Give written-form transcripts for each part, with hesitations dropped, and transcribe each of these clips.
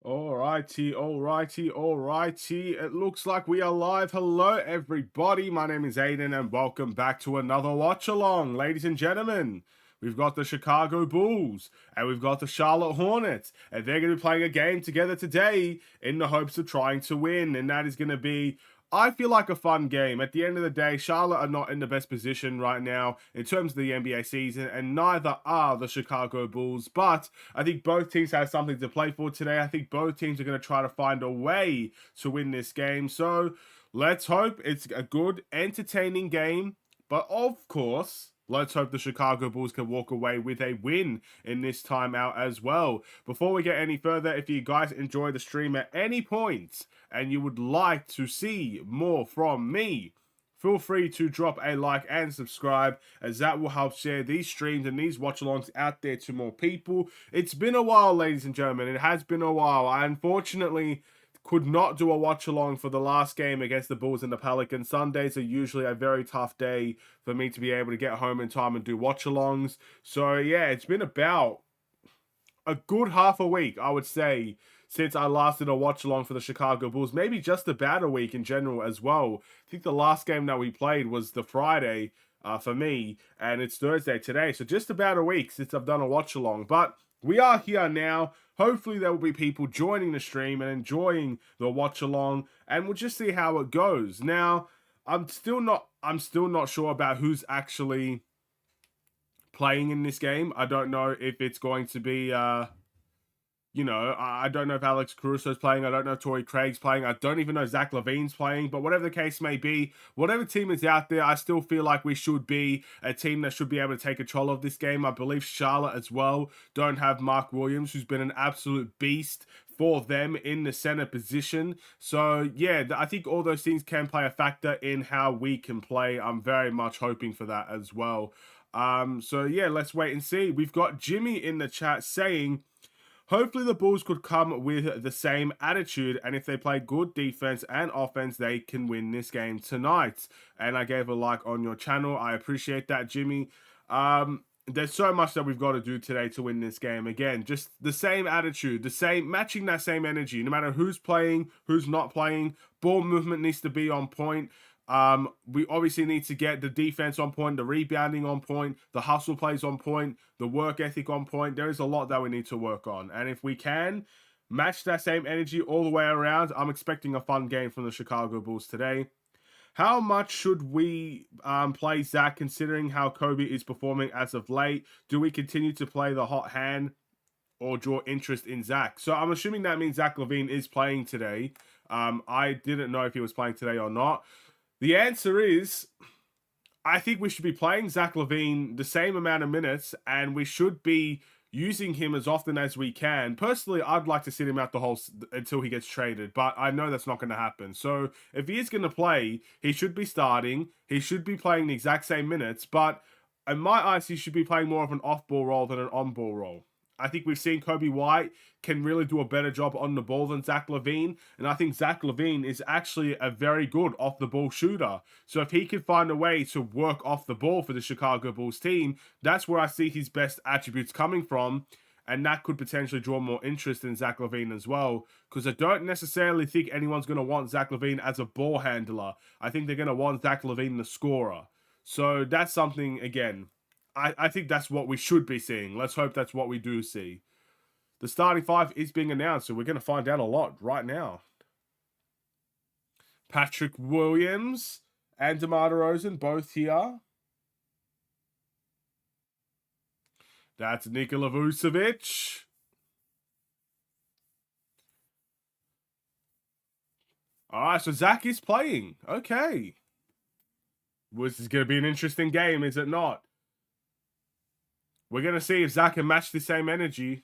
Alrighty. It looks like we are live. Hello, everybody. My name is Aiden, and welcome back to another watch along. Ladies and gentlemen, we've got the Chicago Bulls, and we've got the Charlotte Hornets, and they're going to be playing a game together today in the hopes of trying to win, and that is going to be, I feel like, a fun game. At the end of the day, Charlotte are not in the best position right now in terms of the NBA season, and neither are the Chicago Bulls. But I think both teams have something to play for today. I think both teams are going to try to find a way to win this game. So let's hope it's a good, entertaining game. But of course, let's hope the Chicago Bulls can walk away with a win in this timeout as well. Before we get any further, if you guys enjoy the stream at any point and you would like to see more from me, feel free to drop a like and subscribe, as that will help share these streams and these watch-alongs out there to more people. It's been a while, ladies and gentlemen. It has been a while. I unfortunately could not do a watch-along for the last game against the Bulls and the Pelicans. Sundays are usually a very tough day for me to be able to get home in time and do watch-alongs. So, yeah, it's been about a good half a week, I would say, since I last did a watch-along for the Chicago Bulls. Maybe just about a week in general as well. I think the last game that we played was the Friday for me, and it's Thursday today. So just about a week since I've done a watch-along. But we are here now. Hopefully there will be people joining the stream and enjoying the watch-along, and we'll just see how it goes. Now, I'm still not sure about who's actually playing in this game. I don't know if it's going to be I don't know if Alex Caruso's playing. I don't know if Torrey Craig's playing. I don't even know if Zach LaVine's playing. But whatever the case may be, whatever team is out there, I still feel like we should be a team that should be able to take control of this game. I believe Charlotte as well don't have Mark Williams, who's been an absolute beast for them in the center position. So, yeah, I think all those things can play a factor in how we can play. I'm very much hoping for that as well. So, yeah, let's wait and see. We've got Jimmy in the chat saying, hopefully the Bulls could come with the same attitude, and if they play good defense and offense, they can win this game tonight. And I gave a like on your channel. I appreciate that, Jimmy. There's so much that we've got to do today to win this game. Again, just the same attitude, matching that same energy, no matter who's playing, who's not playing. Ball movement needs to be on point. We obviously need to get the defense on point, the rebounding on point, the hustle plays on point, the work ethic on point. There is a lot that we need to work on. And if we can match that same energy all the way around, I'm expecting a fun game from the Chicago Bulls today. How much should we play Zach, considering how Kobe is performing as of late? Do we continue to play the hot hand or draw interest in Zach? So I'm assuming that means Zach LaVine is playing today. I didn't know if he was playing today or not. The answer is, I think we should be playing Zach LaVine the same amount of minutes, and we should be using him as often as we can. Personally, I'd like to sit him out until he gets traded, but I know that's not going to happen. So if he is going to play, he should be starting. He should be playing the exact same minutes, but in my eyes, he should be playing more of an off-ball role than an on-ball role. I think we've seen Kobe White can really do a better job on the ball than Zach LaVine. And I think Zach LaVine is actually a very good off-the-ball shooter. So if he can find a way to work off the ball for the Chicago Bulls team, that's where I see his best attributes coming from. And that could potentially draw more interest in Zach LaVine as well. Because I don't necessarily think anyone's going to want Zach LaVine as a ball handler. I think they're going to want Zach LaVine the scorer. So that's something, again, I think that's what we should be seeing. Let's hope that's what we do see. The starting five is being announced, so we're going to find out a lot right now. Patrick Williams and DeMar DeRozan both here. That's Nikola Vucevic. All right, so Zach is playing. Okay. This is going to be an interesting game, is it not? We're going to see if Zach can match the same energy.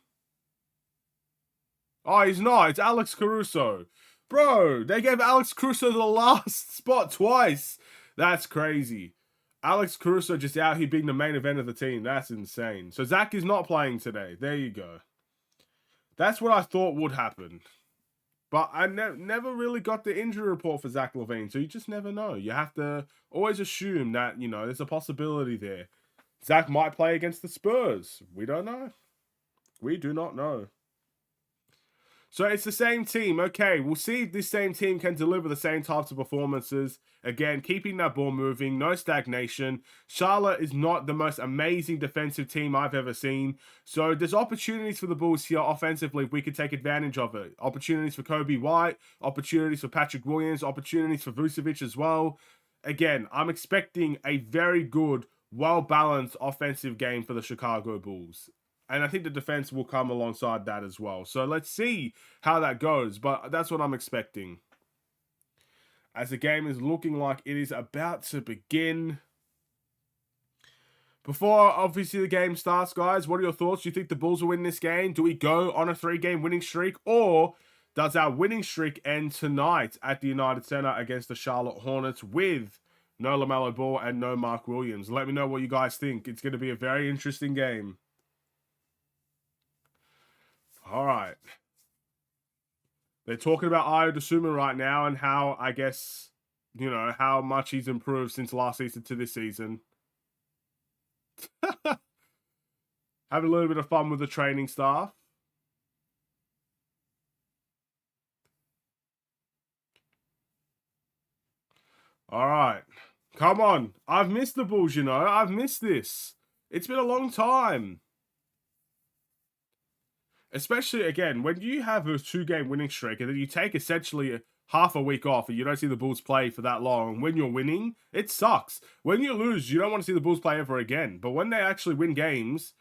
Oh, he's not. It's Alex Caruso. Bro, they gave Alex Caruso the last spot twice. That's crazy. Alex Caruso just out here being the main event of the team. That's insane. So Zach is not playing today. There you go. That's what I thought would happen. But I never really got the injury report for Zach LaVine, so you just never know. You have to always assume that, there's a possibility there. Zach might play against the Spurs. We don't know. We do not know. So it's the same team. Okay, we'll see if this same team can deliver the same types of performances. Again, keeping that ball moving, no stagnation. Charlotte is not the most amazing defensive team I've ever seen. So there's opportunities for the Bulls here offensively if we could take advantage of it. Opportunities for Kobe White, opportunities for Patrick Williams, opportunities for Vucevic as well. Again, I'm expecting a very good, well-balanced offensive game for the Chicago Bulls. And I think the defense will come alongside that as well. So let's see how that goes. But that's what I'm expecting. As the game is looking like it is about to begin. Before, obviously, the game starts, guys, what are your thoughts? Do you think the Bulls will win this game? Do we go on a 3-game winning streak? Or does our winning streak end tonight at the United Center against the Charlotte Hornets with no LaMelo Ball and no Mark Williams? Let me know what you guys think. It's going to be a very interesting game. All right. They're talking about Ayo Dosunmu right now and how, I guess, you know, how much he's improved since last season to this season. Having a little bit of fun with the training staff. All right. Come on. I've missed the Bulls, you know. I've missed this. It's been a long time. Especially, again, when you have a 2-game winning streak and then you take essentially half a week off and you don't see the Bulls play for that long, when you're winning, it sucks. When you lose, you don't want to see the Bulls play ever again. But when they actually win games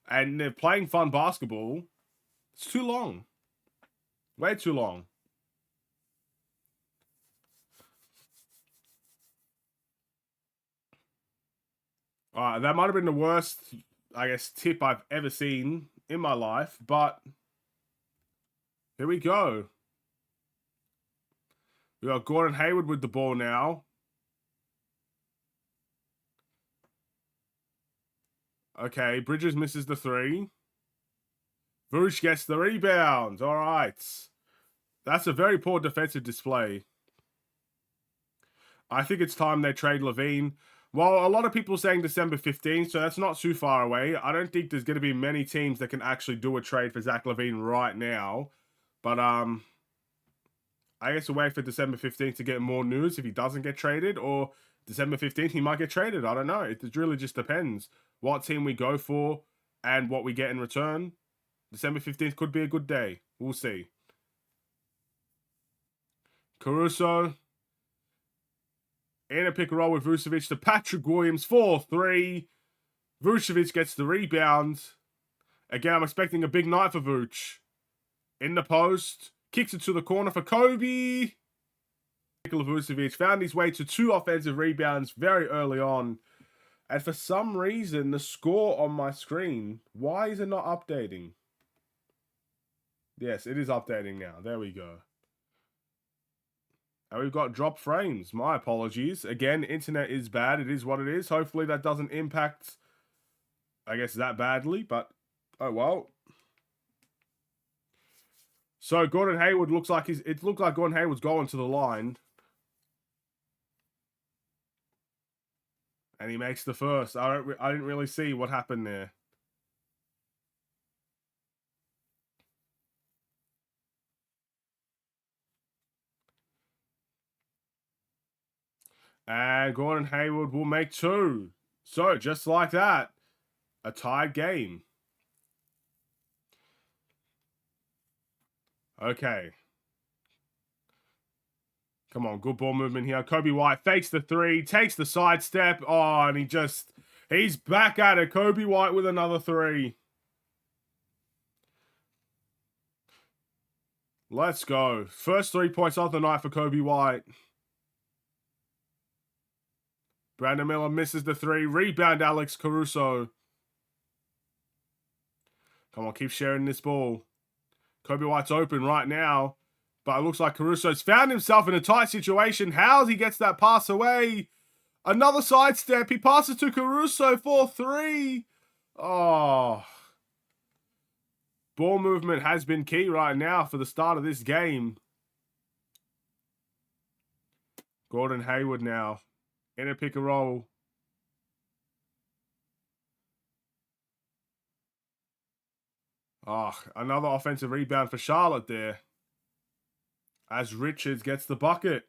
and they're playing fun basketball, it's too long. Way too long. That might have been the worst, I guess, tip I've ever seen in my life, but here we go. We got Gordon Hayward with the ball now. Okay, Bridges misses the 3. Vooch gets the rebound. All right. That's a very poor defensive display. I think it's time they trade LaVine. Well, a lot of people are saying December 15th, so that's not too far away. I don't think there's going to be many teams that can actually do a trade for Zach LaVine right now. But I guess we'll wait for December 15th to get more news if he doesn't get traded. Or December 15th, he might get traded. I don't know. It really just depends what team we go for and what we get in return. December 15th could be a good day. We'll see. Caruso. In a pick and roll with Vucevic to Patrick Williams for 3. Vucevic gets the rebound. Again, I'm expecting a big night for Vooch. In the post. Kicks it to the corner for Kobe. Nikola Vucevic found his way to 2 offensive rebounds very early on. And for some reason, the score on my screen, why is it not updating? Yes, it is updating now. There we go. And we've got drop frames. My apologies. Again, internet is bad. It is what it is. Hopefully that doesn't impact, I guess, that badly. But, oh well. So Gordon Hayward looks like it looked like Gordon Hayward's going to the line. And he makes the first. I didn't really see what happened there. And Gordon Hayward will make 2. So, just like that, a tied game. Okay. Come on, good ball movement here. Kobe White fakes the 3, takes the sidestep. Oh, and he's back at it. Kobe White with another 3. Let's go. First 3 points of the night for Kobe White. Brandon Miller misses the 3. Rebound, Alex Caruso. Come on, keep sharing this ball. Kobe White's open right now. But it looks like Caruso's found himself in a tight situation. How he gets that pass away. Another sidestep. He passes to Caruso for 3. Oh. Ball movement has been key right now for the start of this game. Gordon Hayward now. In a pick and roll. Oh, another offensive rebound for Charlotte there. as Richards gets the bucket.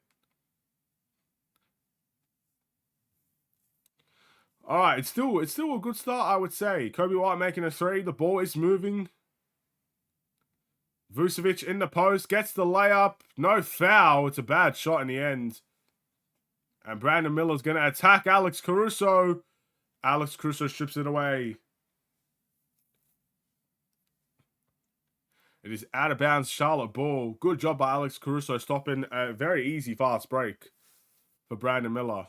All right, it's still a good start, I would say. Kobe White making a three. The ball is moving. Vucevic in the post, gets the layup. No foul. It's a bad shot in the end. And Brandon Miller's going to attack Alex Caruso. Alex Caruso strips it away. It is out of bounds, Charlotte ball. Good job by Alex Caruso stopping a very easy fast break for Brandon Miller.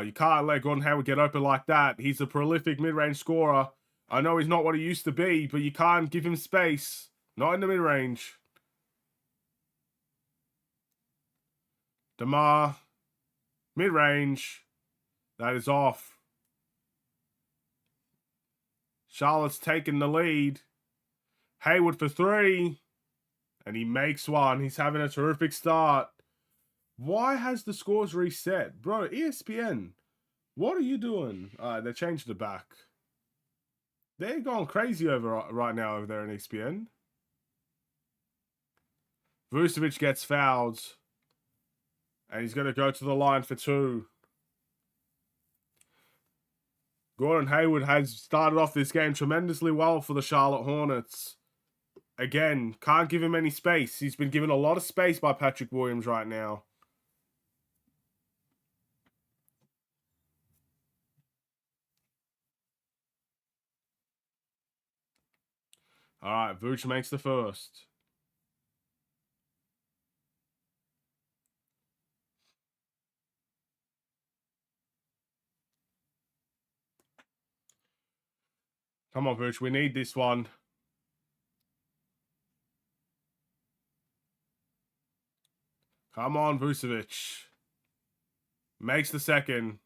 You can't let Gordon Hayward get open like that. He's a prolific mid-range scorer. I know he's not what he used to be, but you can't give him space. Not in the mid-range. DeMar. Mid-range. That is off. Charlotte's taking the lead. Hayward for three. And he makes one. He's having a terrific start. Why has the scores reset? Bro, ESPN, what are you doing? They changed it back. They're going crazy right now over there in ESPN. Vucevic gets fouled. And he's going to go to the line for two. Gordon Hayward has started off this game tremendously well for the Charlotte Hornets. Again, can't give him any space. He's been given a lot of space by Patrick Williams right now. All right, Vooch makes the first. Come on, Vooch, we need this one. Come on, Vucevic. Makes the second.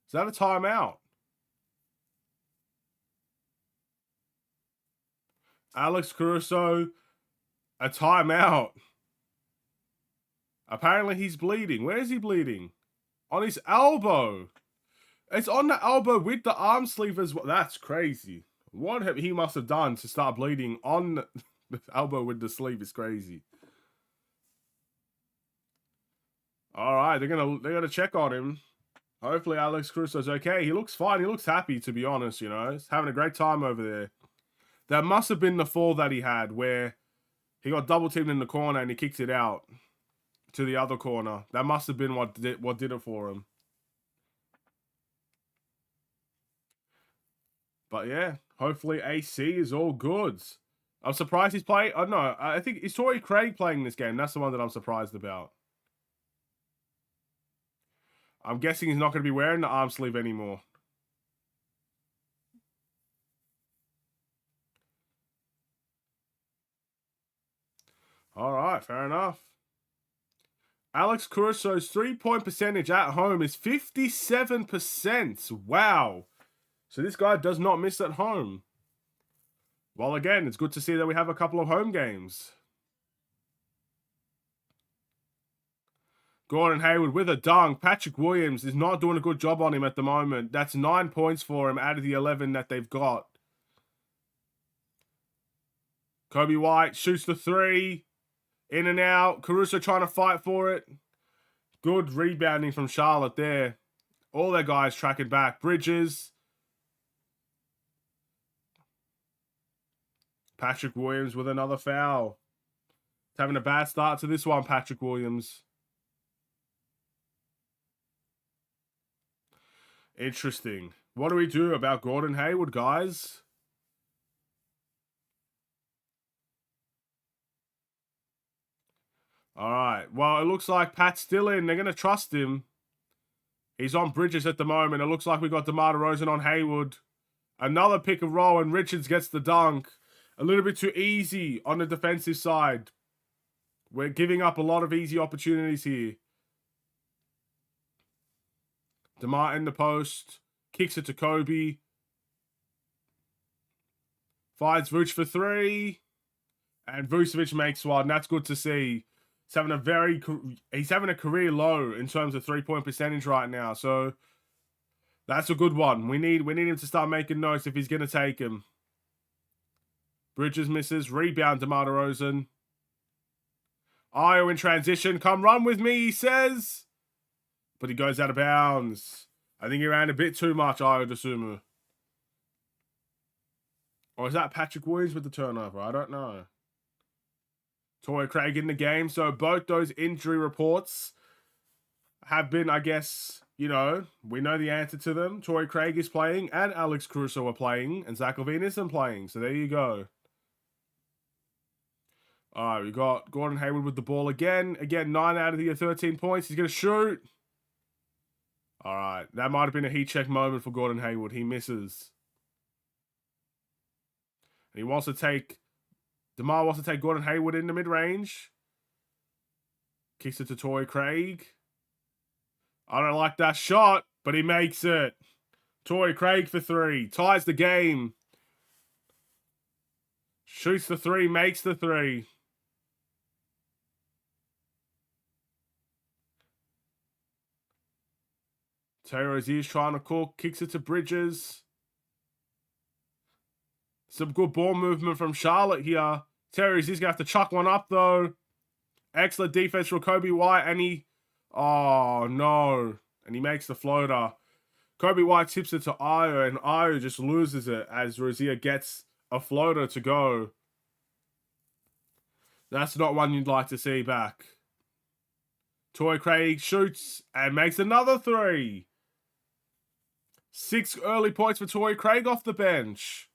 Is that a timeout? Alex Caruso, a timeout. Apparently he's bleeding. Where is he bleeding? On his elbow. It's on the elbow with the arm sleeve as well. That's crazy. What he must have done to start bleeding on the elbow with the sleeve is crazy. All right, they're gonna check on him. Hopefully Alex Caruso's okay. He looks fine. He looks happy, to be honest. You know, he's having a great time over there. That must have been the fall that he had, where he got double teamed in the corner and he kicked it out to the other corner. That must have been what did it for him. But yeah, hopefully AC is all good. I'm surprised he's playing. Oh no, I think it's Torrey Craig playing this game. That's the one that I'm surprised about. I'm guessing he's not going to be wearing the arm sleeve anymore. All right, fair enough. Alex Caruso's three-point percentage at home is 57%. Wow. So this guy does not miss at home. Well, again, it's good to see that we have a couple of home games. Gordon Hayward with a dunk. Patrick Williams is not doing a good job on him at the moment. That's 9 points for him out of the 11 that they've got. Kobe White shoots the three. In and out. Caruso trying to fight for it. Good rebounding from Charlotte there. All their guys tracking back. Bridges. Patrick Williams with another foul. It's having a bad start to this one, Patrick Williams. Interesting. What do we do about Gordon Hayward, guys? All right. Well, it looks like Pat's still in. They're going to trust him. He's on Bridges at the moment. It looks like we got DeMar DeRozan on Hayward. Another pick and roll, and Richards gets the dunk. A little bit too easy on the defensive side. We're giving up a lot of easy opportunities here. DeMar in the post. Kicks it to Kobe. Finds Vooch for three. And Vucevic makes one. That's good to see. He's having a career low in terms of three-point percentage right now. So That's a good one. We need him to start making notes if he's going to take him. Bridges misses. Rebound, DeMar DeRozan. Io in transition. Come run with me, he says. But he goes out of bounds. I think he ran a bit too much, Io DeSumo. Or is that Patrick Williams with the turnover? I don't know. Torrey Craig in the game. So both those injury reports have been, I guess, you know, we know the answer to them. Torrey Craig is playing and Alex Caruso are playing and Zach LaVine isn't playing. So there you go. All right, we got Gordon Hayward with the ball again. Again, 9 out of the 13 points. He's going to shoot. All right, that might have been a heat check moment for Gordon Hayward. He misses. And he wants to take, DeMar wants to take Gordon Hayward in the mid-range. Kicks it to Torrey Craig. I don't like that shot, but he makes it. Torrey Craig for 3. Ties the game. Shoots the 3, makes the 3. Terry Rozier's trying to cook. Kicks it to Bridges. Some good ball movement from Charlotte here. Terry Rozier's going to have to chuck one up, though. Excellent defense from Kobe White, and he... Oh, no. And he makes the floater. Kobe White tips it to Io, and Io just loses it as Rozier gets a floater to go. That's not one you'd like to see back. Torrey Craig shoots and makes another 3. 6 early points for Torrey Craig off the bench.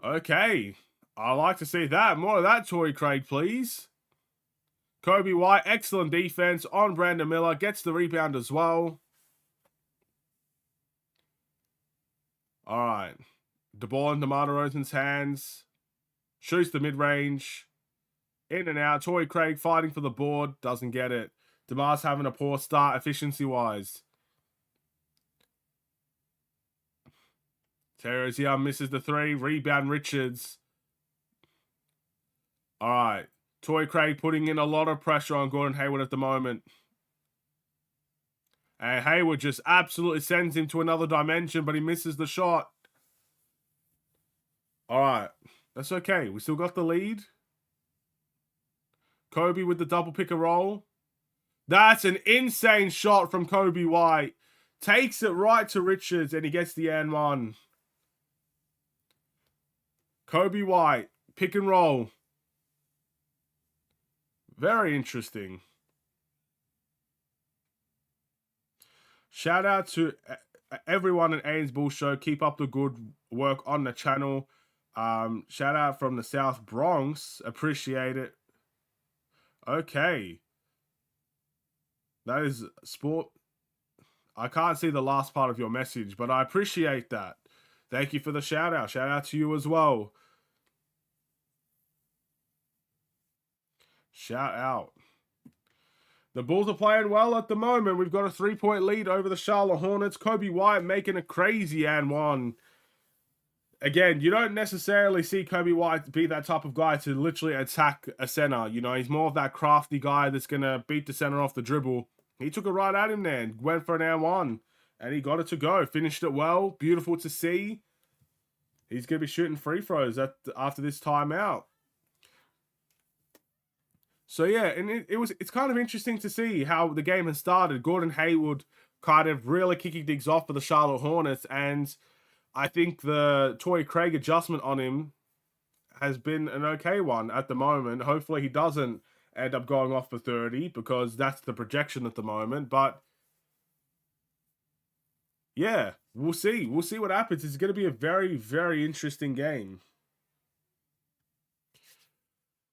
Okay. I like to see that. More of that, Torrey Craig, please. Kobe White, excellent defense on Brandon Miller. Gets the rebound as well. All right. The ball in DeMar DeRozan's hands. Shoots the mid-range. In and out. Torrey Craig fighting for the board. Doesn't get it. DeMar's having a poor start efficiency-wise. Terry Rozier misses the 3. Rebound Richards. All right. Torrey Craig putting in a lot of pressure on Gordon Hayward at the moment. And Hayward just absolutely sends him to another dimension, but he misses the shot. All right. That's okay. We still got the lead. Kobe with the double pick and roll. That's an insane shot from Kobe White. Takes it right to Richards, and he gets the and one. Kobe White, pick and roll. Very interesting. Shout out to everyone at Ains Bull Show. Keep up the good work on the channel. Shout out from the South Bronx. Appreciate it. Okay. That is sport. I can't see the last part of your message, but I appreciate that. Thank you for the shout out. Shout out to you as well. Shout out. The Bulls are playing well at the moment. We've got a 3-point lead over the Charlotte Hornets. Kobe White making a crazy and one. Again, you don't necessarily see Kobe White be that type of guy to literally attack a center. You know, he's more of that crafty guy that's going to beat the center off the dribble. He took it right at him there and went for an and one. And he got it to go. Finished it well. Beautiful to see. He's going to be shooting free throws after this timeout. So yeah, and it's kind of interesting to see how the game has started. Gordon Hayward kind of really kicking things off for the Charlotte Hornets, and I think the Torrey Craig adjustment on him has been an okay one at the moment. Hopefully he doesn't end up going off for 30 because that's the projection at the moment. But yeah, we'll see. We'll see what happens. It's going to be a very, very interesting game.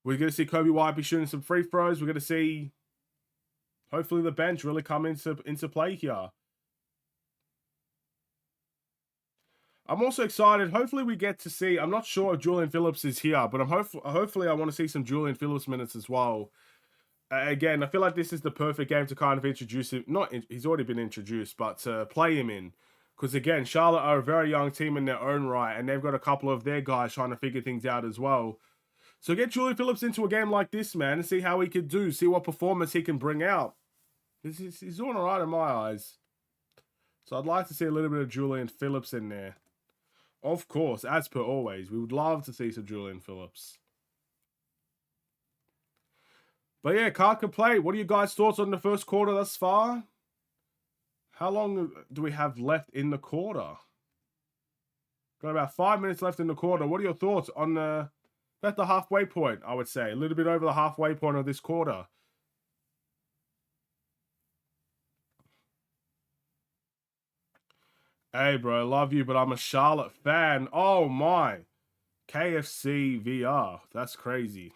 We're going to see Kobe White be shooting some free throws. We're going to see, hopefully, the bench really come into play here. I'm also excited. Hopefully, we get to see. I'm not sure if Julian Phillips is here, but hopefully, I want to see some Julian Phillips minutes as well. Again, I feel like this is the perfect game to kind of introduce him. He's already been introduced, but to play him in. Because again, Charlotte are a very young team in their own right, and they've got a couple of their guys trying to figure things out as well. So get Julian Phillips into a game like this, man, and see how he could do. See what performance he can bring out. He's doing all right in my eyes. So I'd like to see a little bit of Julian Phillips in there. Of course, as per always, we would love to see some Julian Phillips. But yeah, can't complain. What are you guys' thoughts on the first quarter thus far? How long do we have left in the quarter? Got about 5 minutes left in the quarter. What are your thoughts on about the halfway point, I would say? A little bit over the halfway point of this quarter. Hey, bro, love you, but I'm a Charlotte fan. Oh, my. KFC VR. That's crazy.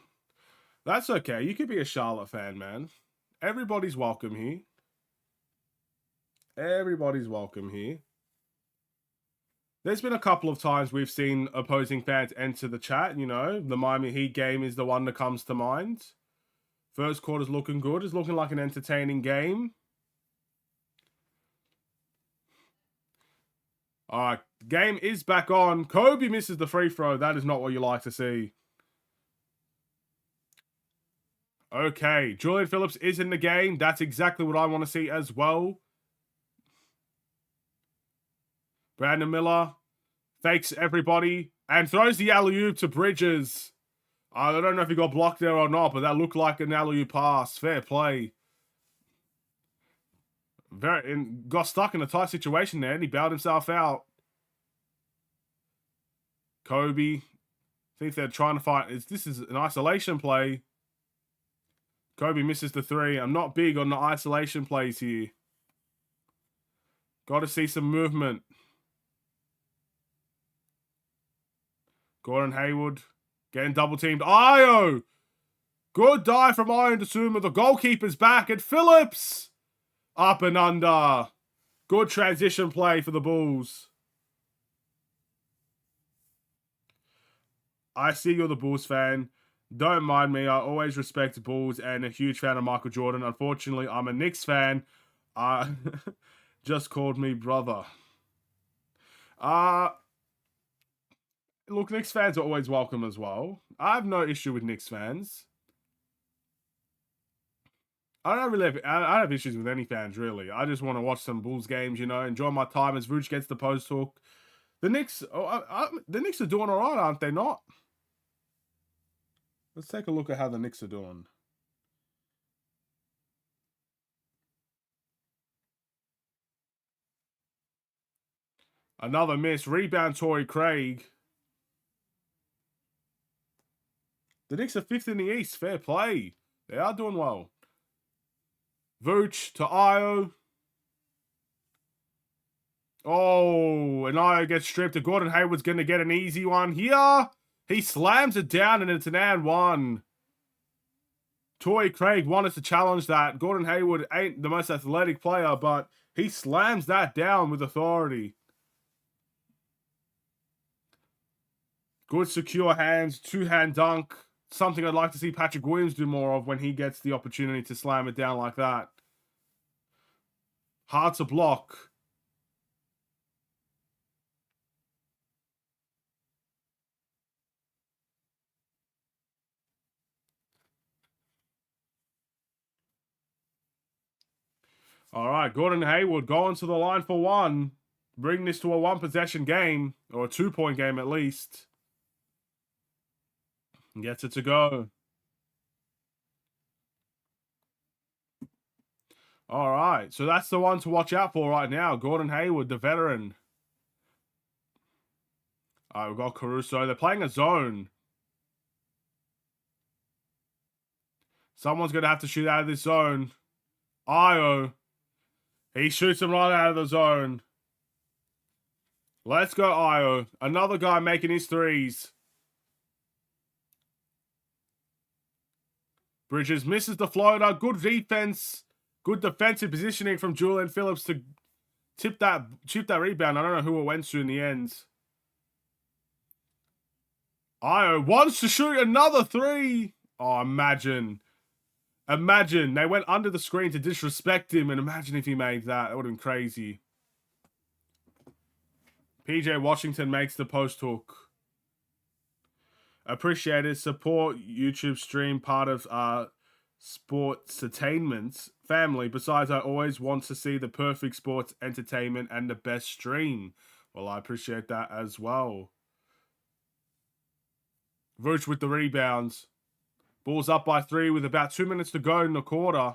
That's okay. You could be a Charlotte fan, man. Everybody's welcome here. Everybody's welcome here. There's been a couple of times we've seen opposing fans enter the chat, you know. The Miami Heat game is the one that comes to mind. First quarter's looking good. It's looking like an entertaining game. All right, game is back on. Kobe misses the free throw. That is not what you like to see. Okay, Julian Phillips is in the game. That's exactly what I want to see as well. Brandon Miller fakes everybody and throws the alley-oop to Bridges. I don't know if he got blocked there or not, but that looked like an alley-oop pass. Fair play. Got stuck in a tight situation there, and he bailed himself out. Kobe. I think they're trying to find... This is an isolation play. Kobe misses the three. I'm not big on the isolation plays here. Got to see some movement. Gordon Hayward getting double teamed. Io! Good dive from Io Ndesuma. The goalkeeper's back. And Phillips! Up and under. Good transition play for the Bulls. I see you're the Bulls fan. Don't mind me. I always respect Bulls and a huge fan of Michael Jordan. Unfortunately, I'm a Knicks fan. Just called me brother. Look, Knicks fans are always welcome as well. I have no issue with Knicks fans. I don't have issues with any fans, really. I just want to watch some Bulls games, you know, enjoy my time as Vooch gets the post hook. The Knicks are doing all right, aren't they not? Let's take a look at how the Knicks are doing. Another miss. Rebound, Torrey Craig. The Knicks are 5th in the East. Fair play. They are doing well. Vooch to Io. Oh, and Io gets stripped. Gordon Hayward's going to get an easy one here. He slams it down, and it's an and one. Torrey Craig wanted to challenge that. Gordon Hayward ain't the most athletic player, but he slams that down with authority. Good secure hands, two-hand dunk. Something I'd like to see Patrick Williams do more of when he gets the opportunity to slam it down like that. Hard to block. All right, Gordon Hayward going to the line for one. Bring this to a one-possession game, or a two-point game at least. Gets it to go. All right, so that's the one to watch out for right now. Gordon Hayward, the veteran. All right, we've got Caruso. They're playing a zone. Someone's going to have to shoot out of this zone. Io. He shoots him right out of the zone. Let's go, Io. Another guy making his threes. Bridges misses the floater. Good defense. Good defensive positioning from Julian Phillips to chip that rebound. I don't know who it went to in the end. Io wants to shoot another three. Oh, imagine. Imagine. They went under the screen to disrespect him, and imagine if he made that. That would have been crazy. PJ Washington makes the post hook. Appreciate it. Support YouTube stream, part of Sports Attainments. family. Besides, I always want to see the perfect sports entertainment and the best stream. Well, I appreciate that as well. Vooch with the rebounds. Bulls up by 3 with about 2 minutes to go in the quarter.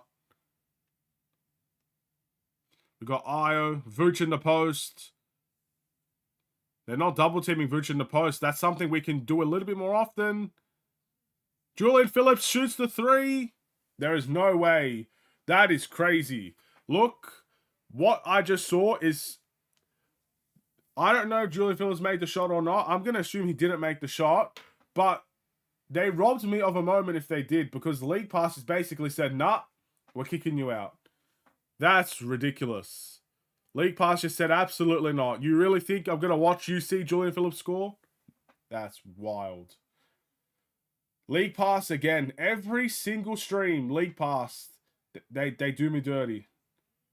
We've got Io, Vooch in the post. They're not double teaming Vooch in the post. That's something we can do a little bit more often. Julian Phillips shoots the 3. There is no way. That is crazy. Look, what I just saw is... I don't know if Julian Phillips made the shot or not. I'm going to assume he didn't make the shot. But they robbed me of a moment if they did, because the league pass has basically said, nah, we're kicking you out. That's ridiculous. League pass just said, absolutely not. You really think I'm going to watch you see Julian Phillips score? That's wild. League pass again. Every single stream, league pass, they do me dirty.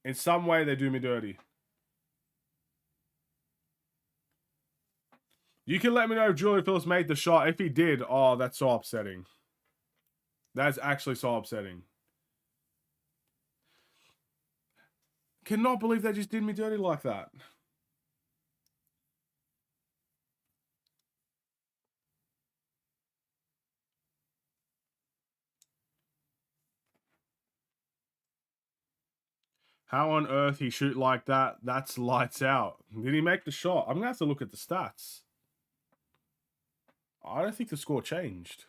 In some way, they do me dirty. You can let me know if Julian Phillips made the shot. If he did, oh, that's so upsetting. That's actually so upsetting. Cannot believe they just did me dirty like that. How on earth he shoot like that? That's lights out. Did he make the shot? I'm going to have to look at the stats. I don't think the score changed.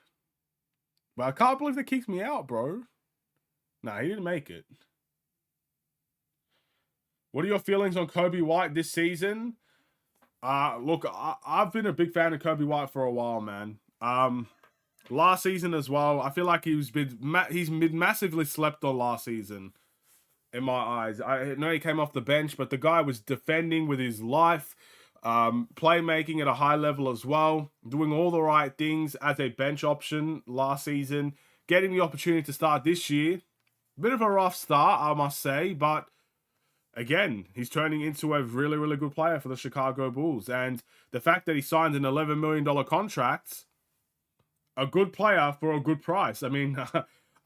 But I can't believe they kicked me out, bro. Nah, he didn't make it. What are your feelings on Kobe White this season? Look, I've been a big fan of Kobe White for a while, man. Last season as well, I feel like he's been massively slept on last season, in my eyes. I know he came off the bench, but the guy was defending with his life, playmaking at a high level as well, doing all the right things as a bench option last season, getting the opportunity to start this year. Bit of a rough start, I must say, but again, he's turning into a really, really good player for the Chicago Bulls. And the fact that he signed an $11 million contract, a good player for a good price. I mean,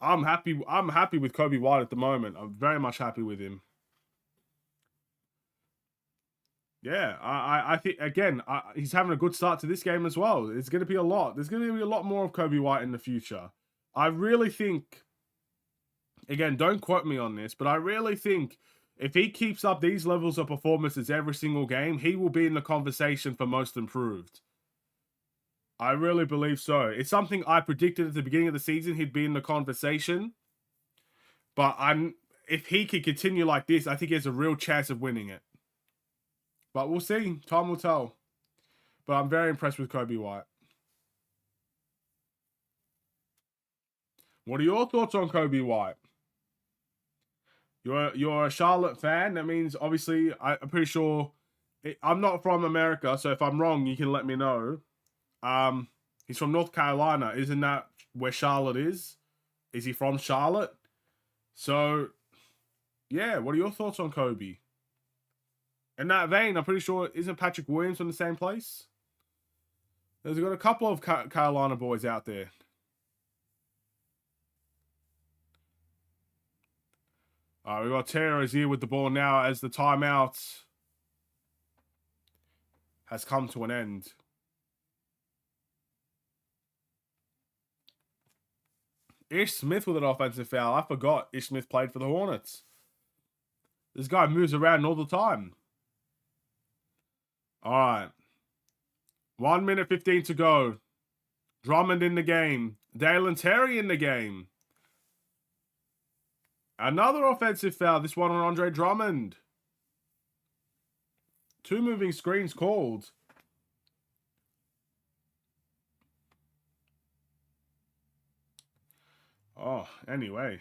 I'm happy with Kobe White at the moment. I'm very much happy with him. Yeah, I think, again, he's having a good start to this game as well. It's going to be a lot. There's going to be a lot more of Kobe White in the future. I really think, again, don't quote me on this, but I really think if he keeps up these levels of performances every single game, he will be in the conversation for most improved. I really believe so. It's something I predicted at the beginning of the season he'd be in the conversation. But if he could continue like this, I think he has a real chance of winning it. But we'll see. Time will tell. But I'm very impressed with Kobe White. What are your thoughts on Kobe White? You're a Charlotte fan. That means, obviously, I'm pretty sure... I'm not from America, so if I'm wrong, you can let me know. He's from North Carolina. Isn't that where Charlotte is? Is he from Charlotte? So, yeah, what are your thoughts on Kobe? In that vein, I'm pretty sure, isn't Patrick Williams from the same place? There's got a couple of Carolina boys out there. We've got Terrors here with the ball now as the timeout has come to an end. Ish Smith with an offensive foul. I forgot Ish Smith played for the Hornets. This guy moves around all the time. All right. 1 minute 15 to go. Drummond in the game. Dalen Terry in the game. Another offensive foul. This one on Andre Drummond. 2 moving screens called. Oh, anyway.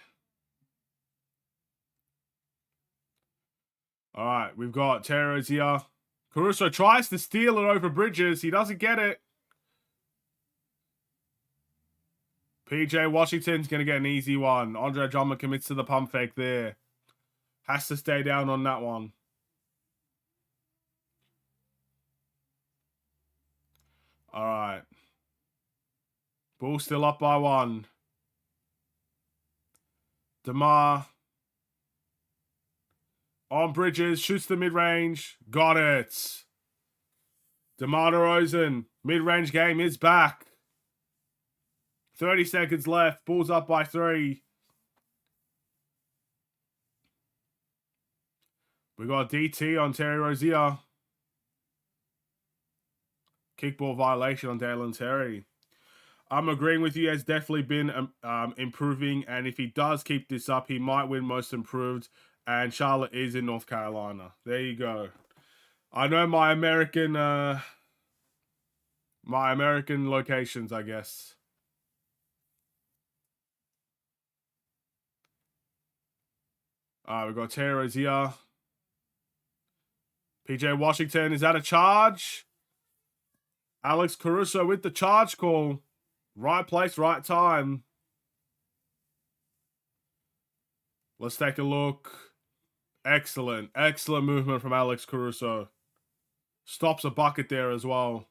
All right, we've got Terrors here. Caruso tries to steal it over Bridges. He doesn't get it. PJ Washington's going to get an easy one. Andre Drummond commits to the pump fake there. Has to stay down on that one. All right. Bulls still up by 1. DeMar On Bridges, shoots the mid-range. Got it. DeMar DeRozan, mid-range game is back. 30 seconds left. Bulls up by 3. We got DT on Terry Rozier. Kickball violation on Dalen Terry. I'm agreeing with you. He has definitely been improving, and if he does keep this up, he might win Most Improved. And Charlotte is in North Carolina. There you go. I know my American locations, I guess. We've got Terry Rozier. PJ Washington, is that a charge? Alex Caruso with the charge call. Right place, right time. Let's take a look. Excellent. Excellent movement from Alex Caruso. Stops a bucket there as well.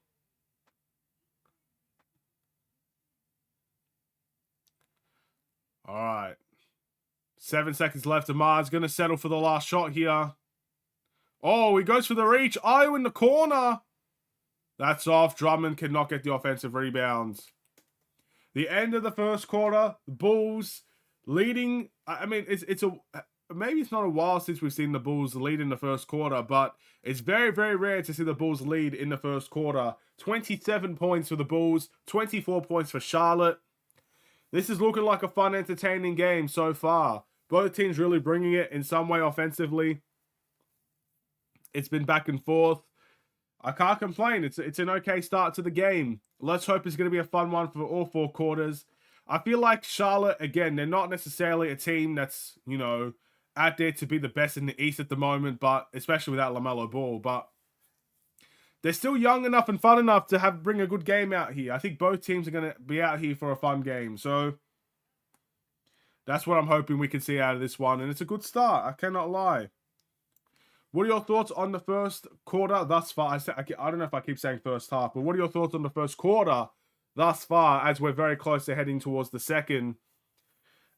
All right. 7 seconds left. Amar's going to settle for the last shot here. Oh, he goes for the reach. Oh, in the corner. That's off. Drummond cannot get the offensive rebounds. The end of the first quarter. The Bulls leading. I mean, maybe it's not a while since we've seen the Bulls lead in the first quarter, but it's very, very rare to see the Bulls lead in the first quarter. 27 points for the Bulls, 24 points for Charlotte. This is looking like a fun, entertaining game so far. Both teams really bringing it in some way offensively. It's been back and forth. I can't complain. It's an okay start to the game. Let's hope it's going to be a fun one for all 4 quarters. I feel like Charlotte, again, they're not necessarily a team that's, out there to be the best in the East at the moment, but especially without LaMelo Ball. But they're still young enough and fun enough to bring a good game out here. I think both teams are going to be out here for a fun game. So that's what I'm hoping we can see out of this one. And it's a good start. I cannot lie. What are your thoughts on the first quarter thus far? I don't know if I keep saying first half, but what are your thoughts on the first quarter thus far as we're very close to heading towards the second?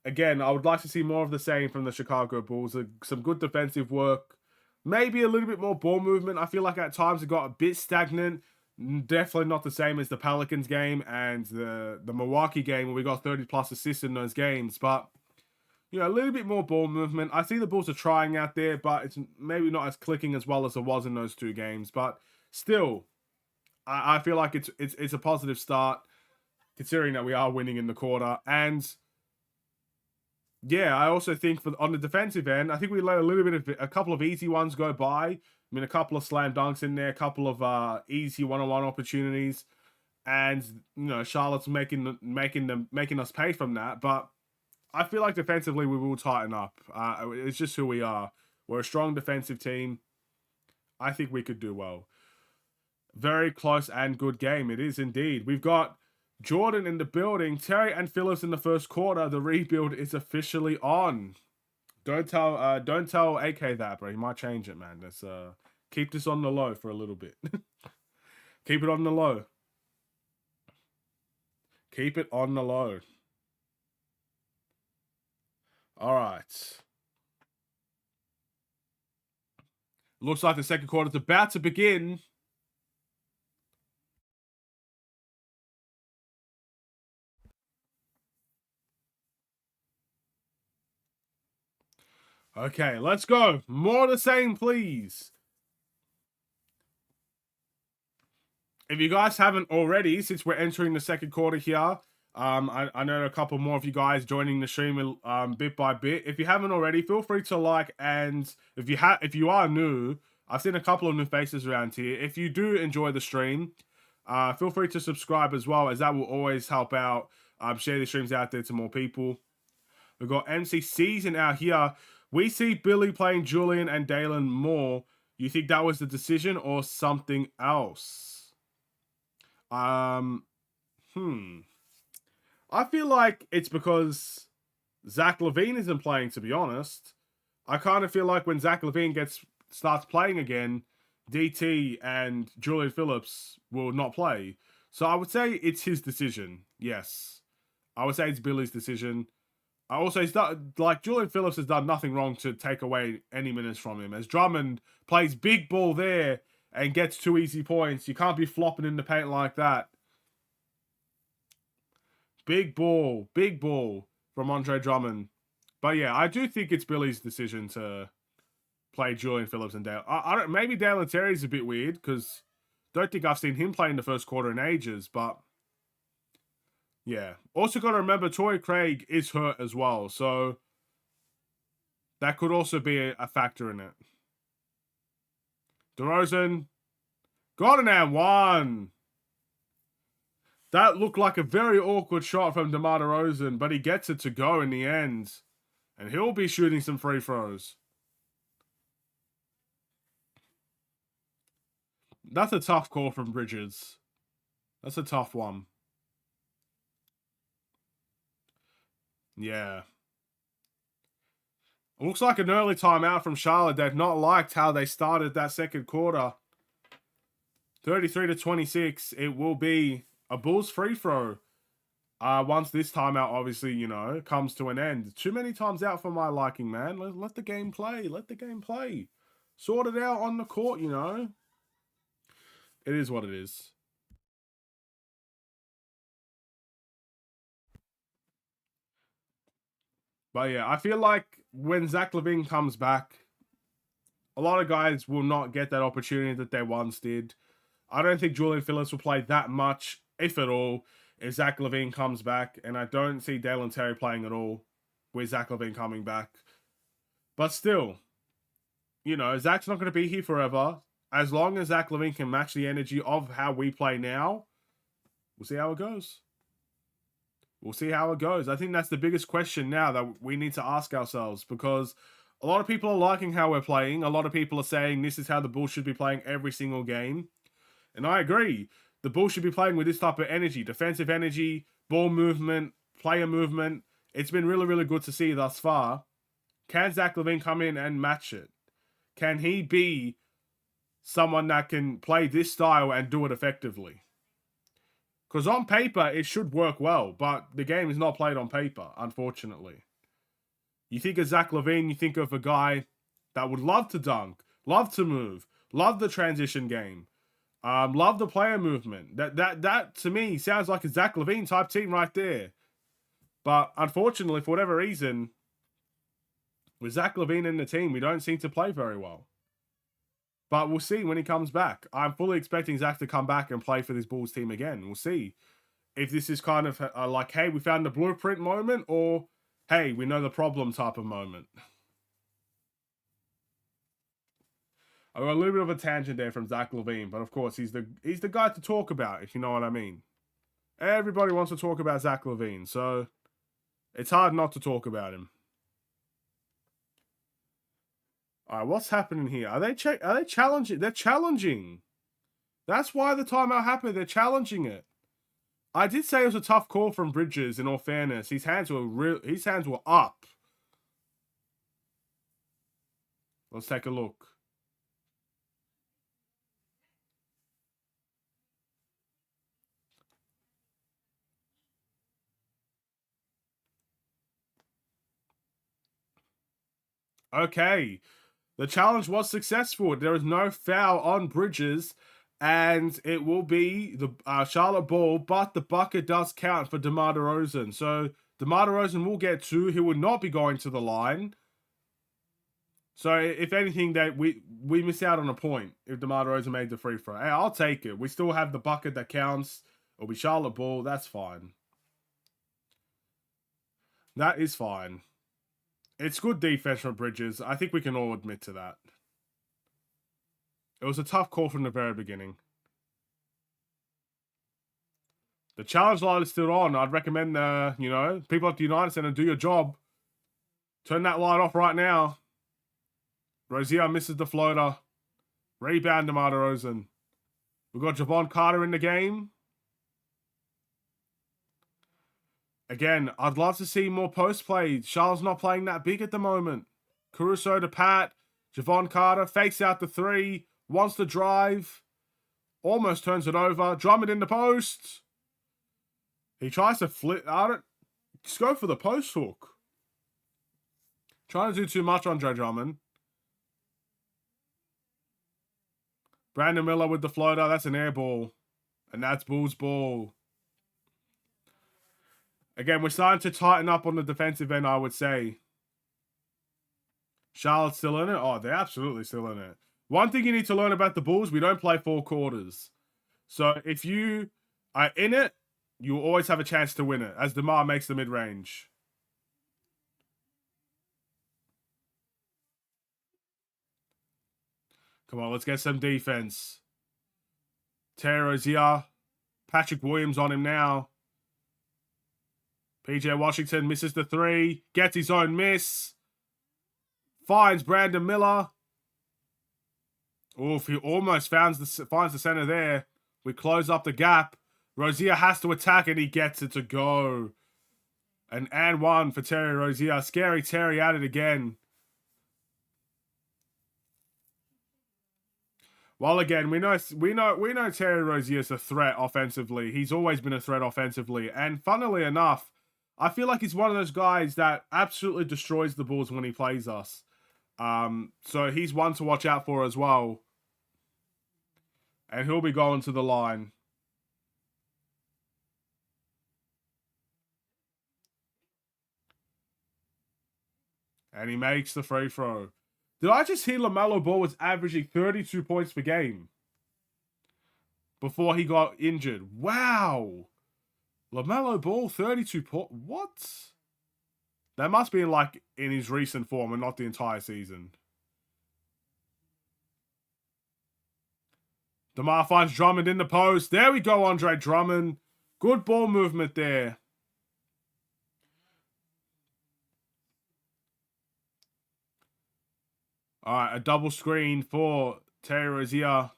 Again, I would like to see more of the same from the Chicago Bulls. Some good defensive work. Maybe a little bit more ball movement. I feel like at times it got a bit stagnant. Definitely not the same as the Pelicans game and the Milwaukee game where we got 30-plus assists in those games. But a little bit more ball movement. I see the Bulls are trying out there, but it's maybe not as clicking as well as it was in those 2 games. But still, I feel like it's a positive start, considering that we are winning in the quarter. And yeah, I also think on the defensive end, I think we let a couple of easy ones go by. I mean, a couple of slam dunks in there, a couple of easy one-on-one opportunities, and Charlotte's making us pay from that, but I feel like defensively we will tighten up. It's just who we are. We're a strong defensive team. I think we could do well. Very close and good game. It is indeed. We've got Jordan in the building. Terry and Phillips in the first quarter. The rebuild is officially on. Don't tell AK that, bro. He might change it, man. Let's keep this on the low for a little bit. Keep it on the low. Keep it on the low. All right. Looks like the second quarter is about to begin. Okay, let's go. More of the same, please. If you guys haven't already, since we're entering the second quarter here, I know a couple more of you guys joining the stream bit by bit. If you haven't already, feel free to like, and if you are new, I've seen a couple of new faces around here. If you do enjoy the stream, feel free to subscribe as well, as that will always help out. Share the streams out there to more people. We've got MC Season out here. We see Billy playing Julian and Dalen more. You think that was the decision or something else? I feel like it's because Zach LaVine isn't playing, to be honest. I kind of feel like when Zach LaVine starts playing again, DT and Julian Phillips will not play. So I would say it's his decision. Yes. I would say it's Billy's decision. Also, he's done, like, Julian Phillips has done nothing wrong to take away any minutes from him. As Drummond plays big ball there and gets 2 easy points, you can't be flopping in the paint like that. Big ball from Andre Drummond. But yeah, I do think it's Billy's decision to play Julian Phillips and Dale. I don't. Maybe Dalen Terry's a bit weird because don't think I've seen him play in the first quarter in ages. But yeah, also got to remember Torrey Craig is hurt as well, so that could also be a factor in it. DeRozan got an and one. That looked like a very awkward shot from DeMar DeRozan, but he gets it to go in the end. And he'll be shooting some free throws. That's a tough call from Bridges. That's a tough one. Yeah. It looks like an early timeout from Charlotte. They've not liked how they started that second quarter. 33-26. It will be a Bulls free throw. Once this timeout, obviously, you know, comes to an end. Too many times out for my liking, man. Let the game play. Let the game play. Sort it out on the court, you know. It is what it is. But yeah, I feel like when Zach LaVine comes back, a lot of guys will not get that opportunity that they once did. I don't think Julian Phillips will play that much, if at all, if Zach LaVine comes back. And I don't see Dalen Terry playing at all with Zach LaVine coming back. But still, you know, Zach's not going to be here forever. As long as Zach LaVine can match the energy of how we play now, we'll see how it goes. We'll see how it goes. I think that's the biggest question now that we need to ask ourselves, because a lot of people are liking how we're playing. A lot of people are saying this is how the Bulls should be playing every single game. And I agree. The Bulls should be playing with this type of energy. Defensive energy, ball movement, player movement. It's been really, really good to see thus far. Can Zach LaVine come in and match it? Can he be someone that can play this style and do it effectively? Because on paper, it should work well, but the game is not played on paper, unfortunately. You think of Zach LaVine, you think of a guy that would love to dunk, love to move, love the transition game, love the player movement. That to me sounds like a Zach LaVine type team right there. But unfortunately, for whatever reason, with Zach LaVine in the team, we don't seem to play very well. But we'll see when he comes back. I'm fully expecting Zach to come back and play for this Bulls team again. We'll see if this is kind of like, hey, we found the blueprint moment, or hey, we know the problem type of moment. I got a little bit of a tangent there from Zach LaVine, but of course he's the guy to talk about, if you know what I mean. Everybody wants to talk about Zach LaVine, so it's hard not to talk about him. All right, what's happening here? Are they challenging? They're challenging. That's why the timeout happened. They're challenging it. I did say it was a tough call from Bridges. In all fairness, his hands were up. Let's take a look. Okay. The challenge was successful. There is no foul on Bridges, and it will be the Charlotte ball, but the bucket does count for DeMar DeRozan. So DeMar DeRozan will get 2. He will not be going to the line. So if anything, that we miss out on a point if DeMar DeRozan made the free throw. Hey, I'll take it. We still have the bucket that counts. It'll be Charlotte ball. That's fine. That is fine. It's good defense from Bridges. I think we can all admit to that. It was a tough call from the very beginning. The challenge light is still on. I'd recommend, people at the United Center, do your job. Turn that light off right now. Rozier misses the floater. Rebound to DeMar DeRozan. We've got Javon Carter in the game. Again, I'd love to see more post play. Charles not playing that big at the moment. Caruso to Pat. Javon Carter fakes out the 3. Wants to drive. Almost turns it over. Drummond in the post. He tries to flip. Just go for the post hook. Trying to do too much, Andre Drummond. Brandon Miller with the floater. That's an air ball. And that's Bulls ball. Again, we're starting to tighten up on the defensive end, I would say. Charlotte's still in it? Oh, they're absolutely still in it. One thing you need to learn about the Bulls, we don't play 4 quarters. So if you are in it, you will always have a chance to win it, as DeMar makes the mid-range. Come on, let's get some defense. Terry Rozier. Patrick Williams on him now. PJ Washington misses the 3. Gets his own miss. Finds Brandon Miller. Oof, he almost finds the center there. We close up the gap. Rozier has to attack and he gets it to go. And 1 for Terry Rozier. Scary Terry at it again. Well, again, we know Terry Rozier is a threat offensively. He's always been a threat offensively. And funnily enough, I feel like he's one of those guys that absolutely destroys the Bulls when he plays us. So he's one to watch out for as well. And he'll be going to the line. And he makes the free throw. Did I just hear LaMelo Ball was averaging 32 points per game before he got injured? Wow. LaMelo Ball, 32 points. What? That must be in his recent form and not the entire season. DeMar finds Drummond in the post. There we go, Andre Drummond. Good ball movement there. All right, a double screen for Terry Rozier.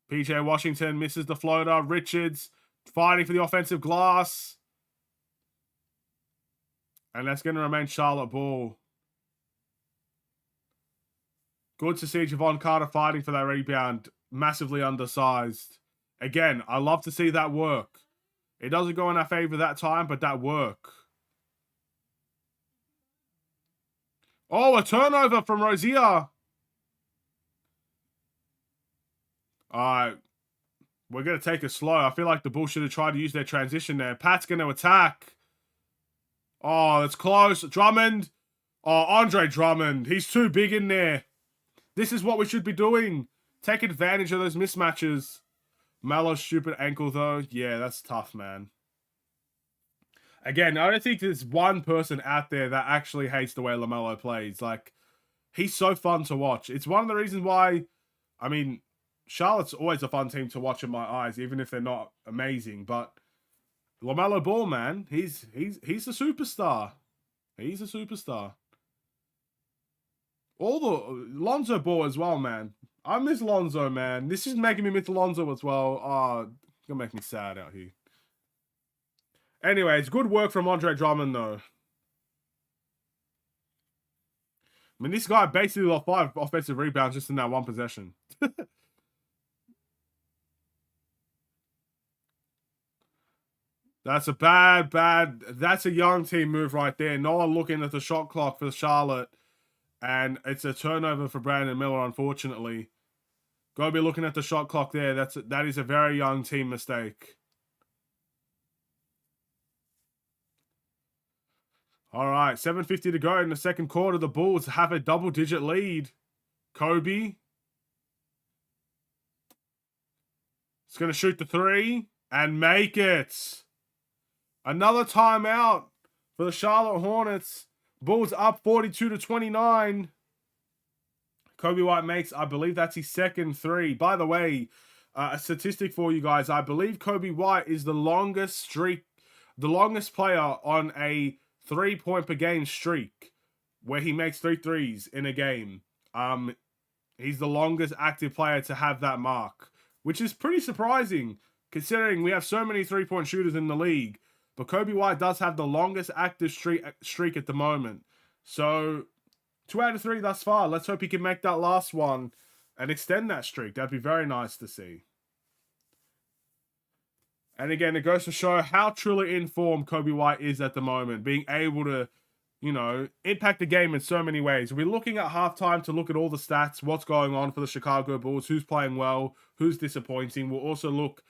PJ Washington misses the floater. Richards fighting for the offensive glass. And that's going to remain Charlotte ball. Good to see Javon Carter fighting for that rebound. Massively undersized. Again, I love to see that work. It doesn't go in our favor that time, but that work. Oh, a turnover from Rozier. All right. We're going to take it slow. I feel like the Bulls should have tried to use their transition there. Pat's going to attack. Oh, that's close. Drummond. Oh, Andre Drummond. He's too big in there. This is what we should be doing. Take advantage of those mismatches. Melo's stupid ankle, though. Yeah, that's tough, man. Again, I don't think there's one person out there that actually hates the way LaMelo plays. He's so fun to watch. It's one of the reasons why, I mean, Charlotte's always a fun team to watch in my eyes, even if they're not amazing. But LaMelo Ball, man, he's a superstar. He's a superstar. All the Lonzo Ball as well, man. I miss Lonzo, man. This is making me miss Lonzo as well. Oh, it's gonna make me sad out here. Anyways, good work from Andre Drummond, though. I mean, this guy basically got 5 offensive rebounds just in that one possession. That's a that's a young team move right there. No one looking at the shot clock for Charlotte. And it's a turnover for Brandon Miller, unfortunately. Gotta be looking at the shot clock there. That is a very young team mistake. All right, 7:50 to go in the second quarter. The Bulls have a double-digit lead. Kobe. It's going to shoot the 3 and make it. Another timeout for the Charlotte Hornets. Bulls up 42-29. Kobe White makes, I believe that's his second 3. By the way, a statistic for you guys. I believe Kobe White is the longest player on a 3-point per game streak where he makes 3 threes in a game. He's the longest active player to have that mark, which is pretty surprising considering we have so many 3-point shooters in the league. But Kobe White does have the longest active streak at the moment. So 2 out of 3 thus far. Let's hope he can make that last one and extend that streak. That'd be very nice to see. And again, it goes to show how truly informed Kobe White is at the moment, being able to, impact the game in so many ways. We're looking at halftime to look at all the stats, what's going on for the Chicago Bulls, who's playing well, who's disappointing. We'll also look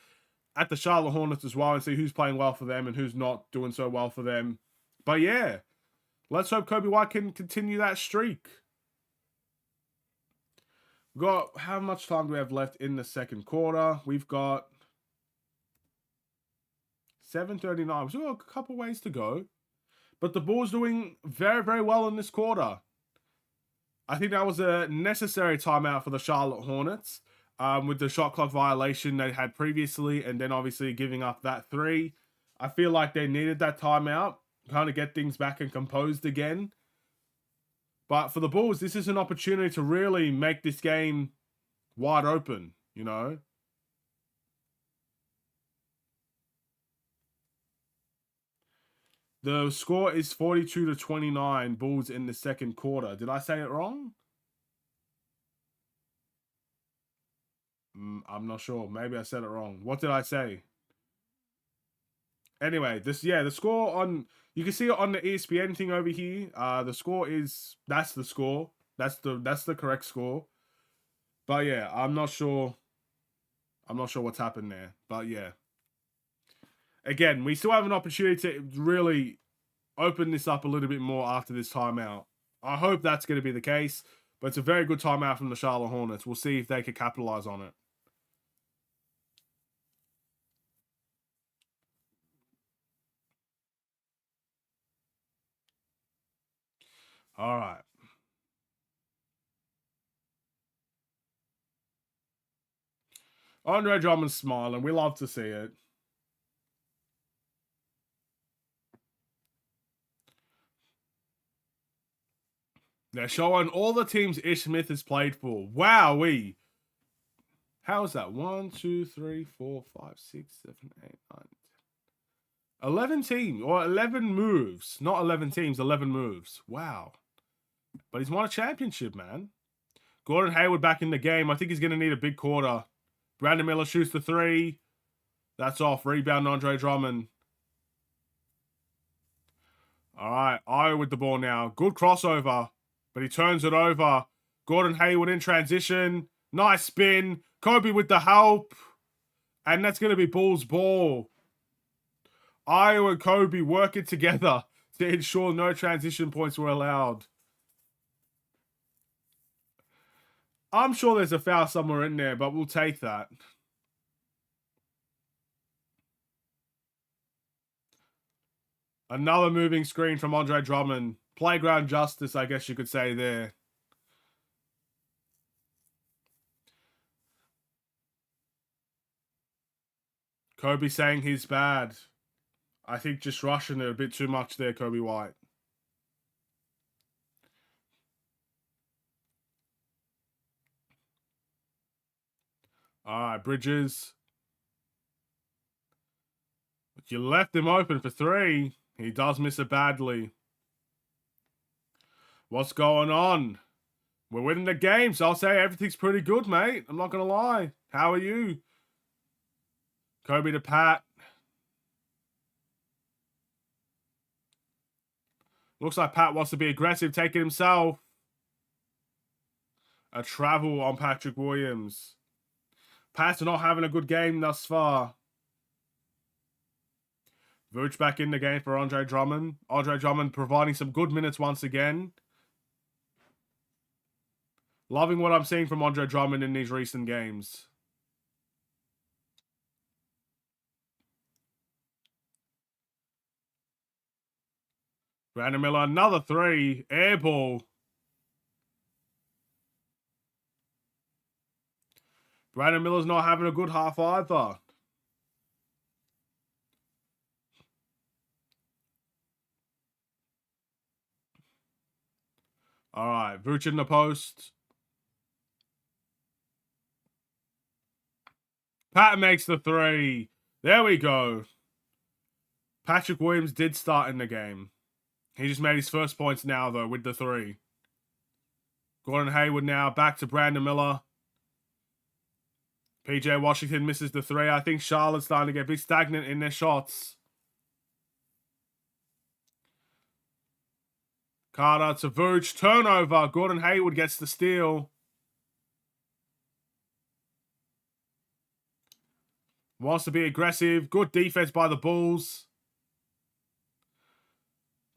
at the Charlotte Hornets as well and see who's playing well for them and who's not doing so well for them. But yeah, let's hope Kobe White can continue that streak. How much time do we have left in the second quarter? We've got 7:39. We've got a couple ways to go. But the Bulls doing very, very well in this quarter. I think that was a necessary timeout for the Charlotte Hornets with the shot clock violation they had previously and then obviously giving up that 3. I feel like they needed that timeout, kind of get things back and composed again. But for the Bulls, this is an opportunity to really make this game wide open, The score is 42-29 Bulls in the second quarter. Did I say it wrong? I'm not sure. Maybe I said it wrong. What did I say? Anyway, the score on, you can see it on the ESPN thing over here. The score is, that's the score. That's the correct score. But yeah, I'm not sure what's happened there. But yeah. Again, we still have an opportunity to really open this up a little bit more after this timeout. I hope that's going to be the case, but it's a very good timeout from the Charlotte Hornets. We'll see if they can capitalize on it. All right. Andre Drummond's smiling. We love to see it. They're showing all the teams Ish Smith has played for. Wowee. How is that? 1, 2, 3, 4, 5, 6, 7, 8, 9, 10. 11 teams, or 11 moves. Not 11 teams, 11 moves. Wow. But he's won a championship, man. Gordon Hayward back in the game. I think he's going to need a big quarter. Brandon Miller shoots the 3. That's off. Rebound, Andre Drummond. All right, Io with the ball now. Good crossover, but he turns it over. Gordon Hayward in transition. Nice spin. Kobe with the help. And that's going to be Bulls ball. Io and Kobe working together to ensure no transition points were allowed. I'm sure there's a foul somewhere in there, but we'll take that. Another moving screen from Andre Drummond. Playground justice, I guess you could say there. Kobe saying he's bad. I think just rushing it a bit too much there, Kobe White. All right, Bridges. But you left him open for 3. He does miss it badly. What's going on? We're winning the game, so I'll say everything's pretty good, mate. I'm not going to lie. How are you? Kobe to Pat. Looks like Pat wants to be aggressive, taking himself. A travel on Patrick Williams. Pat's not having a good game thus far. Vooch back in the game for Andre Drummond. Andre Drummond providing some good minutes once again. Loving what I'm seeing from Andre Drummond in these recent games. Brandon Miller, another 3. Air ball. Brandon Miller's not having a good half either. All right, Vooch in the post. Pat makes the 3. There we go. Patrick Williams did start in the game. He just made his first points now, though, with the 3. Gordon Hayward now back to Brandon Miller. PJ Washington misses the three. I think Charlotte's starting to get a bit stagnant in their shots. Carter to Vooch. Turnover. Gordon Hayward gets the steal. Wants to be aggressive. Good defense by the Bulls.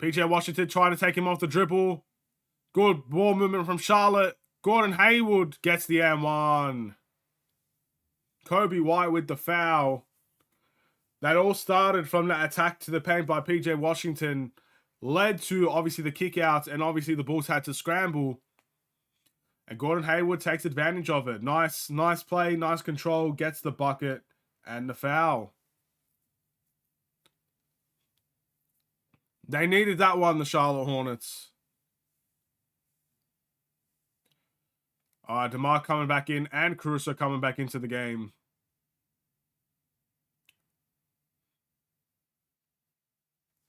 PJ Washington trying to take him off the dribble. Good ball movement from Charlotte. Gordon Hayward gets the M1. Kobe White with the foul. That all started from that attack to the paint by PJ Washington. Led to, obviously, the kick out. And, obviously, the Bulls had to scramble. And Gordon Hayward takes advantage of it. Nice play. Nice control. Gets the bucket. And the foul. They needed that one, the Charlotte Hornets. DeMar coming back in and Caruso coming back into the game.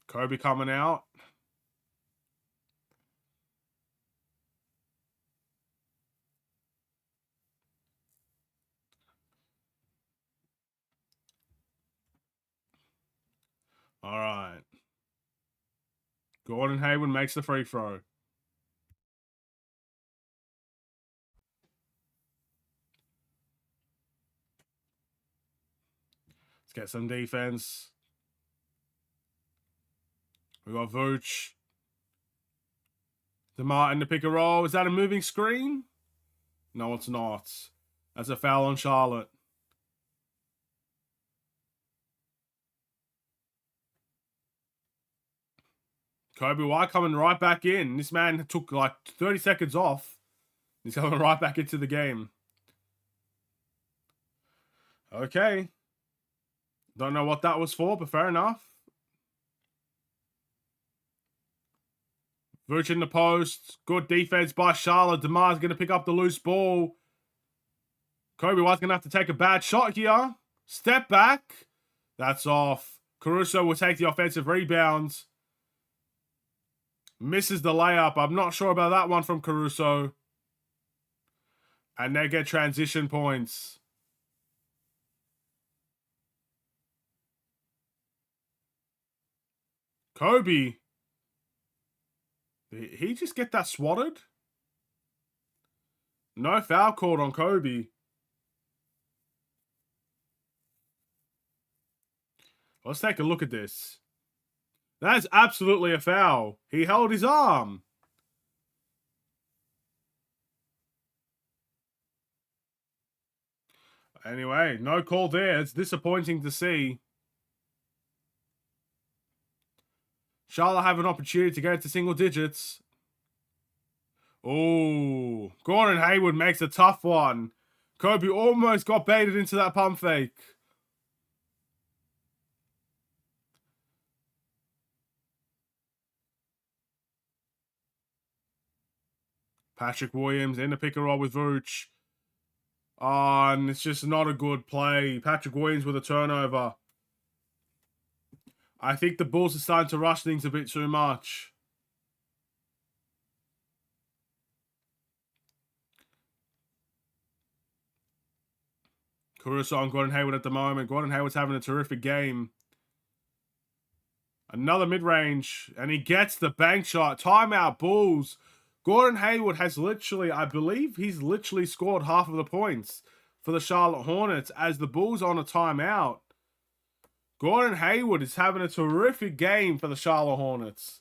Kobe coming out. All right. Gordon Hayward makes the free throw. Let's get some defense. We got Vooch. DeMar in the pick and roll. Is that a moving screen? No, it's not. That's a foul on Charlotte. Kobe White coming right back in. This man took like 30 seconds off. He's coming right back into the game. Okay. Don't know what that was for, but fair enough. Vooch in the post. Good defense by Charlotte. DeMar's going to pick up the loose ball. Kobe White's going to have to take a bad shot here. Step back. That's off. Caruso will take the offensive rebound. Misses the layup. I'm not sure about that one from Caruso. And they get transition points. Kobe. Did he just get that swatted? No foul called on Kobe. Let's take a look at this. That's absolutely a foul. He held his arm. Anyway, no call there. It's disappointing to see. Charlotte have an opportunity to get to single digits. Oh, Gordon Hayward makes a tough one. Kobe almost got baited into that pump fake. Patrick Williams in the pick and roll with Vooch. Oh, and it's just not a good play. Patrick Williams with a turnover. I think the Bulls are starting to rush things a bit too much. Caruso on Gordon Hayward at the moment. Gordon Hayward's having a terrific game. Another mid-range. And he gets the bank shot. Timeout, Bulls. Gordon Hayward has literally, I believe he's literally scored half of the points for the Charlotte Hornets as the Bulls on a timeout. Gordon Hayward is having a terrific game for the Charlotte Hornets.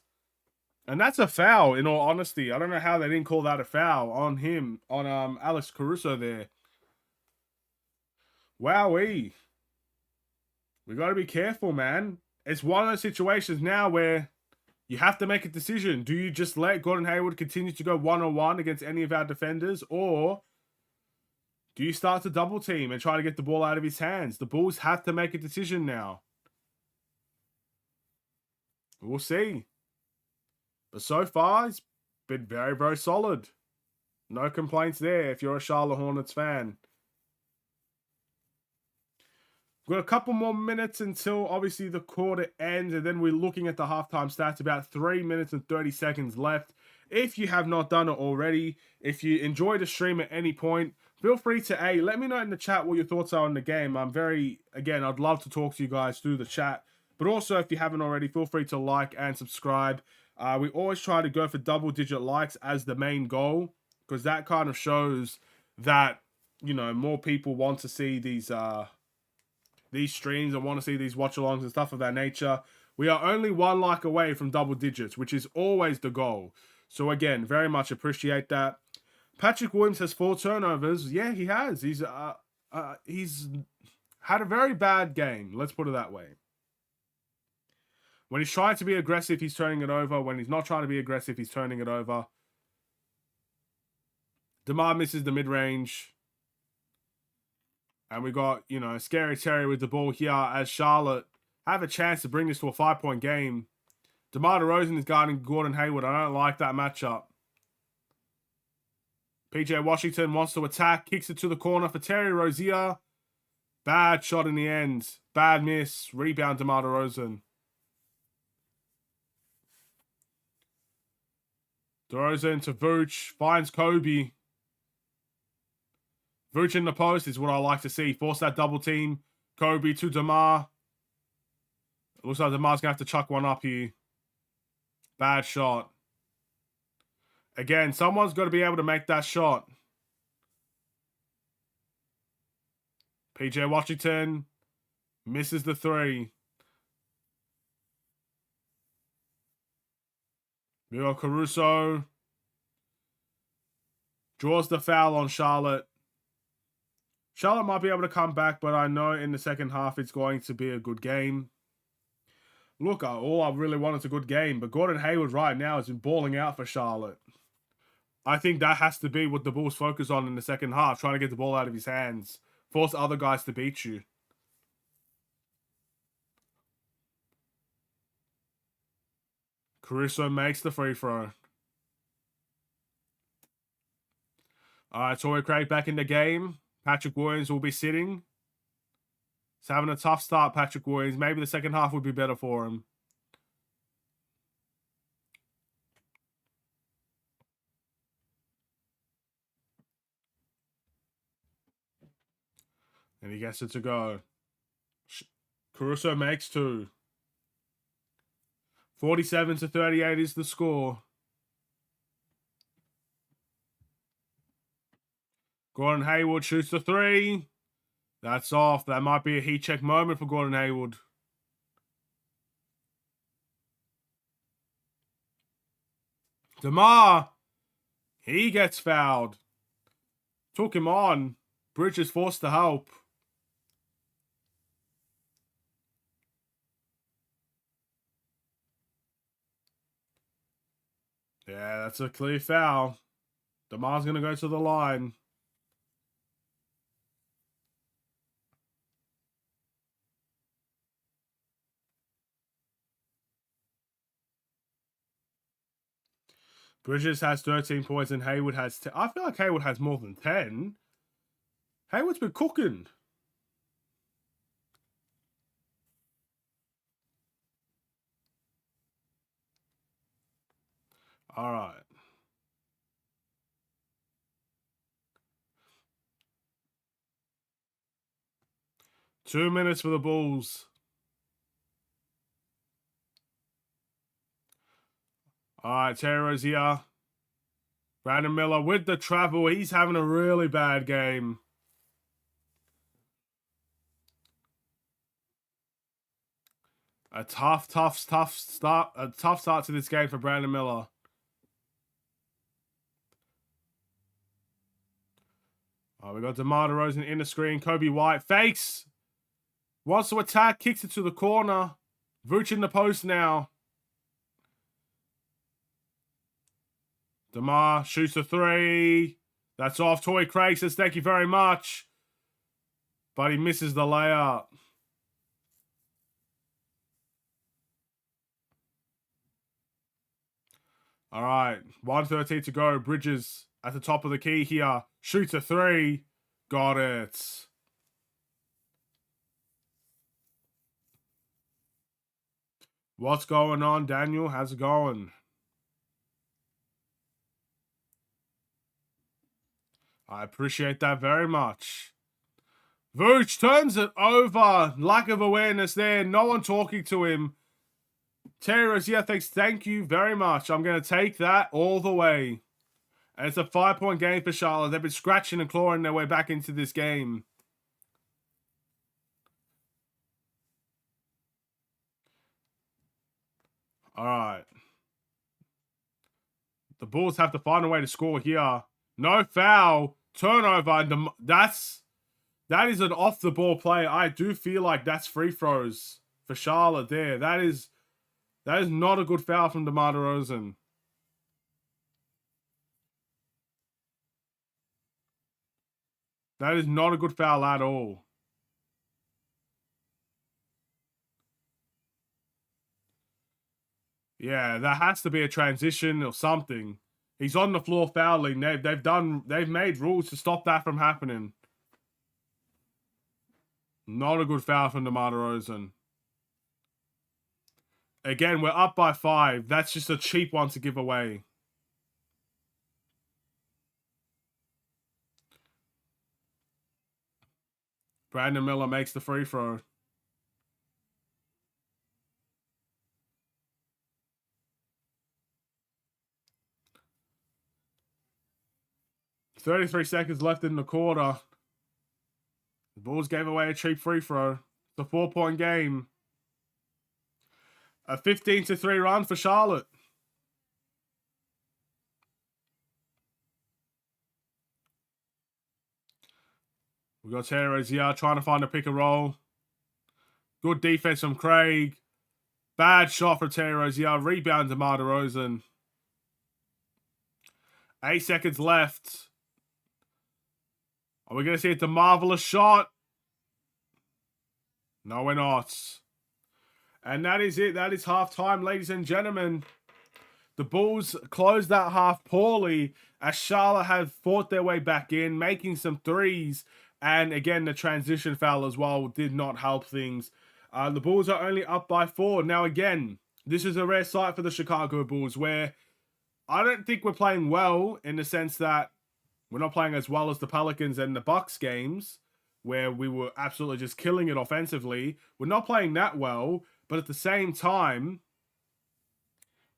And that's a foul, in all honesty. I don't know how they didn't call that a foul on him, on Alex Caruso there. Wowee. We got to be careful, man. It's one of those situations now where you have to make a decision. Do you just let Gordon Hayward continue to go one-on-one against any of our defenders? Or do you start to double team and try to get the ball out of his hands? The Bulls have to make a decision now. We'll see. But so far, it's been very, very solid. No complaints there if you're a Charlotte Hornets fan. We've got a couple more minutes until, obviously, the quarter ends. And then we're looking at the halftime stats. About 3 minutes and 30 seconds left. If you have not done it already, if you enjoy the stream at any point, feel free to let me know in the chat what your thoughts are on the game. I'd love to talk to you guys through the chat. But also, if you haven't already, feel free to like and subscribe. We always try to go for double-digit likes as the main goal, because that kind of shows that, you know, more people want to see these streams and want to see these watch-alongs and stuff of that nature. We are only one like away from double digits, which is always the goal. So again, very much appreciate that. Patrick Williams has 4 turnovers. Yeah, he has. He's had a very bad game. Let's put it that way. When he's trying to be aggressive, he's turning it over. When he's not trying to be aggressive, he's turning it over. DeMar misses the mid-range. And we got, you know, Scary Terry with the ball here as Charlotte have a chance to bring this to a 5-point game. DeMar DeRozan is guarding Gordon Hayward. I don't like that matchup. PJ Washington wants to attack. Kicks it to the corner for Terry Rozier. Bad shot in the end. Bad miss. Rebound DeMar DeRozan. DeRozan to Vooch. Finds Kobe. Vooch in the post is what I like to see. Force that double team. Kobe to DeMar. It looks like DeMar's going to have to chuck one up here. Bad shot. Again, someone's got to be able to make that shot. PJ Washington misses the 3. Miguel Caruso draws the foul on Charlotte. Charlotte might be able to come back, but I know in the second half it's going to be a good game. Look, all I really want is a good game, but Gordon Hayward right now has been balling out for Charlotte. I think that has to be what the Bulls focus on in the second half, trying to get the ball out of his hands. Force other guys to beat you. Caruso makes the free throw. All right, Torrey Craig back in the game. Patrick Williams will be sitting. He's having a tough start, Patrick Williams. Maybe the second half would be better for him. And he gets it to go. Caruso makes 2. 47-38 is the score. Gordon Hayward shoots the 3. That's off. That might be a heat check moment for Gordon Hayward. DeMar. He gets fouled. Took him on. Bridges forced to help. Yeah, that's a clear foul. DeMar's going to go to the line. Bridges has 13 points and Hayward has 10. I feel like Hayward has more than 10. Hayward's been cooking. All right. Two minutes for the Bulls. All right, Terry Rozier. Brandon Miller with the travel. He's having a really bad game. A tough start. A tough start to this game for Brandon Miller. Oh, we got DeMar DeRozan in the screen. Kobe White fakes. Wants to attack. Kicks it to the corner. Vooch in the post now. DeMar shoots a 3. That's off. Torrey Craig says thank you very much. But he misses the layup. All right. 1:13 to go. Bridges at the top of the key here. Shoots a 3. Got it. What's going on, Daniel? How's it going? I appreciate that very much. Vooch turns it over. Lack of awareness there. No one talking to him. Terry Rozier thinks, thank you very much. I'm going to take that all the way. And it's a 5-point game for Charlotte. They've been scratching and clawing their way back into this game. All right. The Bulls have to find a way to score here. No foul. Turnover. And that is an off-the-ball play. I do feel like that's free throws for Charlotte there. That is not a good foul from DeMar DeRozan. That is not a good foul at all. Yeah, there has to be a transition or something. He's on the floor fouling. They've made rules to stop that from happening. Not a good foul from DeMar DeRozan. Again, we're up by 5. That's just a cheap one to give away. Brandon Miller makes the free throw. "33 seconds left in the quarter. The Bulls gave away a cheap free throw. It's a 4-point game. A 15-3 run for Charlotte. We got Terry Rozier trying to find a pick and roll. Good defense from Craig. Bad shot for Terry Rozier. Rebound to DeMar DeRozan. 8 seconds left. Are we going to see it's a marvelous shot? No, we're not. And that is it. That is halftime, ladies and gentlemen. The Bulls closed that half poorly as Charlotte have fought their way back in, making some threes. And again, the transition foul as well did not help things. The Bulls are only up by 4. Now, again, this is a rare sight for the Chicago Bulls where I don't think we're playing well in the sense that we're not playing as well as the Pelicans and the Bucks games where we were absolutely just killing it offensively. We're not playing that well, but at the same time,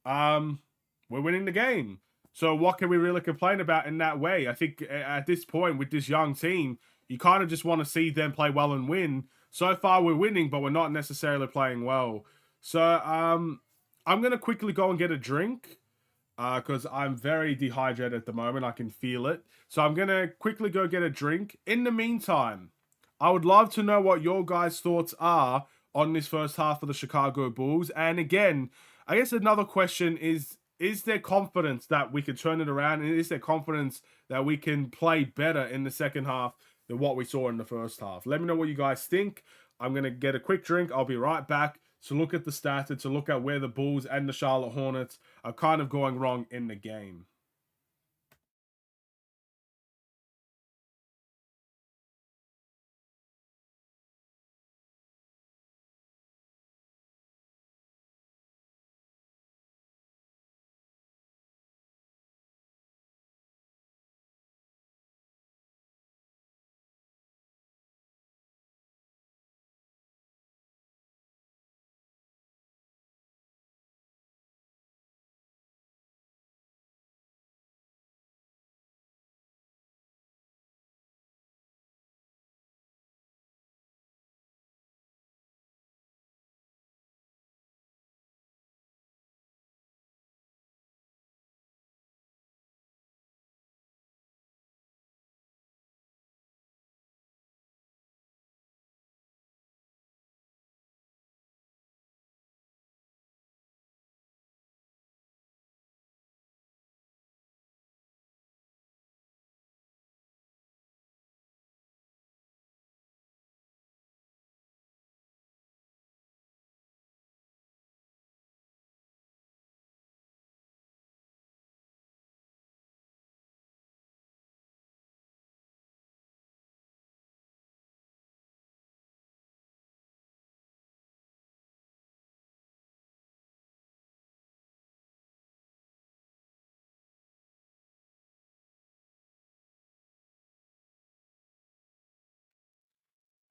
we're winning the game. So what can we really complain about in that way? I think at this point with this young team, you kind of just want to see them play well and win. So far we're winning, but we're not necessarily playing well. So I'm going to quickly go and get a drink because I'm very dehydrated at the moment. I can feel it. So I'm going to quickly go get a drink. In the meantime, I would love to know what your guys' thoughts are on this first half of the Chicago Bulls. And again, I guess another question is there confidence that we can turn it around? And is there confidence that we can play better in the second half than what we saw in the first half? Let me know what you guys think. I'm going to get a quick drink. I'll be right back to look at the stats and to look at where the Bulls and the Charlotte Hornets are kind of going wrong in the game.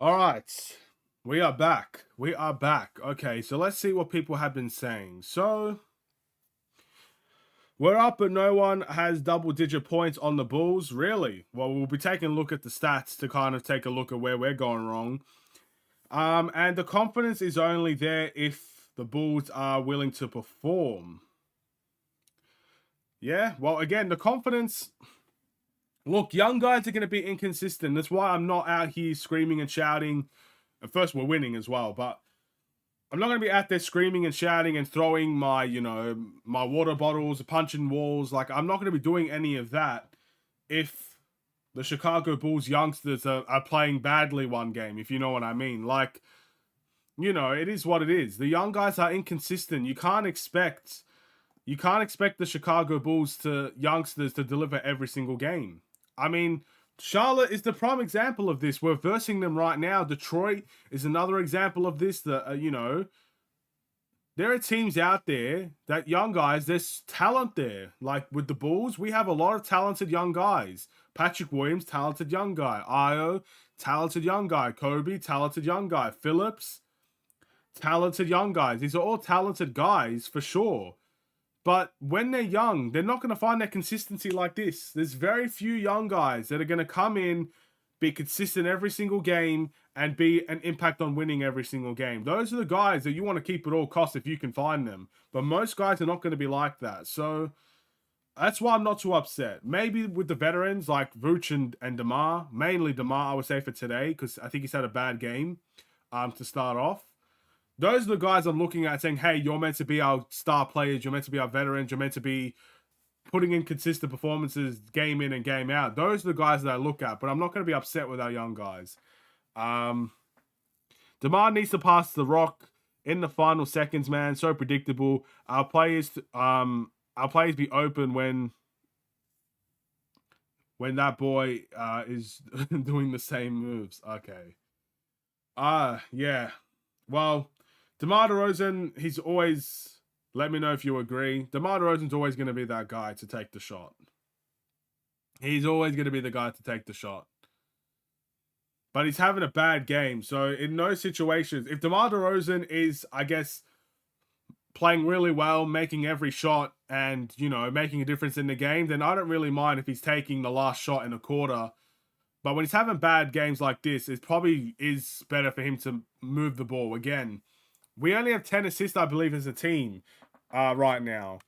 All right. We are back. We are back. Okay, so let's see what people have been saying. So, we're up, but no one has double-digit points on the Bulls. Really? Well, we'll be taking a look at the stats to kind of take a look at where we're going wrong. And the confidence is only there if the Bulls are willing to perform. Yeah, well, again, the confidence... Look, young guys are going to be inconsistent. That's why I'm not out here screaming and shouting. At first, we're winning as well, but I'm not going to be out there screaming and shouting and throwing my, my water bottles, punching walls. Like, I'm not going to be doing any of that if the Chicago Bulls youngsters are playing badly one game, if you know what I mean. Like, it is what it is. The young guys are inconsistent. You can't expect the Chicago Bulls youngsters to deliver every single game. I mean, Charlotte is the prime example of this. We're versing them right now. Detroit is another example of this. There are teams out there that young guys, there's talent there. Like with the Bulls, we have a lot of talented young guys. Patrick Williams, talented young guy. Io, talented young guy. Kobe, talented young guy. Phillips, talented young guys. These are all talented guys for sure. But when they're young, they're not going to find that consistency like this. There's very few young guys that are going to come in, be consistent every single game, and be an impact on winning every single game. Those are the guys that you want to keep at all costs if you can find them. But most guys are not going to be like that. So that's why I'm not too upset. Maybe with the veterans like Vooch and DeMar, mainly DeMar, I would say for today, because I think he's had a bad game to start off. Those are the guys I'm looking at saying, hey, you're meant to be our star players. You're meant to be our veterans. You're meant to be putting in consistent performances game in and game out. Those are the guys that I look at, but I'm not going to be upset with our young guys. DeMar needs to pass the rock in the final seconds, man. So predictable. Our players be open when that boy is doing the same moves. Okay. Yeah. Well, DeMar DeRozan, he's always... Let me know if you agree. DeMar DeRozan's always going to be that guy to take the shot. He's always going to be the guy to take the shot. But he's having a bad game. So in those situations, if DeMar DeRozan is, I guess, playing really well, making every shot and, making a difference in the game, then I don't really mind if he's taking the last shot in a quarter. But when he's having bad games like this, it probably is better for him to move the ball. Again, we only have 10 assists, I believe, as a team right now.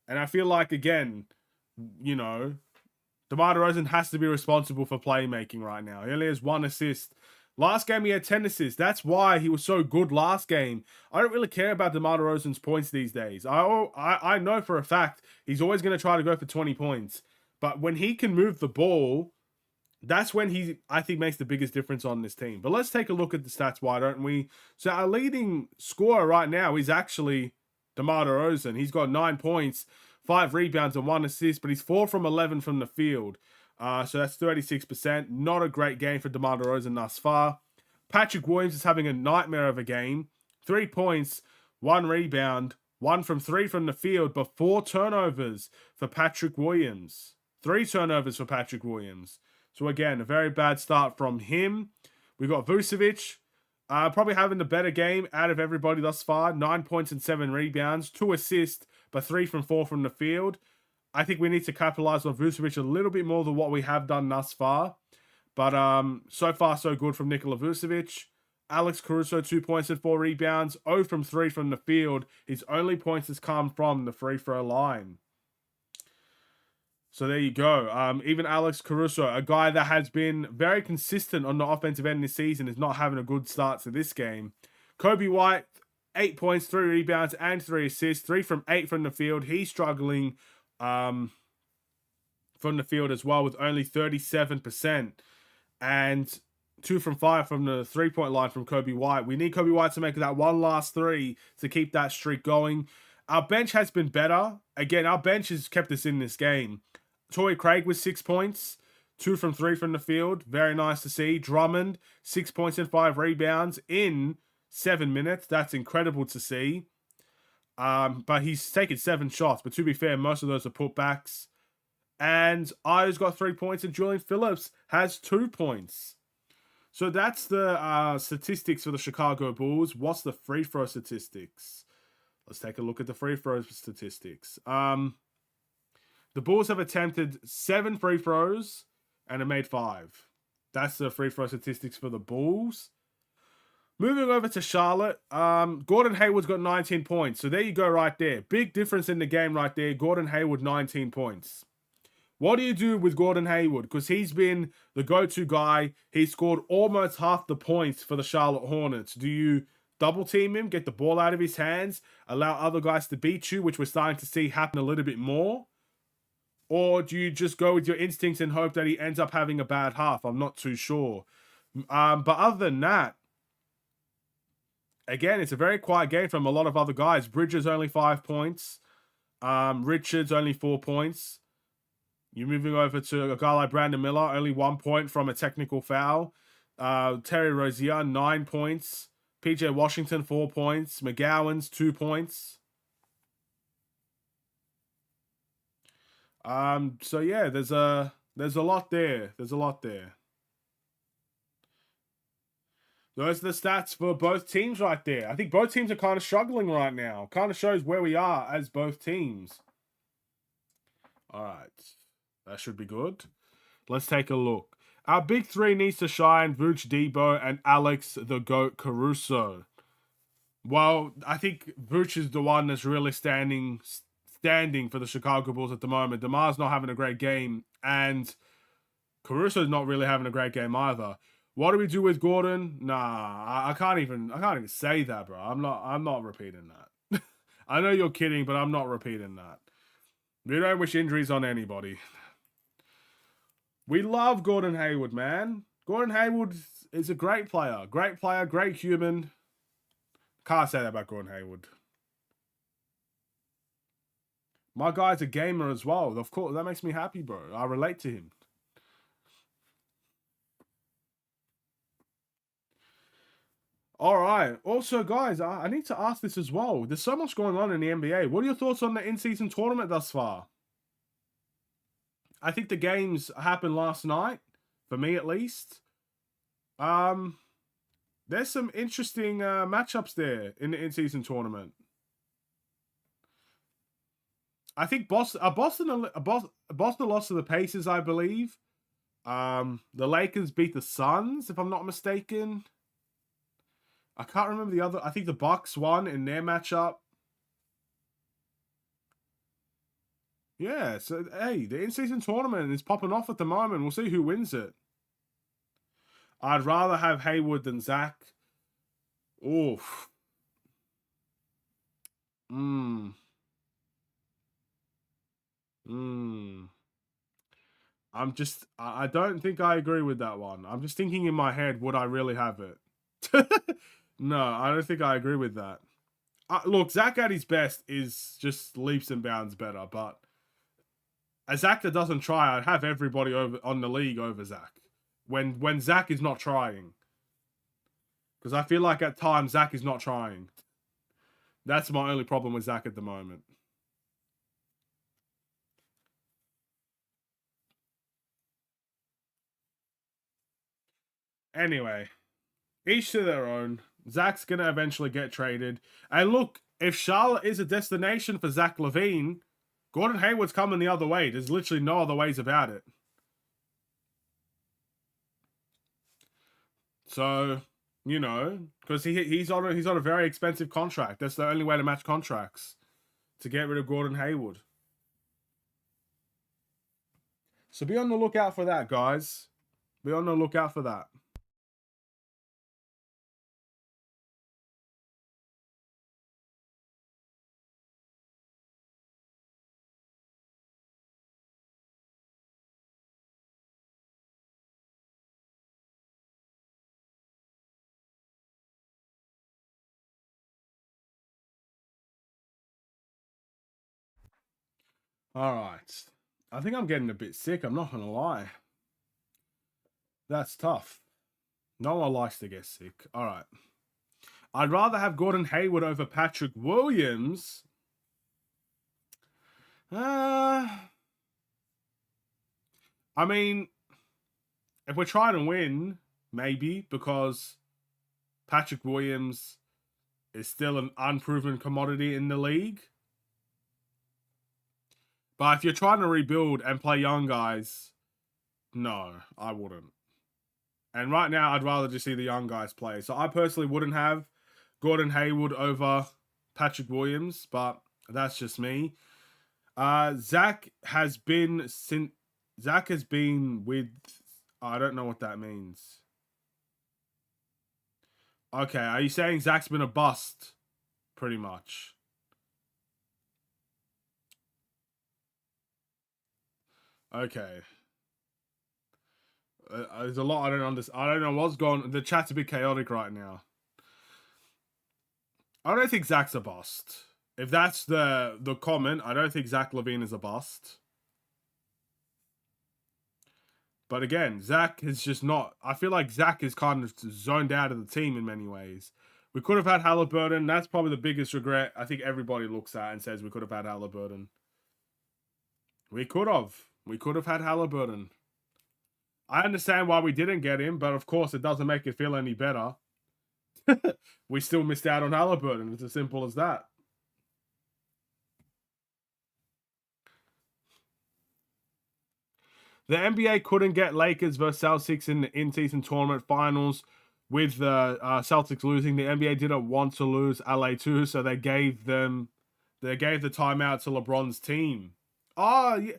And I feel like, again, DeMar DeRozan has to be responsible for playmaking right now. He only has 1 assist. Last game, he had 10 assists. That's why he was so good last game. I don't really care about DeMar DeRozan's points these days. I know for a fact he's always going to try to go for 20 points. But when he can move the ball... That's when he, I think, makes the biggest difference on this team. But let's take a look at the stats, why don't we? So our leading scorer right now is actually DeMar DeRozan. He's got 9 points, 5 rebounds, and 1 assist, but he's 4 from 11 from the field. So that's 36%. Not a great game for DeMar DeRozan thus far. Patrick Williams is having a nightmare of a game. 3 points, 1 rebound, 1 from 3 from the field, but 4 turnovers for Patrick Williams. 3 turnovers for Patrick Williams. So again, a very bad start from him. We got Vucevic, probably having the better game out of everybody thus far. 9 points and 7 rebounds, 2 assists, but 3 from 4 from the field. I think we need to capitalize on Vucevic a little bit more than what we have done thus far. But so far, so good from Nikola Vucevic. Alex Caruso, 2 points and 4 rebounds, 0 from 3 from the field. His only points has come from the free throw line. So there you go. Even Alex Caruso, a guy that has been very consistent on the offensive end this season, is not having a good start to this game. Kobe White, 8 points, 3 rebounds, and 3 assists. 3 from 8 from the field. He's struggling from the field as well with only 37%. And 2 from 5 from the three-point line from Kobe White. We need Kobe White to make that one last 3 to keep that streak going. Our bench has been better. Again, our bench has kept us in this game. Torrey Craig with 6 points, 2 from 3 from the field. Very nice to see. Drummond, 6 points and 5 rebounds in 7 minutes. That's incredible to see. But he's taken 7 shots. But to be fair, most of those are putbacks. And Io's got 3 points and Julian Phillips has 2 points. So that's the statistics for the Chicago Bulls. What's the free throw statistics? Let's take a look at the free throw statistics. The Bulls have attempted 7 free throws and have made 5. That's the free throw statistics for the Bulls. Moving over to Charlotte, Gordon Hayward's got 19 points. So there you go right there. Big difference in the game right there. Gordon Hayward, 19 points. What do you do with Gordon Hayward? Because he's been the go-to guy. He scored almost half the points for the Charlotte Hornets. Do you double team him, get the ball out of his hands, allow other guys to beat you, which we're starting to see happen a little bit more? Or do you just go with your instincts and hope that he ends up having a bad half? I'm not too sure. But other than that, again, it's a very quiet game from a lot of other guys. Bridges only 5 points. Richards only 4 points. You're moving over to a guy like Brandon Miller, only 1 point from a technical foul. Terry Rozier, 9 points. PJ Washington, 4 points. McGowan's 2 points. So yeah, there's a lot there. There's a lot there. Those are the stats for both teams right there. I think both teams are kind of struggling right now. Kind of shows where we are as both teams. All right. That should be good. Let's take a look. Our big three needs to shine. Vooch, Debo, and Alex the GOAT Caruso. Well, I think Vooch is the one that's really standing for the Chicago Bulls at the moment. DeMar's not having a great game, and Caruso's not really having a great game either. What do we do with Gordon? Nah, I can't even say that, bro. I'm not repeating that. I know you're kidding, but I'm not repeating that. We don't wish injuries on anybody. We love Gordon Hayward, man. Gordon Hayward is a great player. Great player, great human. Can't say that about Gordon Hayward. My guy's a gamer as well. Of course, that makes me happy, bro. I relate to him. All right. Also, guys, I need to ask this as well. There's so much going on in the NBA. What are your thoughts on the in-season tournament thus far? I think the games happened last night, for me at least. There's some interesting matchups there in the in-season tournament. I think Boston lost to the Pacers, I believe. The Lakers beat the Suns, if I'm not mistaken. I can't remember the other. I think the Bucks won in their matchup. Yeah, so, hey, the in-season tournament is popping off at the moment. We'll see who wins it. I'd rather have Hayward than Zach. Oof. I don't think I agree with that one. I'm just thinking in my head, would I really have it? No, I don't think I agree with that. Look, Zach at his best is just leaps and bounds better, but a Zach that doesn't try, I'd have everybody over on the league over Zach. When Zach is not trying. Because I feel like at times Zach is not trying. That's my only problem with Zach at the moment. Anyway, each to their own. Zach's going to eventually get traded. And look, if Charlotte is a destination for Zach LaVine, Gordon Hayward's coming the other way. There's literally no other ways about it. So, you know, because he's on a very expensive contract. That's the only way to match contracts, to get rid of Gordon Hayward. So be on the lookout for that, guys. Be on the lookout for that. All right. I think I'm getting a bit sick. I'm not going to lie. That's tough. No one likes to get sick. All right. I'd rather have Gordon Hayward over Patrick Williams. I mean, if we're trying to win, maybe, because Patrick Williams is still an unproven commodity in the league. But if you're trying to rebuild and play young guys, no, I wouldn't. And right now, I'd rather just see the young guys play. So I personally wouldn't have Gordon Hayward over Patrick Williams, but that's just me. Zach has been with. I don't know what that means. Okay, are you saying Zach's been a bust? Pretty much. Okay. There's a lot I don't understand. I don't know what's going. The chat's a bit chaotic right now. I don't think Zach's a bust. If that's the comment, I don't think Zach LaVine is a bust. But again, Zach is just not. I feel like Zach is kind of zoned out of the team in many ways. We could have had Halliburton. That's probably the biggest regret I think everybody looks at and says we could have had Halliburton. We could have. We could have had Halliburton. I understand why we didn't get him, but of course it doesn't make it feel any better. We still missed out on Halliburton. It's as simple as that. The NBA couldn't get Lakers versus Celtics in the in-season tournament finals with the Celtics losing. The NBA didn't want to lose LA too, so they gave the timeout to LeBron's team. Oh, yeah.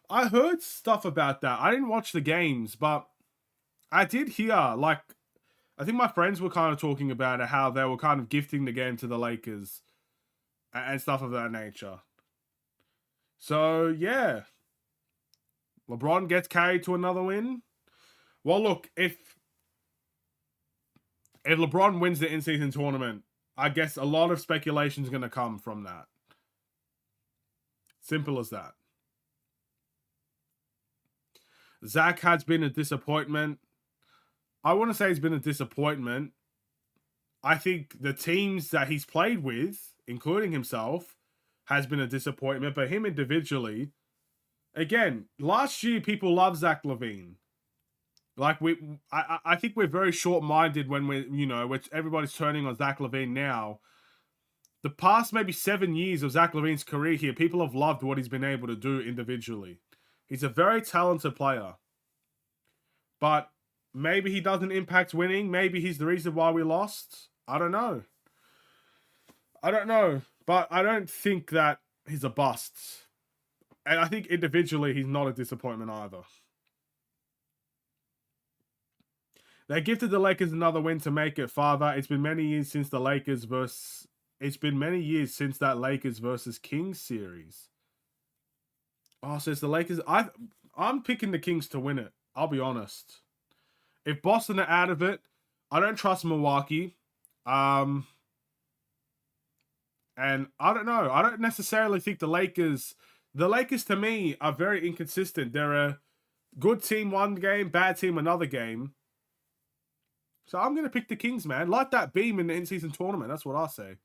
I heard stuff about that. I didn't watch the games, but I did hear, like, I think my friends were kind of talking about it, how they were kind of gifting the game to the Lakers and stuff of that nature. So, yeah. LeBron gets carried to another win. Well, look, if LeBron wins the in-season tournament, I guess a lot of speculation is going to come from that. Simple as that. Zach has been a disappointment. I want to say he's been a disappointment. I think the teams that he's played with, including himself, has been a disappointment. But him individually, again, last year people loved Zach LaVine. Like I think we're very short-minded when everybody's turning on Zach LaVine now. The past maybe 7 years of Zach LaVine's career here, people have loved what he's been able to do individually. He's a very talented player. But maybe he doesn't impact winning. Maybe he's the reason why we lost. I don't know. But I don't think that he's a bust. And I think individually he's not a disappointment either. They gifted the Lakers another win to make it farther. It's been many years since that Lakers versus Kings series. Oh, so it's the Lakers. I'm picking the Kings to win it. I'll be honest. If Boston are out of it, I don't trust Milwaukee. And I don't know. I don't necessarily think the Lakers to me are very inconsistent. They're a good team one game, bad team another game. So I'm going to pick the Kings, man. Light that beam in the in-season tournament. That's what I say.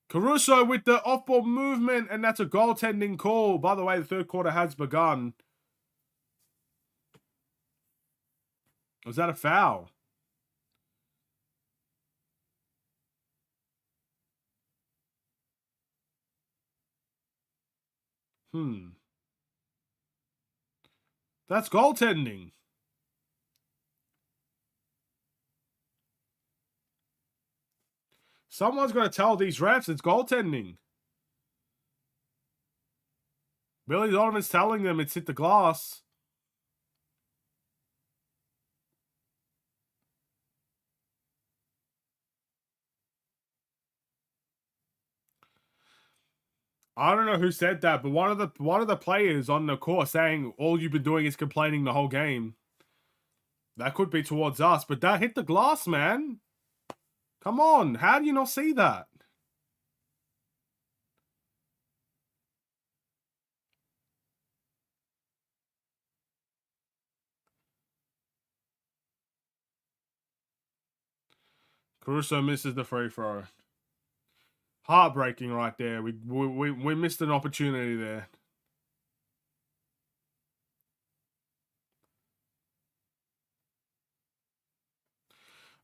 Caruso with the off-ball movement, and that's a goaltending call. By the way, the third quarter has begun. Was that a foul? That's goaltending. Someone's got to tell these refs it's goaltending. Billy Donovan's telling them it's hit the glass. I don't know who said that, but one of the players on the court saying all you've been doing is complaining the whole game. That could be towards us, but that hit the glass, man. Come on, how do you not see that? Caruso misses the free throw. Heartbreaking right there. We missed an opportunity there.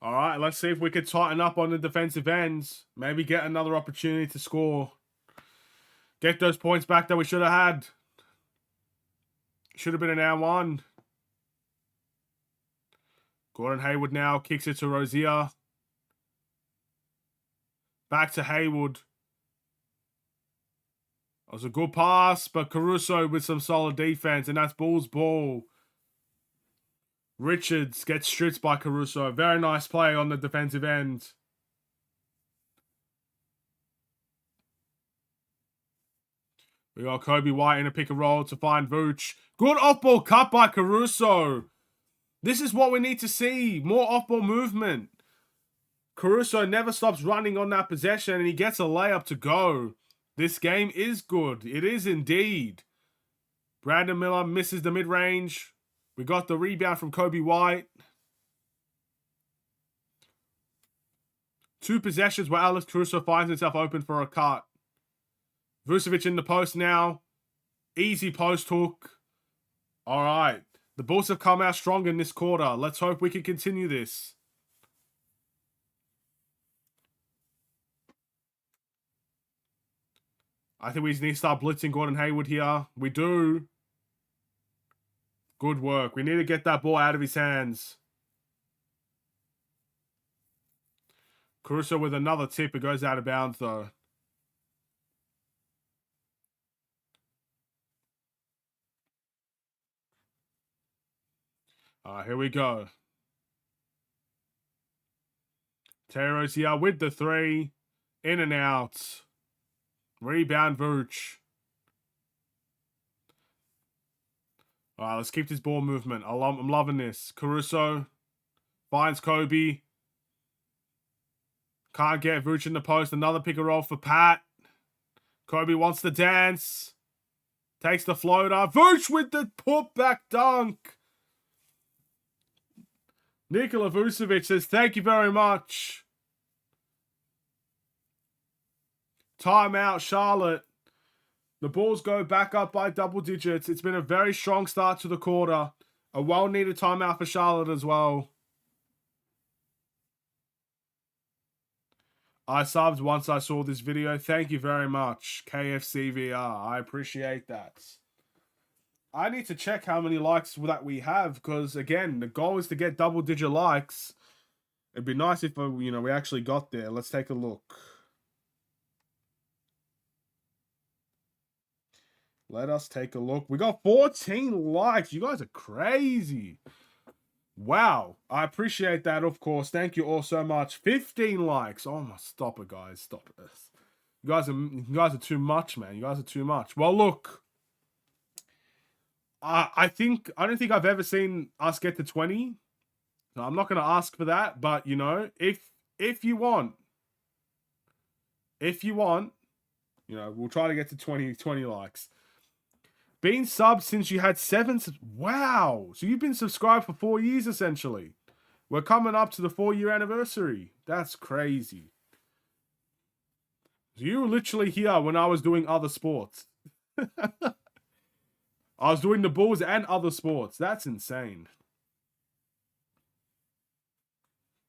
All right, let's see if we could tighten up on the defensive ends. Maybe get another opportunity to score. Get those points back that we should have had. Should have been an hour one. Gordon Hayward now kicks it to Rozier. Back to Hayward. That was a good pass, but Caruso with some solid defense, and that's Bulls ball. Richards gets stripped by Caruso. Very nice play on the defensive end. We got Kobe White in a pick and roll to find Vooch. Good off-ball cut by Caruso. This is what we need to see. More off-ball movement. Caruso never stops running on that possession, and he gets a layup to go. This game is good. It is indeed. Brandon Miller misses the mid-range. We got the rebound from Kobe White. 2 possessions where Alex Caruso finds himself open for a cut. Vucevic in the post now. Easy post hook. All right. The Bulls have come out strong in this quarter. Let's hope we can continue this. I think we need to start blitzing Gordon Hayward here. We do. Good work. We need to get that ball out of his hands. Caruso with another tip. It goes out of bounds, though. All right, here we go. Terry here with the 3. In and out. Rebound Vooch. All right, let's keep this ball movement. I'm loving this. Caruso finds Kobe. Can't get Vooch in the post. Another pick and roll for Pat. Kobe wants to dance. Takes the floater. Vooch with the putback dunk. Nikola Vucevic says, thank you very much. Timeout, Charlotte. The Bulls go back up by double digits. It's been a very strong start to the quarter. A well-needed timeout for Charlotte as well. I subbed once I saw this video. Thank you very much, KFCVR. I appreciate that. I need to check how many likes that we have because, again, the goal is to get double-digit likes. It'd be nice if, we actually got there. Let's take a look. Let us take a look. We got 14 likes. You guys are crazy. Wow. I appreciate that, of course. Thank you all so much. 15 likes. Oh my, stop it, guys. Stop it. You guys are too much, man. You guys are too much. Well, look. I don't think I've ever seen us get to 20. So I'm not going to ask for that, but if you want, we'll try to get to 20 likes. Been subbed since you had 7. Wow. So you've been subscribed for 4 years, essentially. We're coming up to the 4-year anniversary. That's crazy. So you were literally here when I was doing other sports. I was doing the Bulls and other sports. That's insane.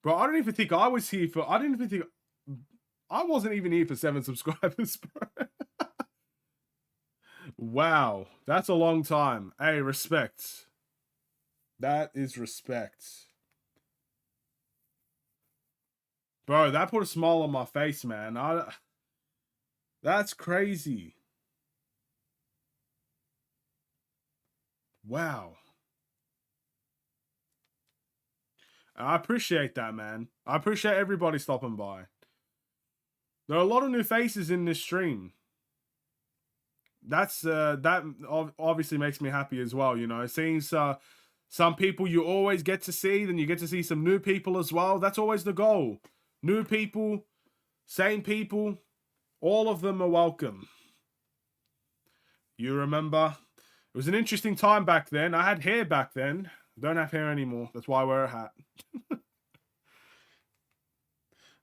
Bro, I don't even think I was here for... I wasn't even here for 7 subscribers, bro. Wow. That's a long time. Hey, respect. That is respect. Bro, that put a smile on my face, man. That's crazy. Wow. I appreciate that, man. I appreciate everybody stopping by. There are a lot of new faces in this stream. That obviously makes me happy as well, Seeing some people you always get to see, then you get to see some new people as well. That's always the goal. New people, same people, all of them are welcome. You remember? It was an interesting time back then. I had hair back then. Don't have hair anymore. That's why I wear a hat.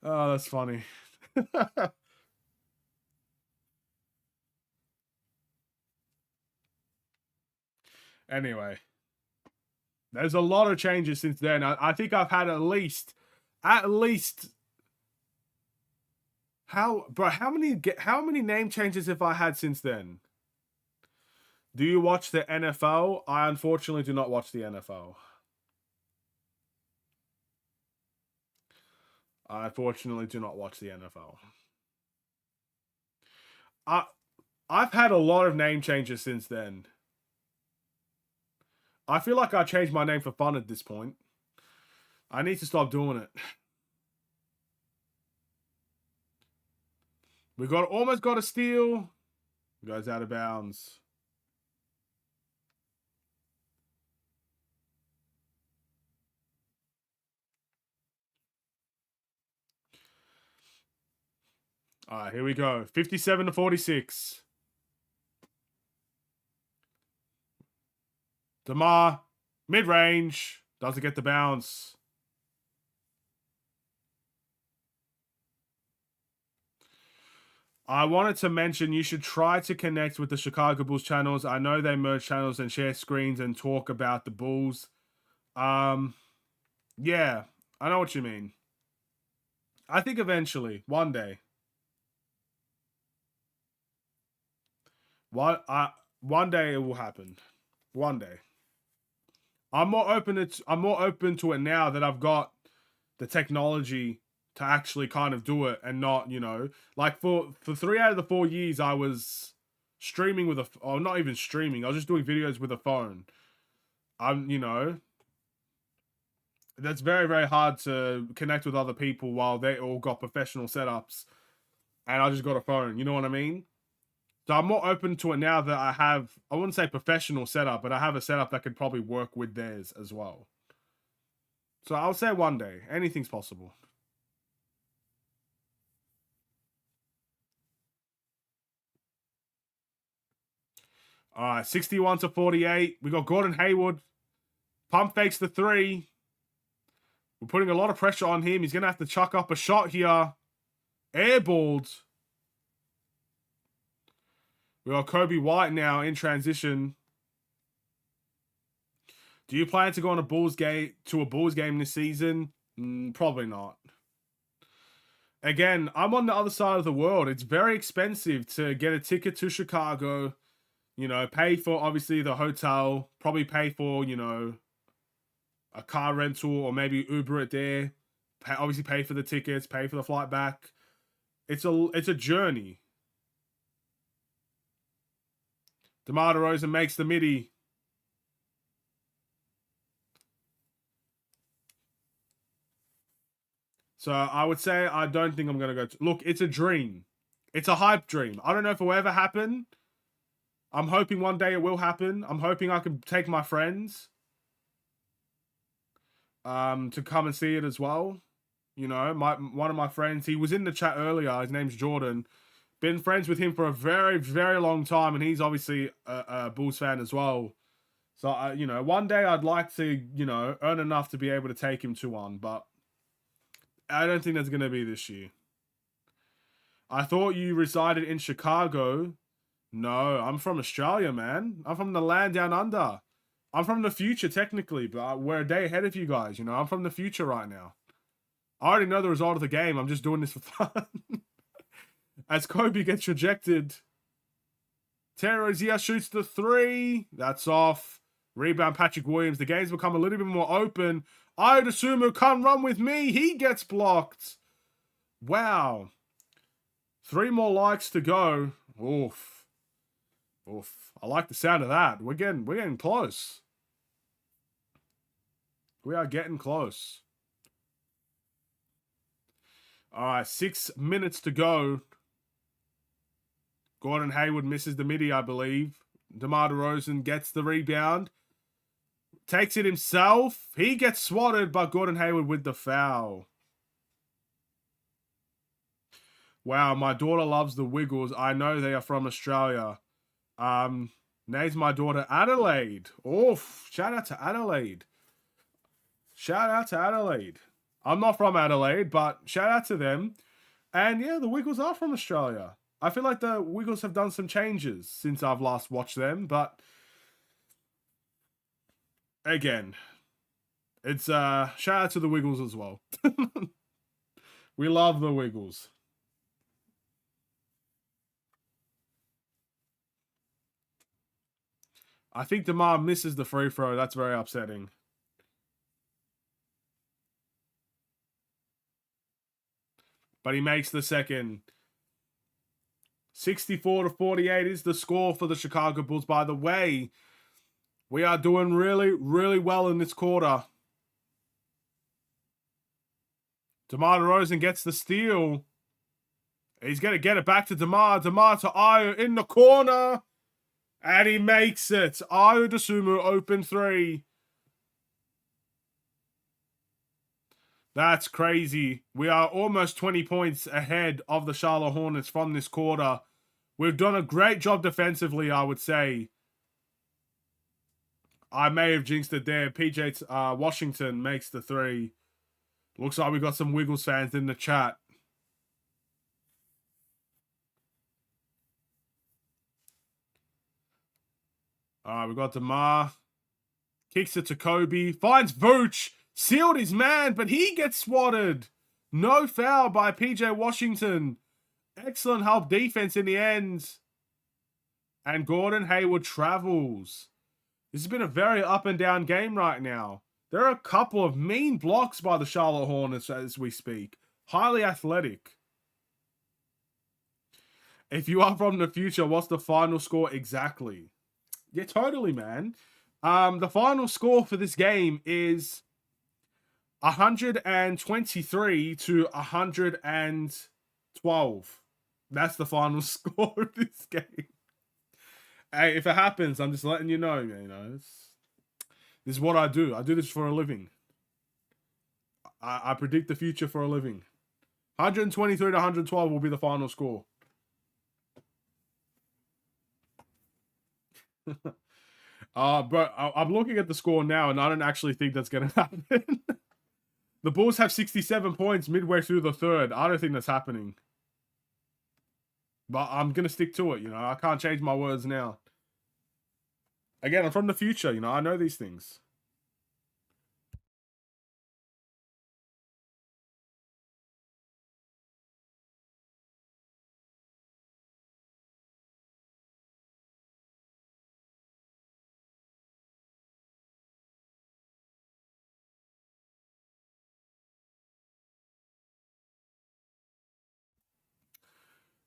Oh, that's funny. Anyway. There's a lot of changes since then. I think I've had at least At least. How many name changes have I had since then? Do you watch the NFL? I unfortunately do not watch the NFL. I unfortunately do not watch the NFL. I've had a lot of name changes since then. I feel like I changed my name for fun at this point. I need to stop doing it. We almost got a steal. Goes out of bounds. All right, here we go. 57-46. Demar, mid-range. Doesn't get the bounce. I wanted to mention you should try to connect with the Chicago Bulls channels. I know they merge channels and share screens and talk about the Bulls. Yeah, I know what you mean. I think eventually, one day. One day it will happen. One day. I'm more open to it now that I've got the technology to actually kind of do it and not, like for 3 out of the 4 years I was streaming with not even streaming. I was just doing videos with a phone. That's very, very hard to connect with other people while they all got professional setups and I just got a phone. You know what I mean? So I'm more open to it now that I wouldn't say professional setup, but I have a setup that could probably work with theirs as well. So I'll say one day. Anything's possible. All right, 61-48. We got Gordon Hayward. Pump fakes the 3. We're putting a lot of pressure on him. He's going to have to chuck up a shot here. Airballed. We got Kobe White now in transition. Do you plan to go on a Bulls game this season? Probably not. Again, I'm on the other side of the world. It's very expensive to get a ticket to Chicago. Pay for obviously the hotel. Probably pay for a car rental or maybe Uber it there. Obviously pay for the tickets. Pay for the flight back. It's a journey. DeMar DeRozan makes the midi. So I would say I don't think I'm going to go. Look, it's a dream. It's a hype dream. I don't know if it will ever happen. I'm hoping one day it will happen. I'm hoping I can take my friends to come and see it as well. One of my friends, he was in the chat earlier. His name's Jordan. Been friends with him for a very, very long time, and he's obviously a Bulls fan as well. So, one day I'd like to, earn enough to be able to take him to one, but I don't think that's going to be this year. I thought you resided in Chicago. No, I'm from Australia, man. I'm from the land down under. I'm from the future, technically, but we're a day ahead of you guys. I'm from the future right now. I already know the result of the game. I'm just doing this for fun. As Kobe gets rejected. Terrozia shoots the 3. That's off. Rebound Patrick Williams. The game's become a little bit more open. Ayodosumu, come run with me. He gets blocked. Wow. 3 more likes to go. Oof. I like the sound of that. We're getting close. We are getting close. All right, 6 minutes to go. Gordon Hayward misses the midi, I believe. DeMar DeRozan gets the rebound. Takes it himself. He gets swatted, but Gordon Hayward with the foul. Wow, my daughter loves the Wiggles. I know they are from Australia. Name's my daughter Adelaide. Oof, shout out to Adelaide. Shout out to Adelaide. I'm not from Adelaide, but shout out to them. And yeah, the Wiggles are from Australia. I feel like the Wiggles have done some changes since I've last watched them, but again, It's shout out to the Wiggles as well. We love the Wiggles. I think DeMar misses the free throw. That's very upsetting. But he makes the second. 64-48 is the score for the Chicago Bulls. By the way, we are doing really, really well in this quarter. DeMar DeRozan gets the steal. He's going to get it back to DeMar. DeMar to Ayo in the corner. And he makes it. Ayo Dosunmu, open three. That's crazy. We are almost 20 points ahead of the Charlotte Hornets from this quarter. We've done a great job defensively, I would say. I may have jinxed it there. PJ Washington makes the three. Looks like we got some Wiggles fans in the chat. We got DeMar. Kicks it to Kobe. Finds Vooch. Sealed his man, but he gets swatted. No foul by PJ Washington. Excellent help defense in the end. And Gordon Hayward travels. This has been a very up and down game right now. There are a couple of mean blocks by the Charlotte Hornets as we speak. Highly athletic. If you are from the future, what's the final score exactly? Yeah, totally, man. The final score for this game is 123 to 112. That's the final score of this game. Hey, if it happens, I'm just letting you know, this is what I do. I do this for a living. I predict the future for a living. 123 to 112 will be the final score. But I'm looking at the score now, and I don't actually think that's going to happen. The Bulls have 67 points midway through the third. I don't think that's happening. But I'm going to stick to it, I can't change my words now. Again, I'm from the future, I know these things.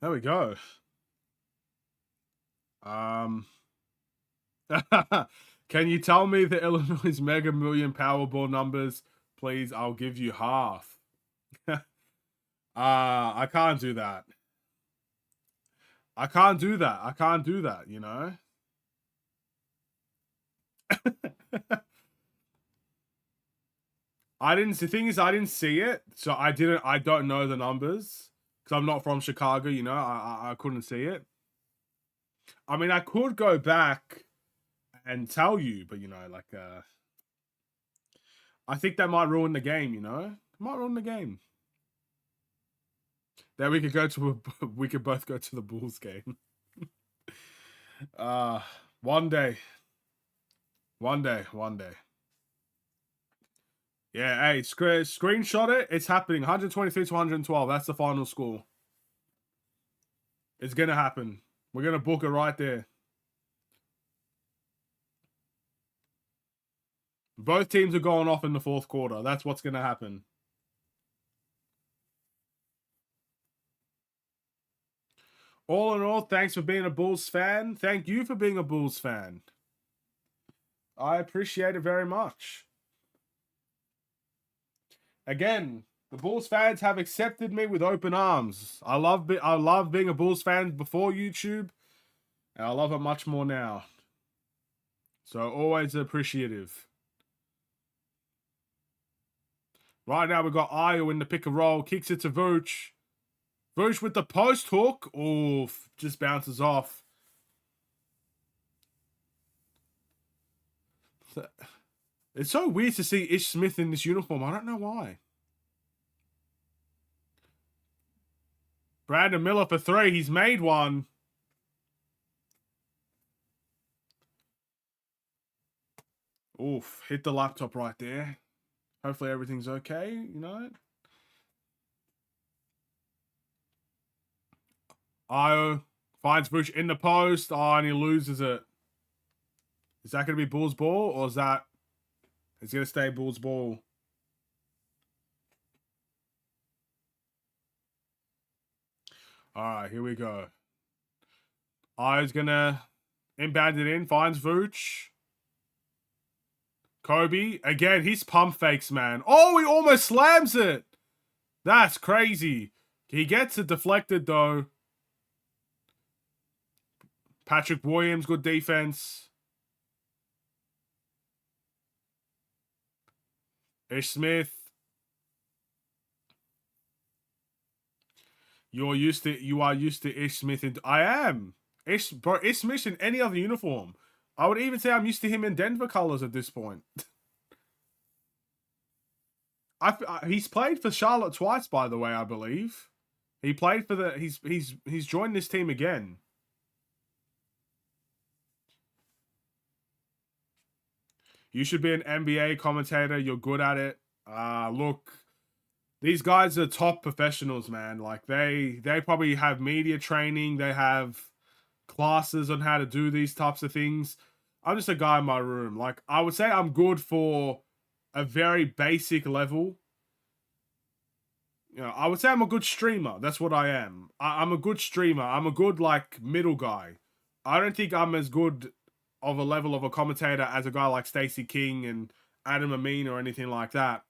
There we go. Can you tell me the Illinois Mega Million Powerball numbers? Please, I'll give you half. I can't do that. I can't do that. The thing is, I didn't see it, so I don't know the numbers. Because I'm not from Chicago, I couldn't see it. I mean, I could go back and tell you, but, I think that might ruin the game, It might ruin the game. Then we could both go to the Bulls game. One day. Yeah, hey, screenshot it. It's happening. 123 to 112. That's the final score. It's going to happen. We're going to book it right there. Both teams are going off in the fourth quarter. That's what's going to happen. All in all, thanks for being a Bulls fan. Thank you for being a Bulls fan. I appreciate it very much. Again, the Bulls fans have accepted me with open arms. I love being a Bulls fan before YouTube, and I love it much more now. So always appreciative. Right now we've got Ayo in the pick and roll, kicks it to Vooch. Vooch with the post hook. Oof, just bounces off. It's so weird to see Ish Smith in this uniform. I don't know why. Brandon Miller for three. He's made one. Oof, hit the laptop right there. Hopefully everything's okay, you know. Io finds Vooch in the post. Oh, and he loses it. Is that going to be Bull's ball, or is that... It's going to stay Bull's ball? All right, here we go. Io's going to inbound it in. Finds Vooch. Kobe. Again, he's pump fakes, man. Oh, he almost slams it. That's crazy. He gets it deflected, though. Patrick Williams, good defense. Ish Smith. You are used to Ish Smith. I am. Ish Smith in any other uniform. I would even say I'm used to him in Denver colors at this point. He's played for Charlotte twice, by the way, I believe. He played for the... He's joined this team again. You should be an NBA commentator. You're good at it. Look, these guys are top professionals, man. Like, they probably have media training. They have classes on how to do these types of things. I'm just a guy in my room. Like, I would say I'm good for a very basic level. You know, I would say I'm a good streamer. That's what I am. I'm a good streamer. I'm a good, like, middle guy. I don't think I'm as good of a level of a commentator as a guy like Stacey King and Adam Amin or anything like that.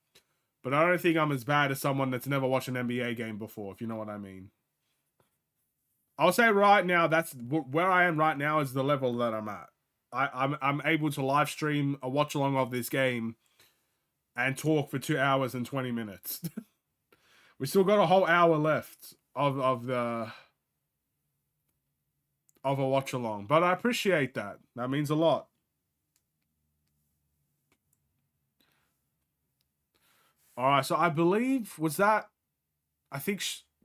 But I don't think I'm as bad as someone that's never watched an NBA game before, if you know what I mean. I'll say right now, that's where I am right now is the level that I'm at. I'm able to live stream a watch along of this game and talk for 2 hours and 20 minutes. We still got a whole hour left of a watch along, but I appreciate that. That means a lot. All right, so I believe I think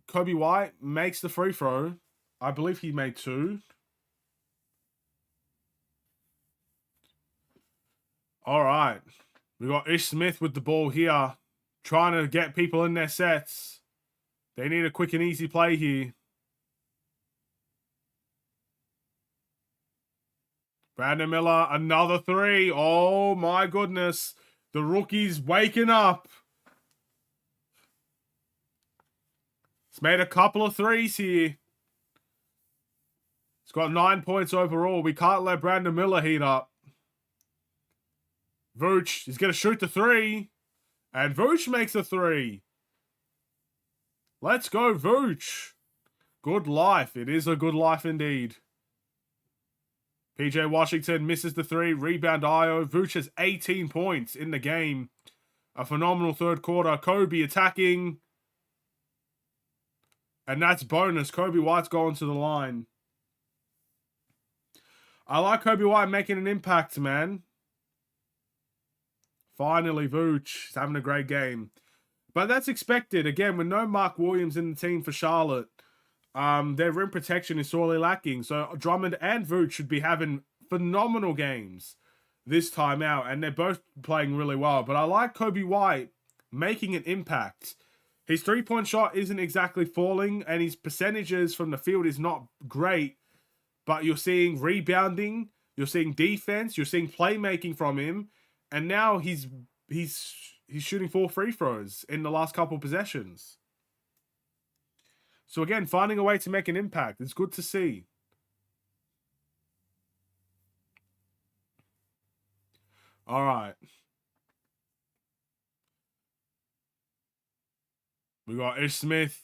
Kobe White makes the free throw. I believe he made 2. All right, we got Ish Smith with the ball here, trying to get people in their sets. They need a quick and easy play here. Brandon Miller, another 3. Oh, my goodness. The rookie's waking up. He's made a couple of 3s here. He's got 9 points overall. We can't let Brandon Miller heat up. Vooch is going to shoot the 3. And Vooch makes a 3. Let's go, Vooch. Good life. It is a good life indeed. PJ Washington misses the 3. Rebound Io. Vooch has 18 points in the game. A phenomenal third quarter. Kobe attacking. And that's bonus. Kobe White's going to the line. I like Kobe White making an impact, man. Finally, Vooch is having a great game. But that's expected. Again, with no Mark Williams in the team for Charlotte, their rim protection is sorely lacking. So Drummond and Vooch should be having phenomenal games this time out. And they're both playing really well. But I like Kobe White making an impact. His three-point shot isn't exactly falling. And his percentages from the field is not great. But you're seeing rebounding. You're seeing defense. You're seeing playmaking from him. And now he's shooting 4 free throws in the last couple of possessions. So again, finding a way to make an impact. It's good to see. All right. We got Ish Smith.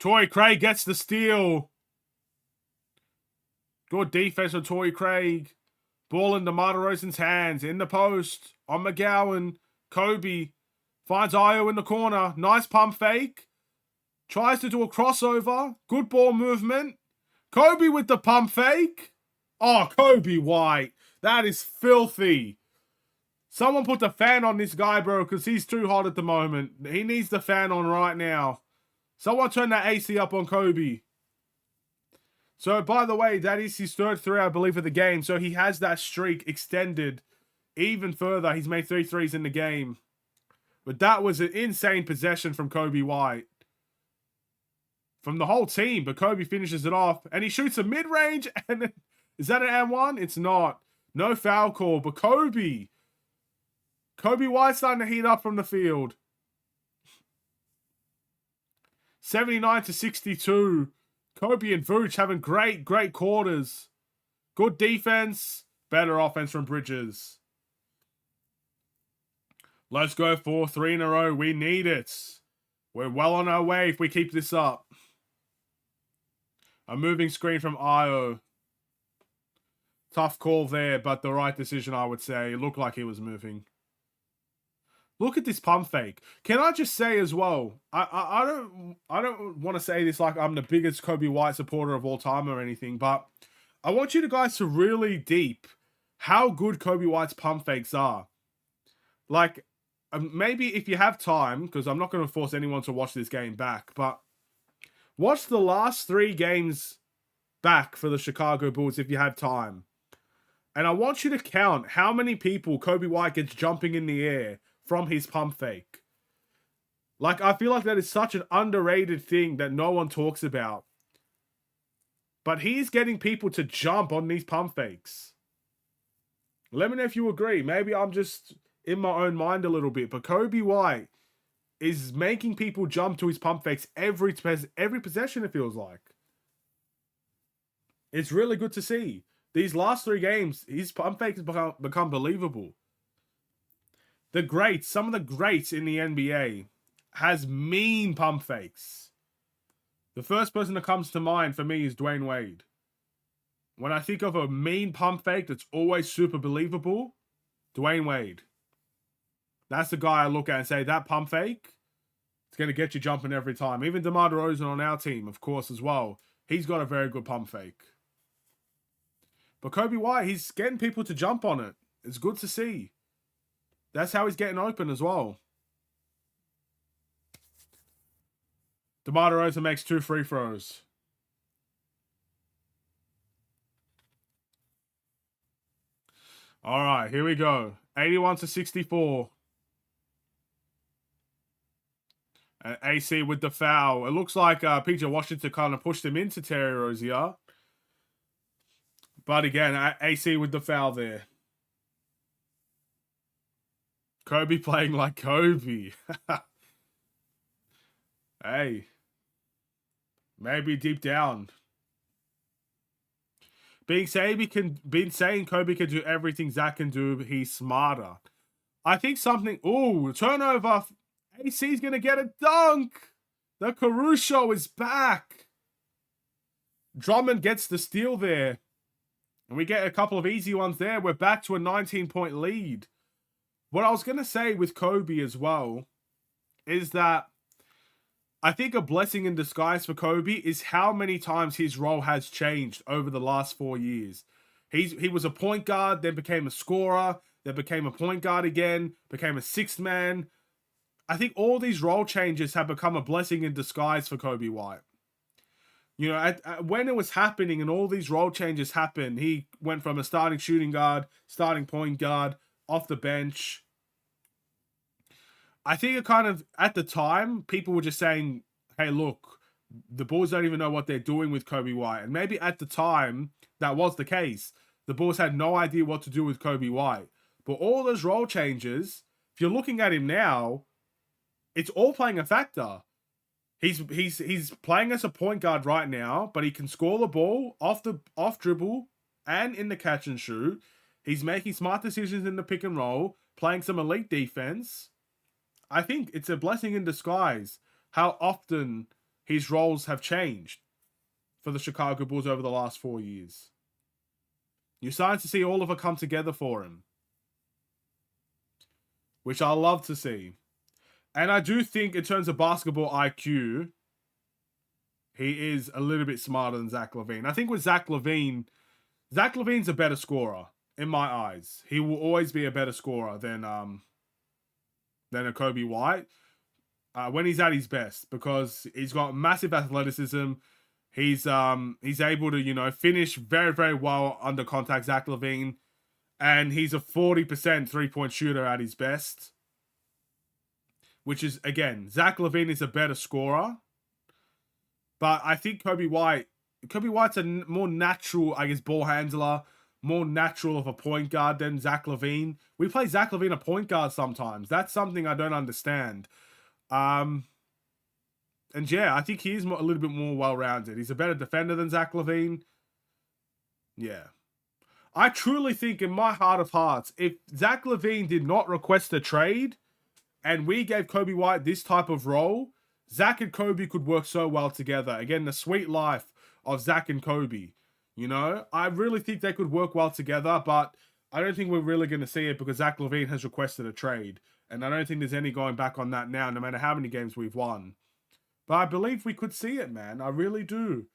Torrey Craig gets the steal. Good defense from Torrey Craig. Ball in DeMar DeRozan's hands. In the post. On McGowan. Kobe. Finds Io in the corner. Nice pump fake. Tries to do a crossover. Good ball movement. Kobe with the pump fake. Oh, Kobe White. That is filthy. Someone put the fan on this guy, bro, because he's too hot at the moment. He needs the fan on right now. Someone turn that AC up on Kobe. So, by the way, that is his third 3, I believe, of the game. So, he has that streak extended even further. He's made 3 threes in the game. But that was an insane possession from Kobe White. From the whole team, but Kobe finishes it off. And he shoots a mid-range. And is that an and one? It's not. No foul call, but Kobe White starting to heat up from the field. 79-62. Kobe and Vooch having great quarters. Good defense, better offense from Bridges. Let's go for 3 in a row. We need it. We're well on our way if we keep this up. A moving screen from Io. Tough call there, but the right decision, I would say. It looked like he was moving. Look at this pump fake. Can I just say as well, I don't want to say this like I'm the biggest Kobe White supporter of all time or anything, but I want you guys to really deep how good Kobe White's pump fakes are. Like, maybe if you have time, because I'm not going to force anyone to watch this game back, but watch the last 3 games back for the Chicago Bulls if you have time. And I want you to count how many people Kobe White gets jumping in the air from his pump fake. Like, I feel like that is such an underrated thing that no one talks about. But he's getting people to jump on these pump fakes. Let me know if you agree. Maybe I'm just in my own mind a little bit. But Kobe White is making people jump to his pump fakes every possession, it feels like. It's really good to see. These last 3 games, his pump fakes have become believable. The greats, some of the greats in the NBA, has mean pump fakes. The first person that comes to mind for me is Dwayne Wade. When I think of a mean pump fake that's always super believable, Dwayne Wade. That's the guy I look at and say, that pump fake, it's going to get you jumping every time. Even DeMar DeRozan on our team, of course, as well. He's got a very good pump fake. But Kobe White, he's getting people to jump on it. It's good to see. That's how he's getting open as well. DeMar DeRozan makes 2 free throws. All right, here we go. 81-64. And AC with the foul. It looks like PJ Washington kind of pushed him into Terry Rozier. But again, AC with the foul there. Kobe playing like Kobe. Hey. Maybe deep down. Being saying Kobe can do everything Zach can do, he's smarter. I think something... Ooh, turnover. AC's going to get a dunk. The Caruso is back. Drummond gets the steal there. And we get a couple of easy ones there. We're back to a 19-point lead. What I was going to say with Kobe as well is that I think a blessing in disguise for Kobe is how many times his role has changed over the last 4 years. He was a point guard, then became a scorer, then became a point guard again, became a 6th man. I think all these role changes have become a blessing in disguise for Kobe White. You know, when it was happening and all these role changes happened, he went from a starting shooting guard, starting point guard, off the bench. I think it kind of, at the time, people were just saying, hey, look, the Bulls don't even know what they're doing with Kobe White. And maybe at the time, that was the case. The Bulls had no idea what to do with Kobe White. But all those role changes, if you're looking at him now, it's all playing a factor. He's playing as a point guard right now, but he can score the ball off dribble and in the catch and shoot. He's making smart decisions in the pick and roll, playing some elite defense. I think it's a blessing in disguise how often his roles have changed for the Chicago Bulls over the last 4 years. You're starting to see all of it come together for him, which I love to see. And I do think in terms of basketball IQ, he is a little bit smarter than Zach LaVine. I think with Zach LaVine's a better scorer in my eyes. He will always be a better scorer than a Kobe White when he's at his best, because he's got massive athleticism. He's able to, finish very, very well under contact, Zach LaVine. And he's a 40% three-point shooter at his best. Which is, again, Zach LaVine is a better scorer. But I think Kobe White's a more natural, I guess, ball handler, more natural of a point guard than Zach LaVine. We play Zach LaVine a point guard sometimes. That's something I don't understand. And yeah, I think he's a little bit more well-rounded. He's a better defender than Zach LaVine. Yeah. I truly think in my heart of hearts, if Zach LaVine did not request a trade and we gave Kobe White this type of role, Zach and Kobe could work so well together. Again, the sweet life of Zach and Kobe. You know, I really think they could work well together, but I don't think we're really going to see it because Zach LaVine has requested a trade. And I don't think there's any going back on that now, no matter how many games we've won. But I believe we could see it, man. I really do.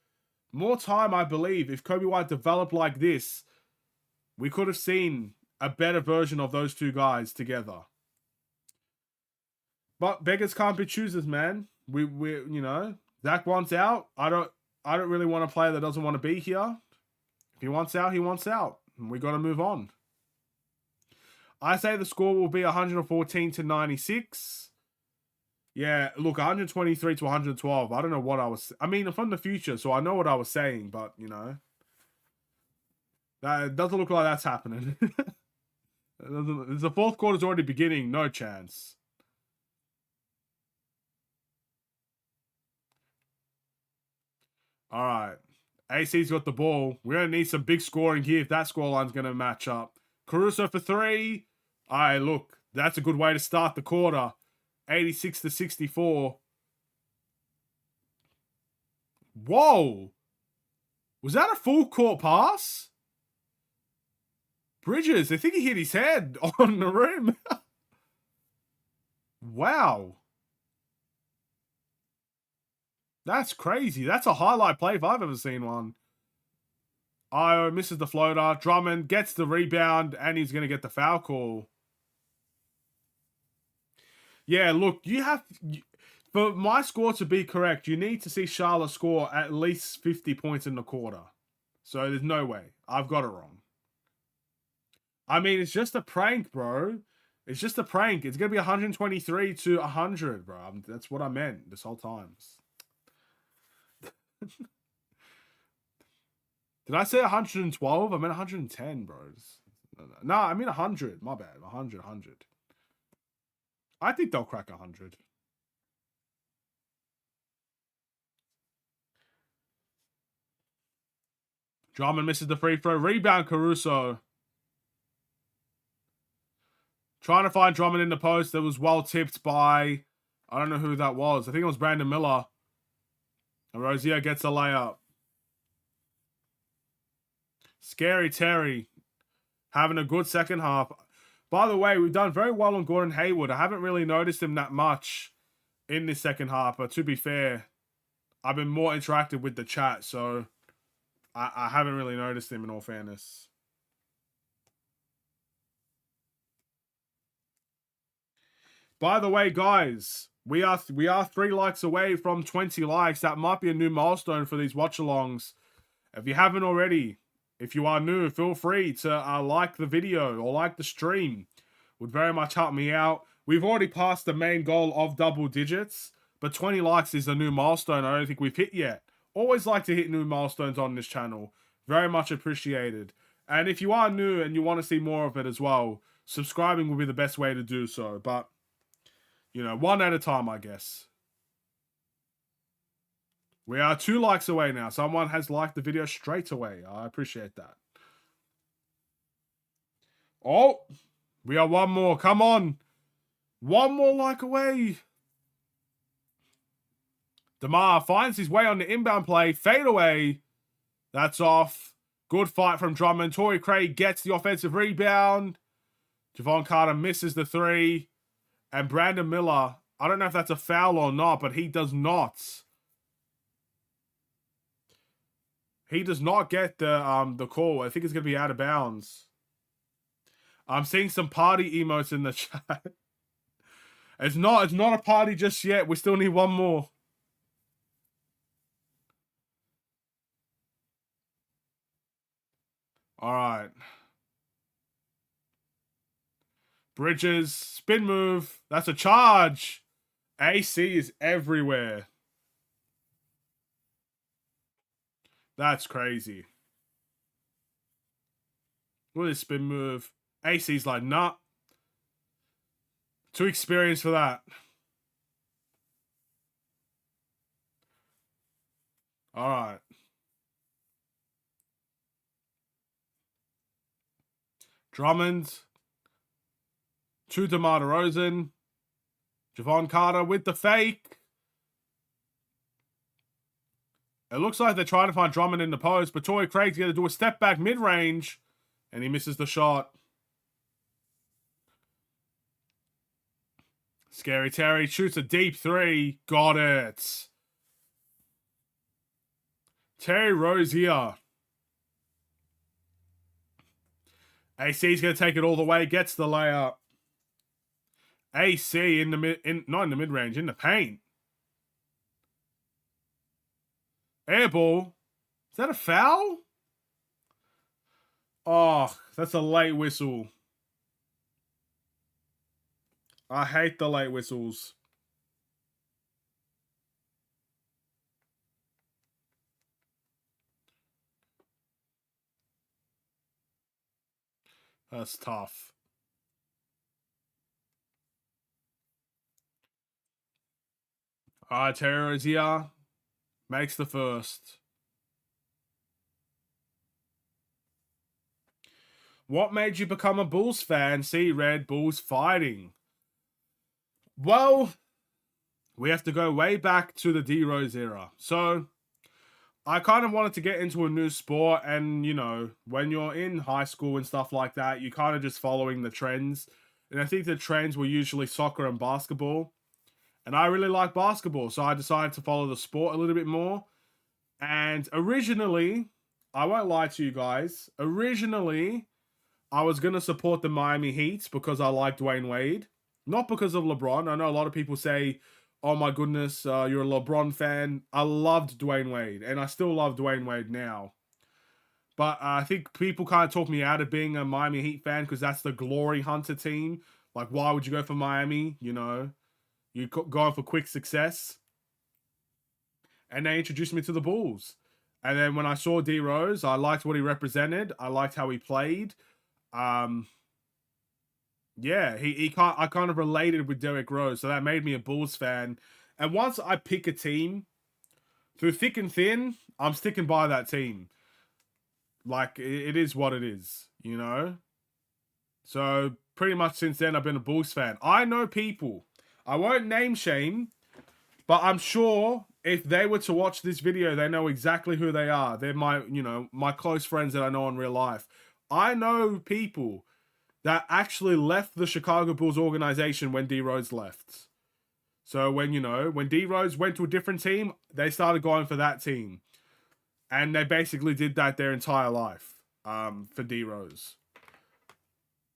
More time, I believe, if Kobe White developed like this, we could have seen a better version of those two guys together. But beggars can't be choosers, man. We you know, Zach wants out. I don't really want a player that doesn't want to be here. If he wants out, he wants out. And we got to move on. I say the score will be 114-96. Yeah, look, 123-112. I don't know what I was... I mean, I'm from the future, so I know what I was saying, but, you know... That doesn't look like that's happening. The fourth quarter's already beginning. No chance. All right. AC's got the ball. We're going to need some big scoring here if that scoreline's going to match up. Caruso for three. All right, look. That's a good way to start the quarter. 86-64. Whoa. Was that a full court pass? Bridges, I think he hit his head on the rim. Wow. That's crazy. That's a highlight play if I've ever seen one. Io misses the floater. Drummond gets the rebound, and he's going to get the foul call. Yeah, look, you have... For my score to be correct, you need to see Charlotte score at least 50 points in the quarter. So there's no way. I've got it wrong. I mean, it's just a prank, bro. It's just a prank. It's going to be 123-100, bro. That's what I meant this whole time. Did I say 112? I meant 110, bros. No, I mean 100. My bad. 100. I think they'll crack 100. Drummond misses the free throw. Rebound, Caruso. Trying to find Drummond in the post. That was well tipped by... I don't know who that was. I think it was Brandon Miller. And Rozier gets a layup. Scary Terry. Having a good second half. By the way, we've done very well on Gordon Hayward. I haven't really noticed him that much in this second half. But to be fair, I've been more interactive with the chat. So I haven't really noticed him in all fairness. By the way, guys, we are 3 likes away from 20 likes. That might be a new milestone for these watch-alongs. If you haven't already, if you are new, feel free to like the video or like the stream. Would very much help me out. We've already passed the main goal of double digits, but 20 likes is a new milestone I don't think we've hit yet. Always like to hit new milestones on this channel. Very much appreciated. And if you are new and you want to see more of it as well, subscribing will be the best way to do so. But... you know, one at a time, I guess. We are 2 likes away now. Someone has liked the video straight away. I appreciate that. Oh, we are 1 more. Come on. 1 more like away. DeMar finds his way on the inbound play. Fade away. That's off. Good fight from Drummond. Torrey Craig gets the offensive rebound. Javon Carter misses the 3. And Brandon Miller, I don't know if that's a foul or not, but he does not. He does not get the call. I think it's going to be out of bounds. I'm seeing some party emotes in the chat. It's not a party just yet. We still need 1 more. All right. Bridges, spin move. That's a charge. AC is everywhere. That's crazy. Look at this spin move. AC's like, nah. Too experienced for that. All right. Drummond. To DeMar DeRozan. Javon Carter with the fake. It looks like they're trying to find Drummond in the post, but Torrey Craig's going to do a step back mid-range, and he misses the shot. Scary Terry shoots a deep three. Got it. Terry Rozier. AC's going to take it all the way. Gets the layup. AC in the not in the mid-range, in the paint. Air ball. Is that a foul? Oh, that's a late whistle. I hate the late whistles. That's tough. All right, Terry Rozier makes the first. What made you become a Bulls fan? See Red Bulls fighting. Well, we have to go way back to the D-Rose era. So, I kind of wanted to get into a new sport, and, you know, when you're in high school and stuff like that, you're kind of just following the trends. And I think the trends were usually soccer and basketball. And I really like basketball, so I decided to follow the sport a little bit more. And originally, I won't lie to you guys, originally, I was going to support the Miami Heat because I like Dwayne Wade. Not because of LeBron. I know a lot of people say, oh my goodness, you're a LeBron fan. I loved Dwayne Wade, and I still love Dwayne Wade now. But I think people kind of talk me out of being a Miami Heat fan because that's the glory hunter team. Like, why would you go for Miami? You know, you're going for quick success. And they introduced me to the Bulls. And then when I saw D Rose, I liked what he represented. I liked how he played. Yeah, I kind of related with Derrick Rose, so that made me a Bulls fan. And once I pick a team, through thick and thin, I'm sticking by that team. Like, it is what it is, you know? So, pretty much since then, I've been a Bulls fan. I know people, I won't name shame, but I'm sure if they were to watch this video, they know exactly who they are. They're my close friends that I know in real life. I know people that actually left the Chicago Bulls organization when D Rose left. So when D Rose went to a different team, they started going for that team. And they basically did that their entire life for D Rose.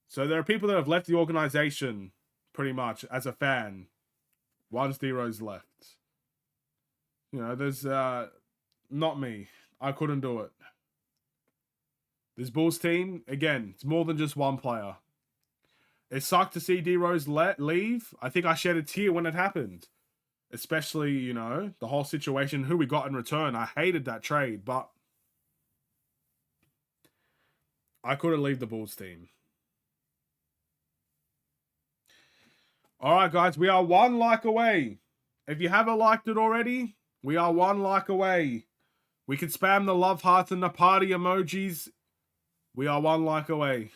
So there are people that have left the organization pretty much as a fan once D Rose left. You know, there's not me. I couldn't do it. This Bulls team, again, it's more than just one player. It sucked to see D Rose leave. I think I shed a tear when it happened. Especially, you know, the whole situation, who we got in return. I hated that trade, but I couldn't leave the Bulls team. All right, guys, we are 1 like away. If you haven't liked it already, we are 1 like away. We can spam the love hearts and the party emojis. We are 1 like away.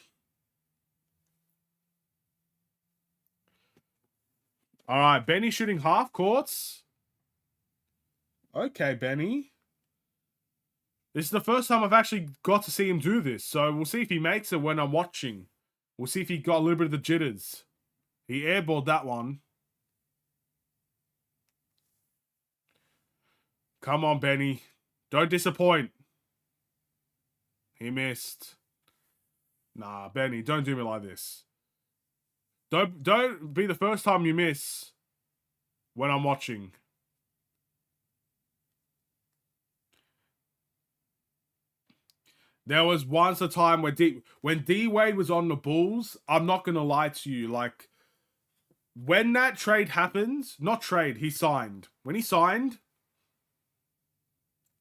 All right, Benny shooting half courts. Okay, Benny. This is the first time I've actually got to see him do this, so we'll see if he makes it when I'm watching. We'll see if he got a little bit of the jitters. He airballed that one. Come on, Benny. Don't disappoint. He missed. Nah, Benny, don't do me like this. Don't be the first time you miss when I'm watching. There was once a time where when D Wade was on the Bulls, I'm not gonna lie to you, like when that trade happens, not trade, he signed. When he signed,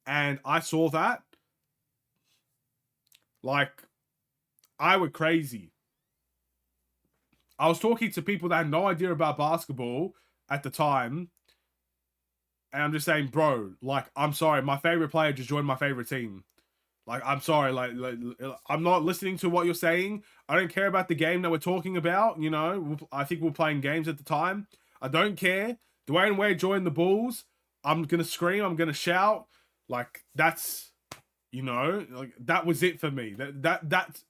and I saw that, like, I went crazy. I was talking to people that had no idea about basketball at the time, and I'm just saying, bro, like, I'm sorry, my favorite player just joined my favorite team. Like, I'm sorry, like I'm not listening to what you're saying. I don't care about the game that we're talking about. You know, I think we're playing games at the time. I don't care. Dwayne Wade joined the Bulls. I'm gonna scream. I'm gonna shout. Like, that's, you know, like, that was it for me. That's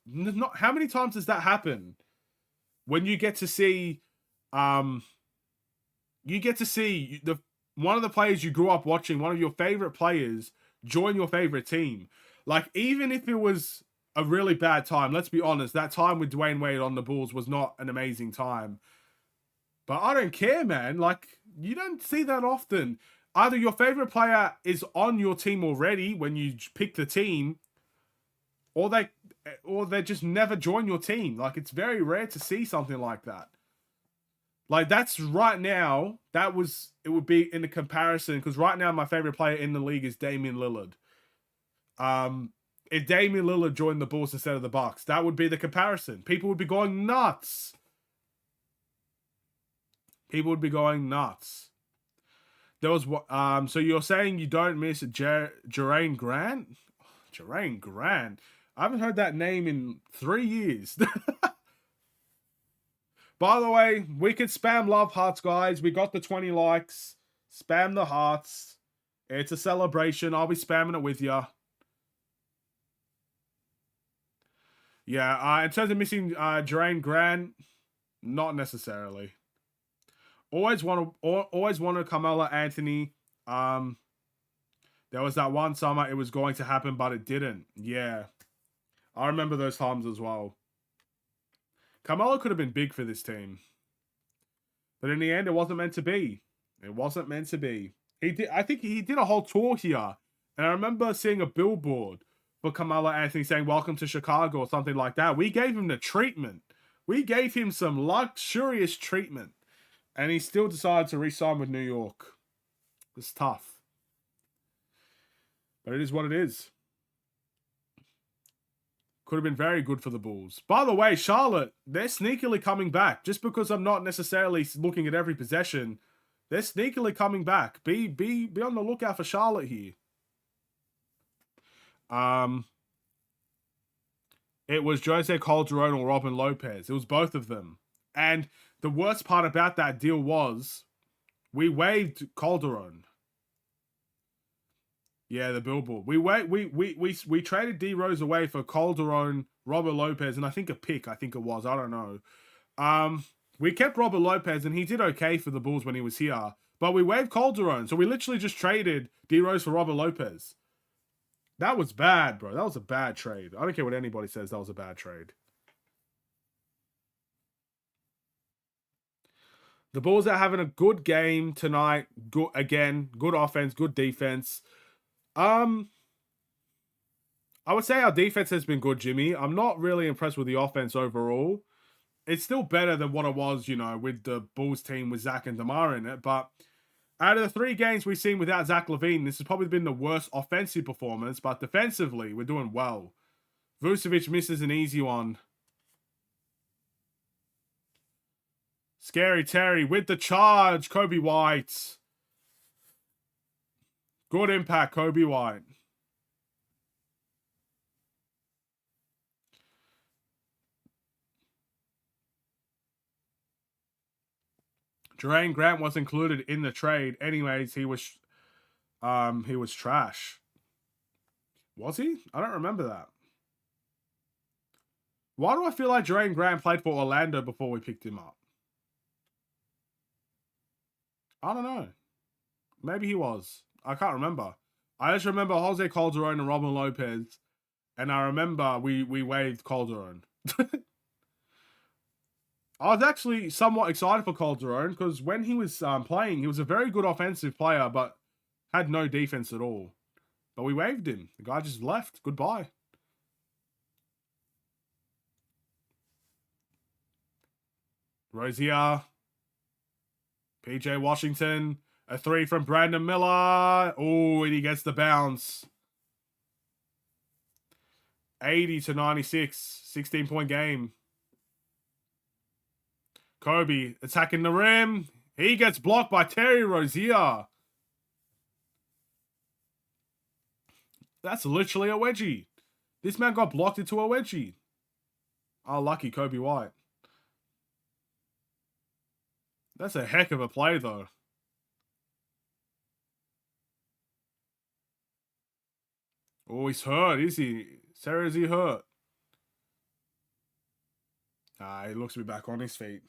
not. How many times does that happen? When you get to see, the one of the players you grew up watching, one of your favorite players, join your favorite team. Like, even if it was a really bad time, let's be honest, that time with Dwayne Wade on the Bulls was not an amazing time. But I don't care, man. Like, you don't see that often. Either your favorite player is on your team already when you pick the team, or they just never join your team. Like, it's very rare to see something like that. Like, that's right now, it would be in the comparison, because right now my favorite player in the league is Damian Lillard. If Damian Lillard joined the Bulls instead of the Bucks, that would be the comparison. People would be going nuts. People would be going nuts. There was so you're saying you don't miss Jermaine Grant? Jermaine Grant? I haven't heard that name in 3 years. By the way, we could spam love hearts, guys. We got the 20 likes. Spam the hearts. It's a celebration. I'll be spamming it with you. Yeah, in terms of missing Jermaine Grant, not necessarily. Always wanted Carmelo Anthony. There was that one summer it was going to happen, but it didn't. Yeah. I remember those times as well. Carmelo could have been big for this team. But in the end, it wasn't meant to be. It wasn't meant to be. I think he did a whole tour here. And I remember seeing a billboard for Carmelo Anthony saying, "Welcome to Chicago," or something like that. We gave him the treatment. We gave him some luxurious treatment. And he still decided to re-sign with New York. It's tough. But it is what it is. Could have been very good for the Bulls. By the way, Charlotte, they're sneakily coming back. Just because I'm not necessarily looking at every possession, they're sneakily coming back. Be on the lookout for Charlotte here. It was Jose Calderon or Robin Lopez. It was both of them. And the worst part about that deal was we waived Calderon. Yeah, the billboard. We traded D Rose away for Calderon, Robert Lopez, and I think a pick. I think it was. I don't know. We kept Robert Lopez, and he did okay for the Bulls when he was here. But we waived Calderon, so we literally just traded D Rose for Robert Lopez. That was bad, bro. That was a bad trade. I don't care what anybody says. That was a bad trade. The Bulls are having a good game tonight. Good offense, good defense. I would say our defense has been good, Jimmy. I'm not really impressed with the offense overall. It's still better than what it was, you know, with the Bulls team with Zach and DeMar in it. But out of the 3 games we've seen without Zach LaVine, this has probably been the worst offensive performance. But defensively, we're doing well. Vucevic misses an easy one. Scary Terry with the charge. Kobe White. Good impact, Kobe White. Jermaine Grant was included in the trade. Anyways, he was trash. Was he? I don't remember that. Why do I feel like Jermaine Grant played for Orlando before we picked him up? I don't know. Maybe he was. I can't remember. I just remember Jose Calderon and Robin Lopez. And I remember we waived Calderon. I was actually somewhat excited for Calderon because when he was playing, he was a very good offensive player, but had no defense at all. But we waived him. The guy just left. Goodbye. Rozier. PJ Washington. A 3 from Brandon Miller. Oh, and he gets the bounce. 80-96. 16-point game. Kobe attacking the rim. He gets blocked by Terry Rozier. That's literally a wedgie. This man got blocked into a wedgie. Oh, lucky Kobe White. That's a heck of a play, though. Oh, he's hurt, is he? Sarah, is he hurt? He looks to be back on his feet.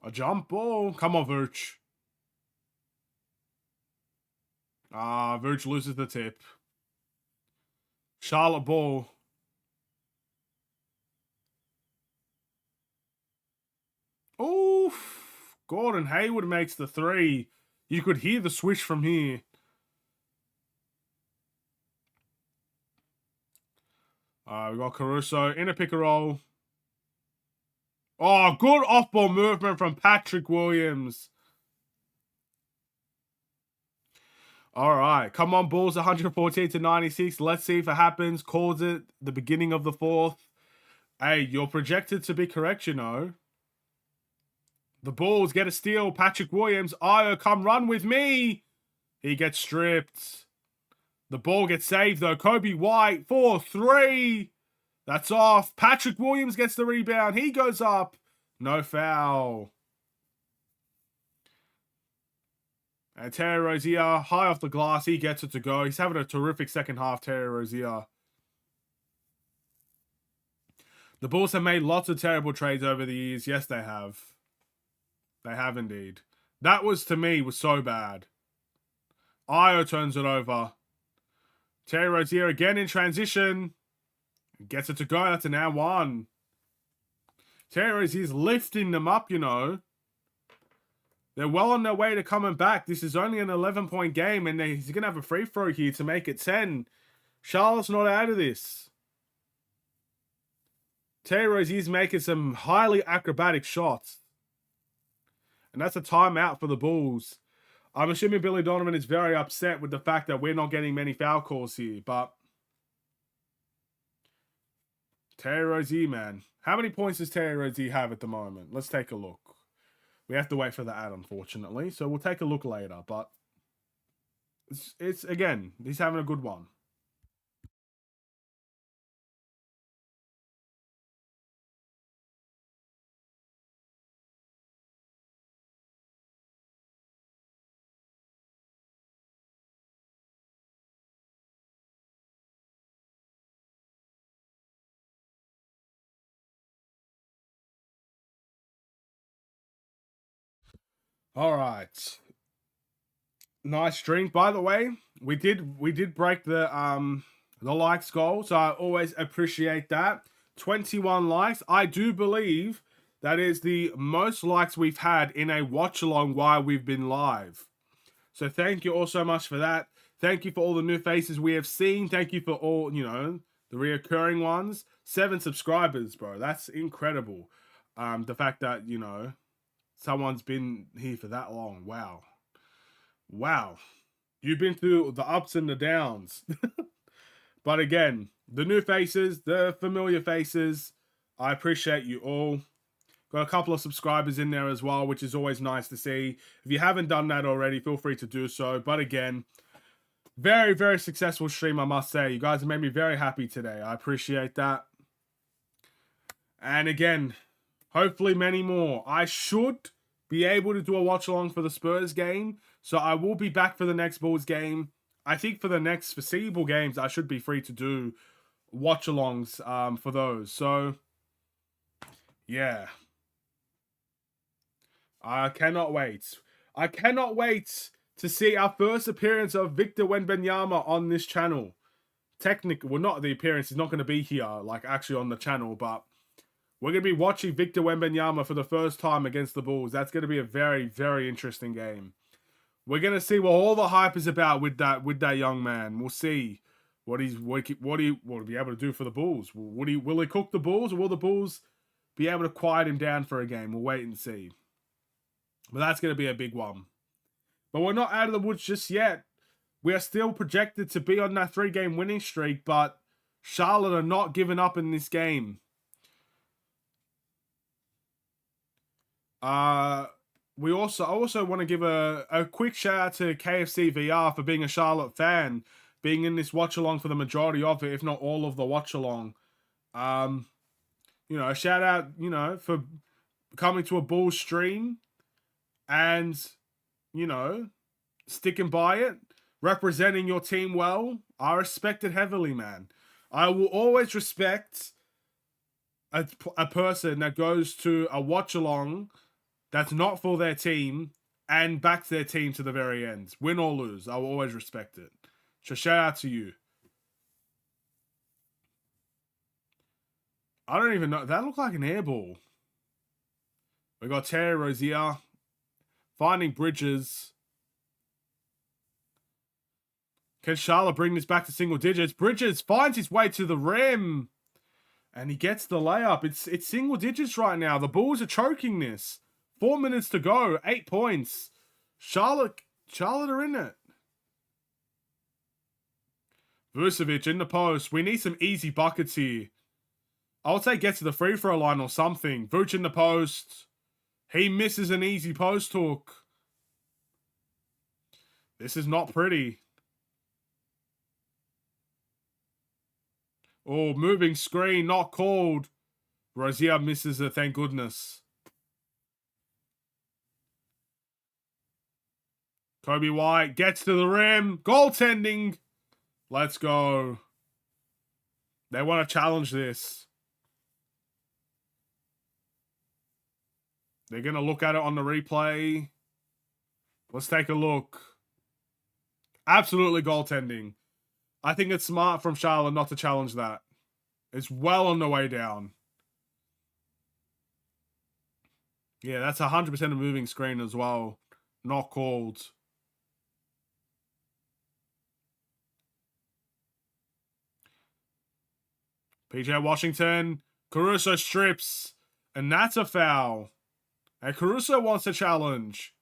A jump ball. Come on, Vooch. Vooch loses the tip. Charlotte ball. Oof. Gordon Hayward makes the 3. You could hear the swish from here. We got Caruso in a pick and roll. Oh, good off-ball movement from Patrick Williams. All right. Come on, Bulls, 114-96. Let's see if it happens. Calls it the beginning of the 4th. Hey, you're projected to be correct, you know. The Bulls get a steal. Patrick Williams. Io, come run with me. He gets stripped. The ball gets saved, though. Kobe White, 4-3. That's off. Patrick Williams gets the rebound. He goes up. No foul. And Terry Rozier, high off the glass. He gets it to go. He's having a terrific second half, Terry Rozier. The Bulls have made lots of terrible trades over the years. Yes, they have. They have indeed. That was, to me, was so bad. Io turns it over. Terry Rozier again in transition. Gets it to go. That's an and 1. Terry Rozier's lifting them up, you know. They're well on their way to coming back. This is only an 11-point game, and he's going to have a free throw here to make it 10. Charlotte's not out of this. Terry Rozier's making some highly acrobatic shots. And that's a timeout for the Bulls. I'm assuming Billy Donovan is very upset with the fact that we're not getting many foul calls here, but Terry Rozier, man. How many points does Terry Rozier have at the moment? Let's take a look. We have to wait for the ad, unfortunately, so we'll take a look later, but it's again, he's having a good one. All right. Nice drink. By the way, we did break the likes goal, so I always appreciate that. 21 likes. I do believe that is the most likes we've had in a watch along while we've been live. So thank you all so much for that. Thank you for all the new faces we have seen. Thank you for all, you know, the reoccurring ones. 7 subscribers, bro. That's incredible. The fact that, you know, someone's been here for that long. Wow. Wow. You've been through the ups and the downs. But again, the new faces, the familiar faces, I appreciate you all. Got a couple of subscribers in there as well, which is always nice to see. If you haven't done that already, feel free to do so. But again, very, very successful stream, I must say. You guys have made me very happy today. I appreciate that. And again, hopefully many more. I should be able to do a watch along for the Spurs game. So I will be back for the next Bulls game. I think for the next foreseeable games, I should be free to do watch alongs for those. So, yeah. I cannot wait. I cannot wait to see our first appearance of Victor Wembanyama on this channel. Technically, well, not the appearance. He's not going to be here, like, actually on the channel, but we're going to be watching Victor Wembanyama for the first time against the Bulls. That's going to be a very, very interesting game. We're going to see what all the hype is about with that young man. We'll see. what will he be able to do for the Bulls? Will he cook the Bulls, or will the Bulls be able to quiet him down for a game? We'll wait and see. But that's going to be a big one. But we're not out of the woods just yet. We are still projected to be on that 3-game winning streak, but Charlotte are not giving up in this game. I also want to give a quick shout out to KFC VR for being a Charlotte fan, being in this watch along for the majority of it, if not all of the watch along. A shout out, for coming to a Bulls stream and, sticking by it, representing your team well. I respect it heavily, man. I will always respect a person that goes to a watch along that's not for their team and backs their team to the very end. Win or lose, I will always respect it. So shout out to you. I don't even know. That looked like an air ball. We got Terry Rozier finding Bridges. Can Charlotte bring this back to single digits? Bridges finds his way to the rim. And he gets the layup. It's single digits right now. The Bulls are choking this. 4 minutes to go. 8 points. Charlotte are in it. Vucevic in the post. We need some easy buckets here. I would say get to the free throw line or something. Vuce in the post. He misses an easy post hook. This is not pretty. Oh, moving screen, not called. Rozier misses it, thank goodness. Kobe White gets to the rim. Goaltending. Let's go. They want to challenge this. They're going to look at it on the replay. Let's take a look. Absolutely goaltending. I think it's smart from Charlotte not to challenge that. It's well on the way down. Yeah, that's 100% a moving screen as well. Not called. PJ Washington. Caruso strips. And that's a foul. And Caruso wants to challenge.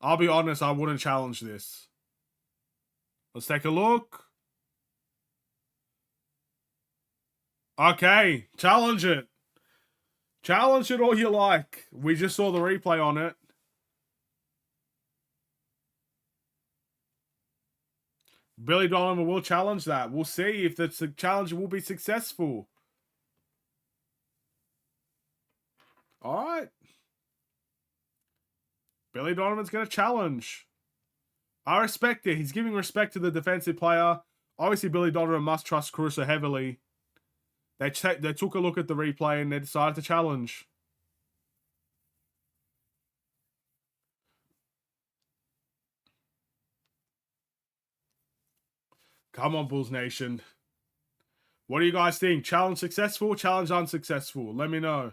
I'll be honest, I wouldn't challenge this. Let's take a look. Okay, challenge it. Challenge it all you like. We just saw the replay on it. Billy Donovan will challenge that. We'll see if the challenge will be successful. All right. Billy Donovan's going to challenge. I respect it. He's giving respect to the defensive player. Obviously, Billy Donovan must trust Caruso heavily. They took a look at the replay and they decided to challenge. Come on, Bulls Nation. What do you guys think? Challenge successful? Challenge unsuccessful? Let me know.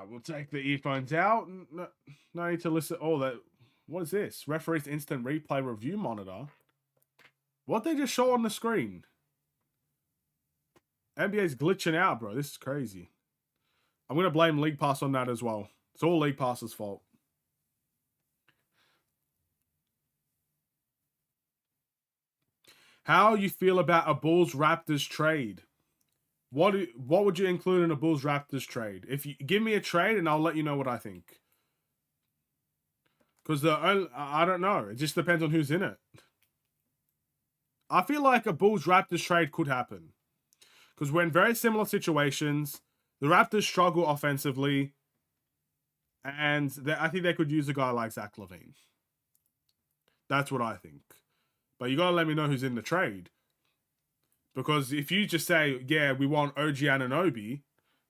We'll take the earphones out. No need to listen. Oh, that. What is this? Referee's instant replay review monitor. What they just show on the screen? NBA's glitching out, bro. This is crazy. I'm going to blame League Pass on that as well. It's all League Pass's fault. How you feel about a Bulls-Raptors trade? What would you include in a Bulls-Raptors trade? If you give me a trade, and I'll let you know what I think. Because I don't know. It just depends on who's in it. I feel like a Bulls-Raptors trade could happen. Because we're in very similar situations. The Raptors struggle offensively. And I think they could use a guy like Zach LaVine. That's what I think. But you got to let me know who's in the trade. Because if you just say, yeah, we want OG Anunoby,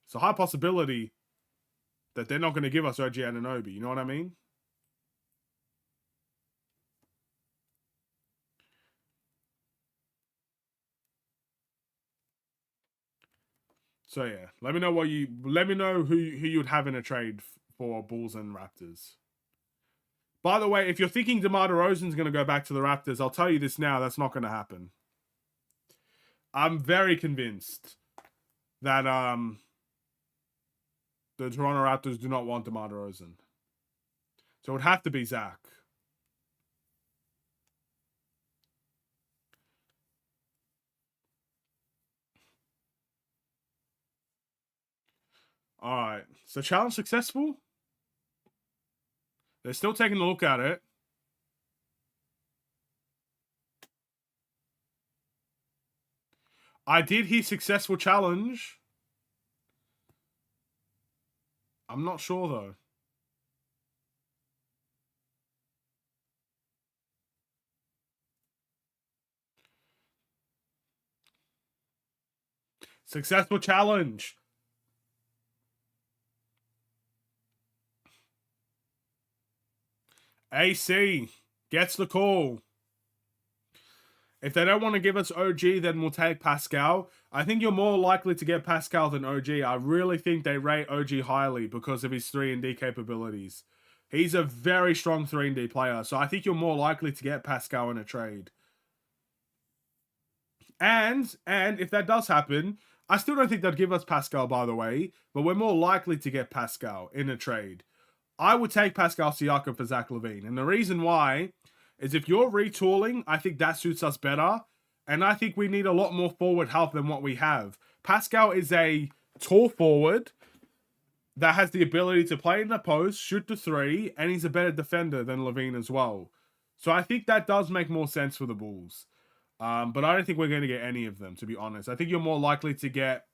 it's a high possibility that they're not going to give us OG Anunoby. You know what I mean? So yeah, let me know who you'd have in a trade for Bulls and Raptors. By the way, if you're thinking DeMar DeRozan's going to go back to the Raptors, I'll tell you this now, that's not going to happen. I'm very convinced that the Toronto Raptors do not want DeMar DeRozan. So it would have to be Zach. All right. So challenge successful. They're still taking a look at it. I did hear successful challenge. I'm not sure though. Successful challenge. AC gets the call. If they don't want to give us OG, then we'll take Pascal. I think you're more likely to get Pascal than OG. I really think they rate OG highly because of his 3-and-D capabilities. He's a very strong 3-and-D player, so I think you're more likely to get Pascal in a trade. And if that does happen, I still don't think they'd give us Pascal, by the way, but we're more likely to get Pascal in a trade. I would take Pascal Siakam for Zach LaVine, and the reason why is if you're retooling, I think that suits us better. And I think we need a lot more forward help than what we have. Pascal is a tall forward that has the ability to play in the post, shoot the three, and he's a better defender than LaVine as well. So I think that does make more sense for the Bulls. But I don't think we're going to get any of them, to be honest. I think you're more likely to get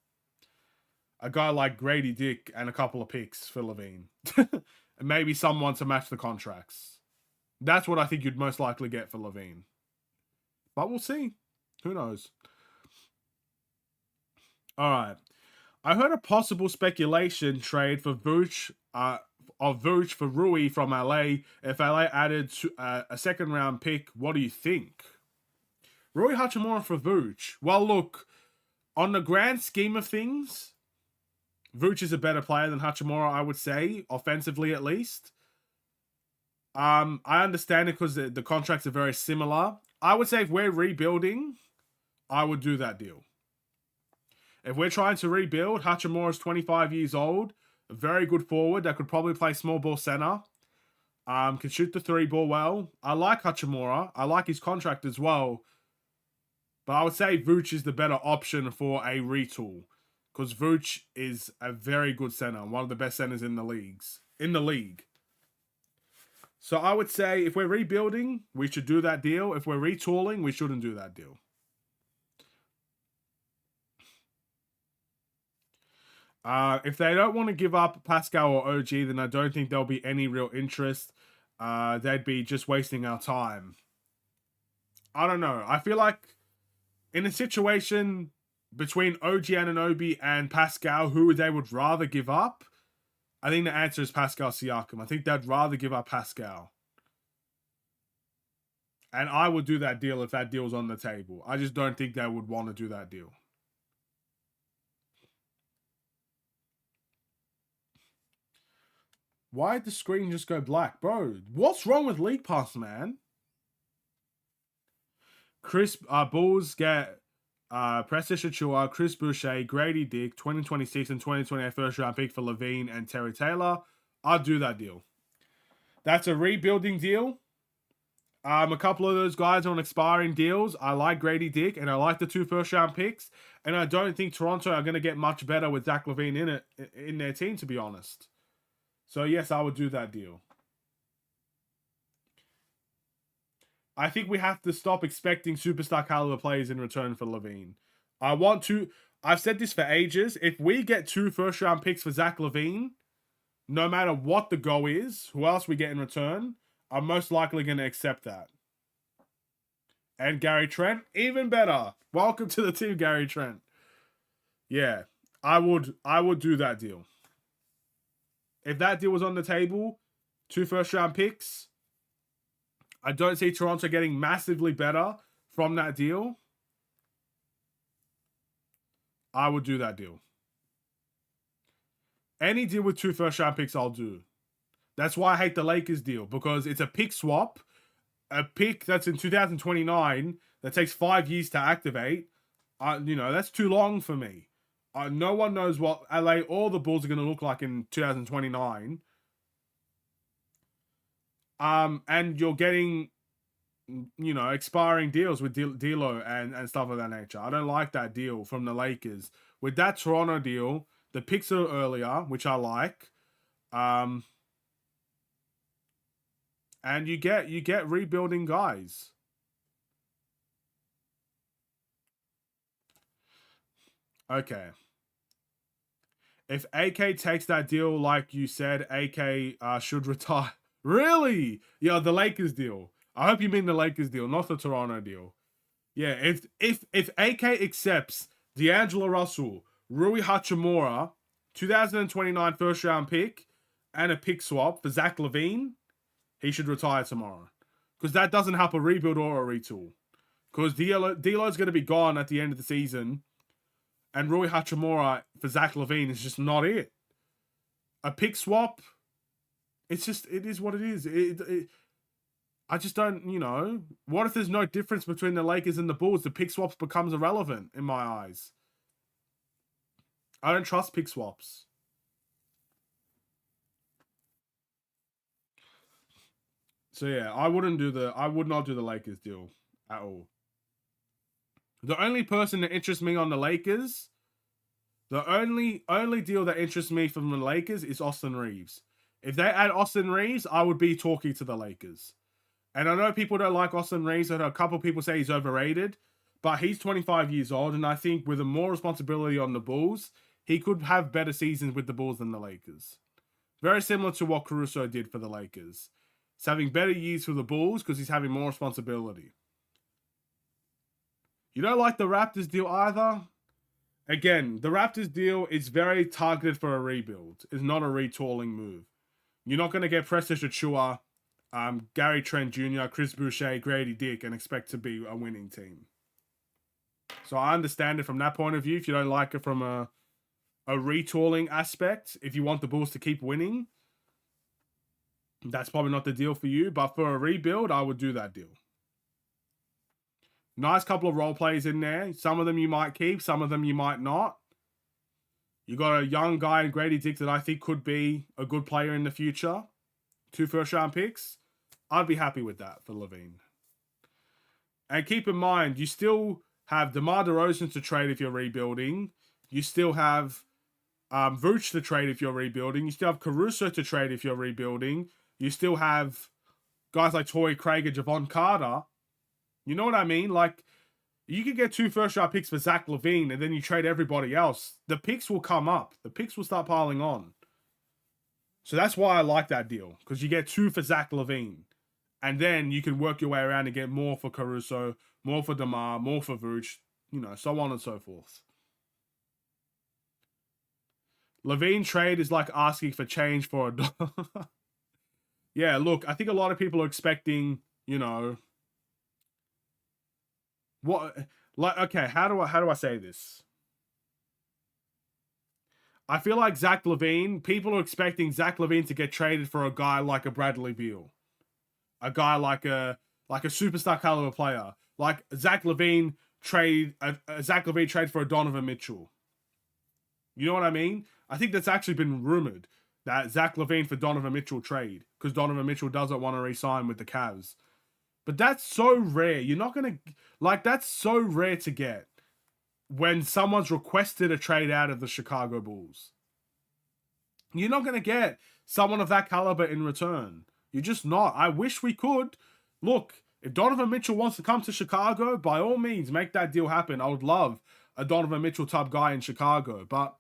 a guy like Grady Dick and a couple of picks for LaVine. And maybe someone to match the contracts. That's what I think you'd most likely get for LaVine. But we'll see. Who knows? All right. I heard a possible speculation trade for Vooch, for Rui from LA. If LA added a second round pick, what do you think? Rui Hachimura for Vooch. Well, look, on the grand scheme of things, Vooch is a better player than Hachimura, I would say, offensively at least. I understand it because the contracts are very similar. I would say if we're rebuilding, I would do that deal. If we're trying to rebuild, Hachimura is 25 years old, a very good forward that could probably play small ball center, can shoot the 3-ball well. I like Hachimura. I like his contract as well. But I would say Vooch is the better option for a retool because Vooch is a very good center, one of the best centers in the league. So I would say if we're rebuilding, we should do that deal. If we're retooling, we shouldn't do that deal. If they don't want to give up Pascal or OG, then I don't think there'll be any real interest. They'd be just wasting our time. I don't know. I feel like in a situation between OG Anunoby and Pascal, who they would rather give up, I think the answer is Pascal Siakam. I think they'd rather give up Pascal. And I would do that deal if that deal's on the table. I just don't think they would want to do that deal. Why did the screen just go black? Bro, what's wrong with League Pass, man? Bulls get Precious Achua, Chris Boucher, Grady Dick, 2026 and 2028 first round pick for LaVine and Terry Taylor. I'd do that deal. That's a rebuilding deal. A couple of those guys are on expiring deals. I like Grady Dick and I like the 2 first round picks. And I don't think Toronto are going to get much better with Zach LaVine in their team, to be honest. So yes, I would do that deal. I think we have to stop expecting superstar caliber players in return for LaVine. I've said this for ages. If we get 2 first round picks for Zach LaVine, no matter what the go is, who else we get in return, I'm most likely going to accept that. And Gary Trent, even better. Welcome to the team, Gary Trent. Yeah, I would do that deal. If that deal was on the table, 2 first round picks, I don't see Toronto getting massively better from that deal. I would do that deal. Any deal with 2 first-round picks, I'll do. That's why I hate the Lakers deal, because it's a pick swap, a pick that's in 2029 that takes 5 years to activate. That's too long for me. No one knows what LA or the Bulls are going to look like in 2029. And you're getting, expiring deals with D'Lo and stuff of that nature. I don't like that deal from the Lakers. With that Toronto deal, the picks are earlier, which I like. And you get rebuilding guys. Okay. If AK takes that deal, like you said, AK should retire. Really? Yeah, the Lakers deal. I hope you mean the Lakers deal, not the Toronto deal. Yeah, if AK accepts D'Angelo Russell, Rui Hachimura, 2029 first round pick, and a pick swap for Zach LaVine, he should retire tomorrow. Because that doesn't help a rebuild or a retool. Because D'Lo's going to be gone at the end of the season. And Rui Hachimura for Zach LaVine is just not it. A pick swap, it is what it is. I just don't, what if there's no difference between the Lakers and the Bulls? The pick swaps becomes irrelevant in my eyes. I don't trust pick swaps. So yeah, I would not do the Lakers deal at all. The only person that interests me on the Lakers, the only deal that interests me from the Lakers is Austin Reeves. If they add Austin Reeves, I would be talking to the Lakers. And I know people don't like Austin Reeves. I know a couple people say he's overrated, but he's 25 years old, and I think with a more responsibility on the Bulls, he could have better seasons with the Bulls than the Lakers. Very similar to what Caruso did for the Lakers. He's having better years for the Bulls because he's having more responsibility. You don't like the Raptors deal either? Again, the Raptors deal is very targeted for a rebuild. It's not a retooling move. You're not going to get Precious Achiuwa, Gary Trent Jr., Chris Boucher, Grady Dick, and expect to be a winning team. So I understand it from that point of view. If you don't like it from a retooling aspect, if you want the Bulls to keep winning, that's probably not the deal for you. But for a rebuild, I would do that deal. Nice couple of role players in there. Some of them you might keep, some of them you might not. You got a young guy in Grady Dick that I think could be a good player in the future. 2 first-round picks. I'd be happy with that for LaVine. And keep in mind, you still have DeMar DeRozan to trade if you're rebuilding. You still have Vooch to trade if you're rebuilding. You still have Caruso to trade if you're rebuilding. You still have guys like Torrey Craig and Javon Carter. You know what I mean? Like, you could get 2 first-round picks for Zach LaVine, and then you trade everybody else. The picks will come up. The picks will start piling on. So that's why I like that deal, because you get 2 for Zach LaVine. And then you can work your way around and get more for Caruso, more for DeMar, more for Vooch, so on and so forth. LaVine trade is like asking for change for a dollar. Yeah, look, I think a lot of people are expecting, how do I say this? I feel like Zach LaVine, people are expecting Zach LaVine to get traded for a guy like a Bradley Beal. A guy like a superstar caliber player. Like Zach LaVine trade for a Donovan Mitchell. You know what I mean? I think that's actually been rumored, that Zach LaVine for Donovan Mitchell trade, because Donovan Mitchell doesn't want to re-sign with the Cavs. But that's so rare. You're not going to... that's so rare to get when someone's requested a trade out of the Chicago Bulls. You're not going to get someone of that caliber in return. You're just not. I wish we could. Look, if Donovan Mitchell wants to come to Chicago, by all means, make that deal happen. I would love a Donovan Mitchell type guy in Chicago. But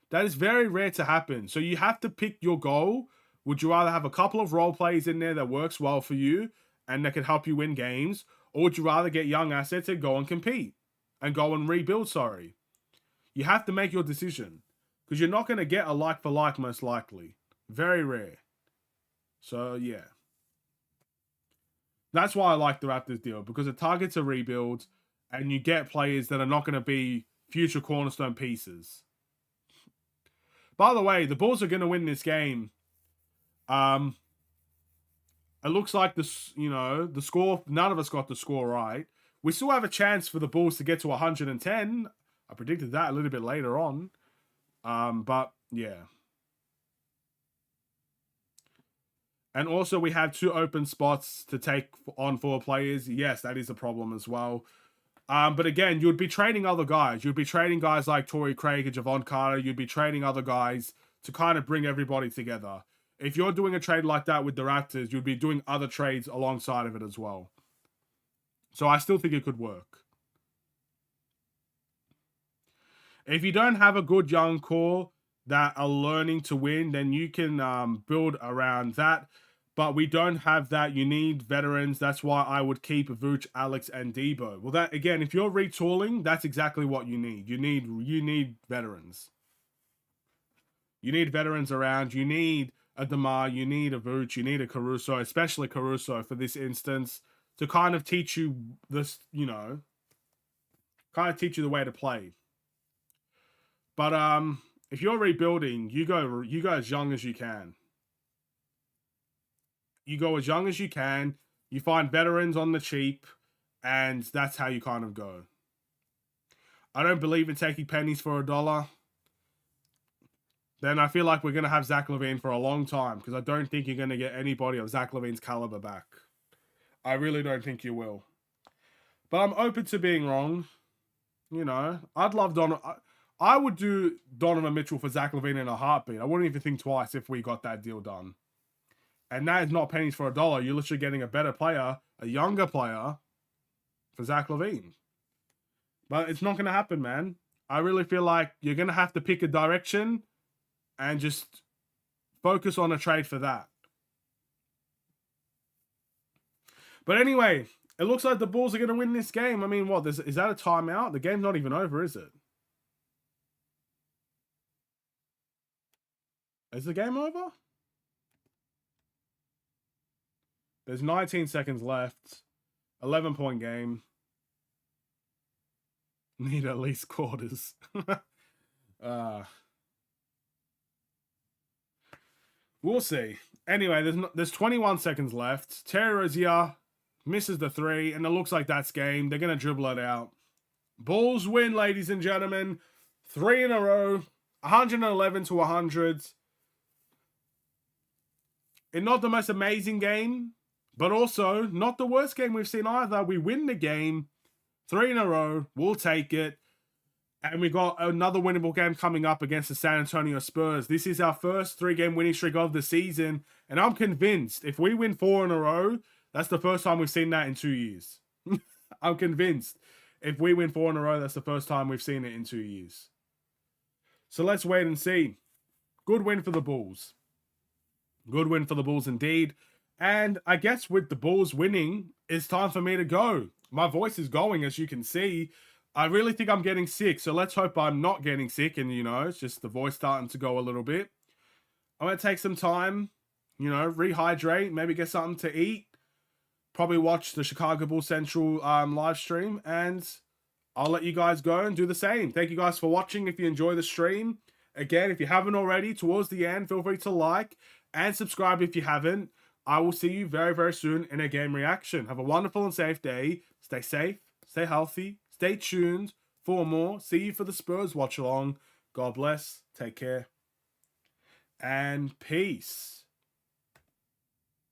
that is very rare to happen. So you have to pick your goal. Would you rather have a couple of role plays in there that works well for you and that can help you win games? Or would you rather get young assets and go and compete? And go and rebuild, sorry. You have to make your decision. Because you're not going to get a like for like, most likely. Very rare. So, yeah. That's why I like the Raptors deal. Because it targets a rebuild. And you get players that are not going to be future cornerstone pieces. By the way, the Bulls are going to win this game. It looks like this, the score. None of us got the score right. We still have a chance for the Bulls to get to 110. I predicted that a little bit later on. But yeah. And also, we have 2 open spots to take on 4 players. Yes, that is a problem as well. But again, you'd be trading other guys. You'd be trading guys like Torrey Craig and Javon Carter. You'd be trading other guys to kind of bring everybody together. If you're doing a trade like that with the Raptors, you'd be doing other trades alongside of it as well. So I still think it could work. If you don't have a good young core that are learning to win, then you can build around that. But we don't have that. You need veterans. That's why I would keep Vooch, Alex, and Debo. Well, that again, if you're retooling, that's exactly what you need. You need veterans. You need veterans around. You need a DeMar. You need a Vooch. You need a Caruso, especially Caruso for this instance, to kind of teach you this, kind of teach you the way to play. But if you're rebuilding, you go as young as you can. You go as young as you can. You find veterans on the cheap, and that's how you kind of go. I don't believe in taking pennies for $1. Then I feel like we're going to have Zach LaVine for a long time, because I don't think you're going to get anybody of Zach LaVine's caliber back. I really don't think you will. But I'm open to being wrong. I'd love I would do Donovan Mitchell for Zach LaVine in a heartbeat. I wouldn't even think twice if we got that deal done. And that is not pennies for $1. You're literally getting a better player, a younger player, for Zach LaVine. But it's not going to happen, man. I really feel like you're going to have to pick a direction and just focus on a trade for that. But anyway, it looks like the Bulls are going to win this game. I mean, what? Is that a timeout? The game's not even over, is it? Is the game over? There's 19 seconds left. 11-point game. Need at least quarters. We'll see. Anyway, there's 21 seconds left. Terry Rozier misses the 3, and it looks like that's game. They're going to dribble it out. Bulls win, ladies and gentlemen. 3 in a row. 111 to 100. In not the most amazing game, but also not the worst game we've seen either. We win the game. 3 in a row. We'll take it. And we got another winnable game coming up against the San Antonio Spurs. This is our first 3-game winning streak of the season. And I'm convinced if we win 4 in a row, that's the first time we've seen that in 2 years. I'm convinced if we win 4 in a row, that's the first time we've seen it in 2 years. So let's wait and see. Good win for the Bulls. Good win for the Bulls indeed. And I guess with the Bulls winning, it's time for me to go. My voice is going, as you can see. I really think I'm getting sick, so let's hope I'm not getting sick and, it's just the voice starting to go a little bit. I'm going to take some time, rehydrate, maybe get something to eat, probably watch the Chicago Bulls Central live stream, and I'll let you guys go and do the same. Thank you guys for watching. If you enjoy the stream, again, if you haven't already, towards the end, feel free to like and subscribe if you haven't. I will see you very, very soon in a game reaction. Have a wonderful and safe day. Stay safe, stay healthy, stay tuned for more. See you for the Spurs watch along. God bless, take care, and peace.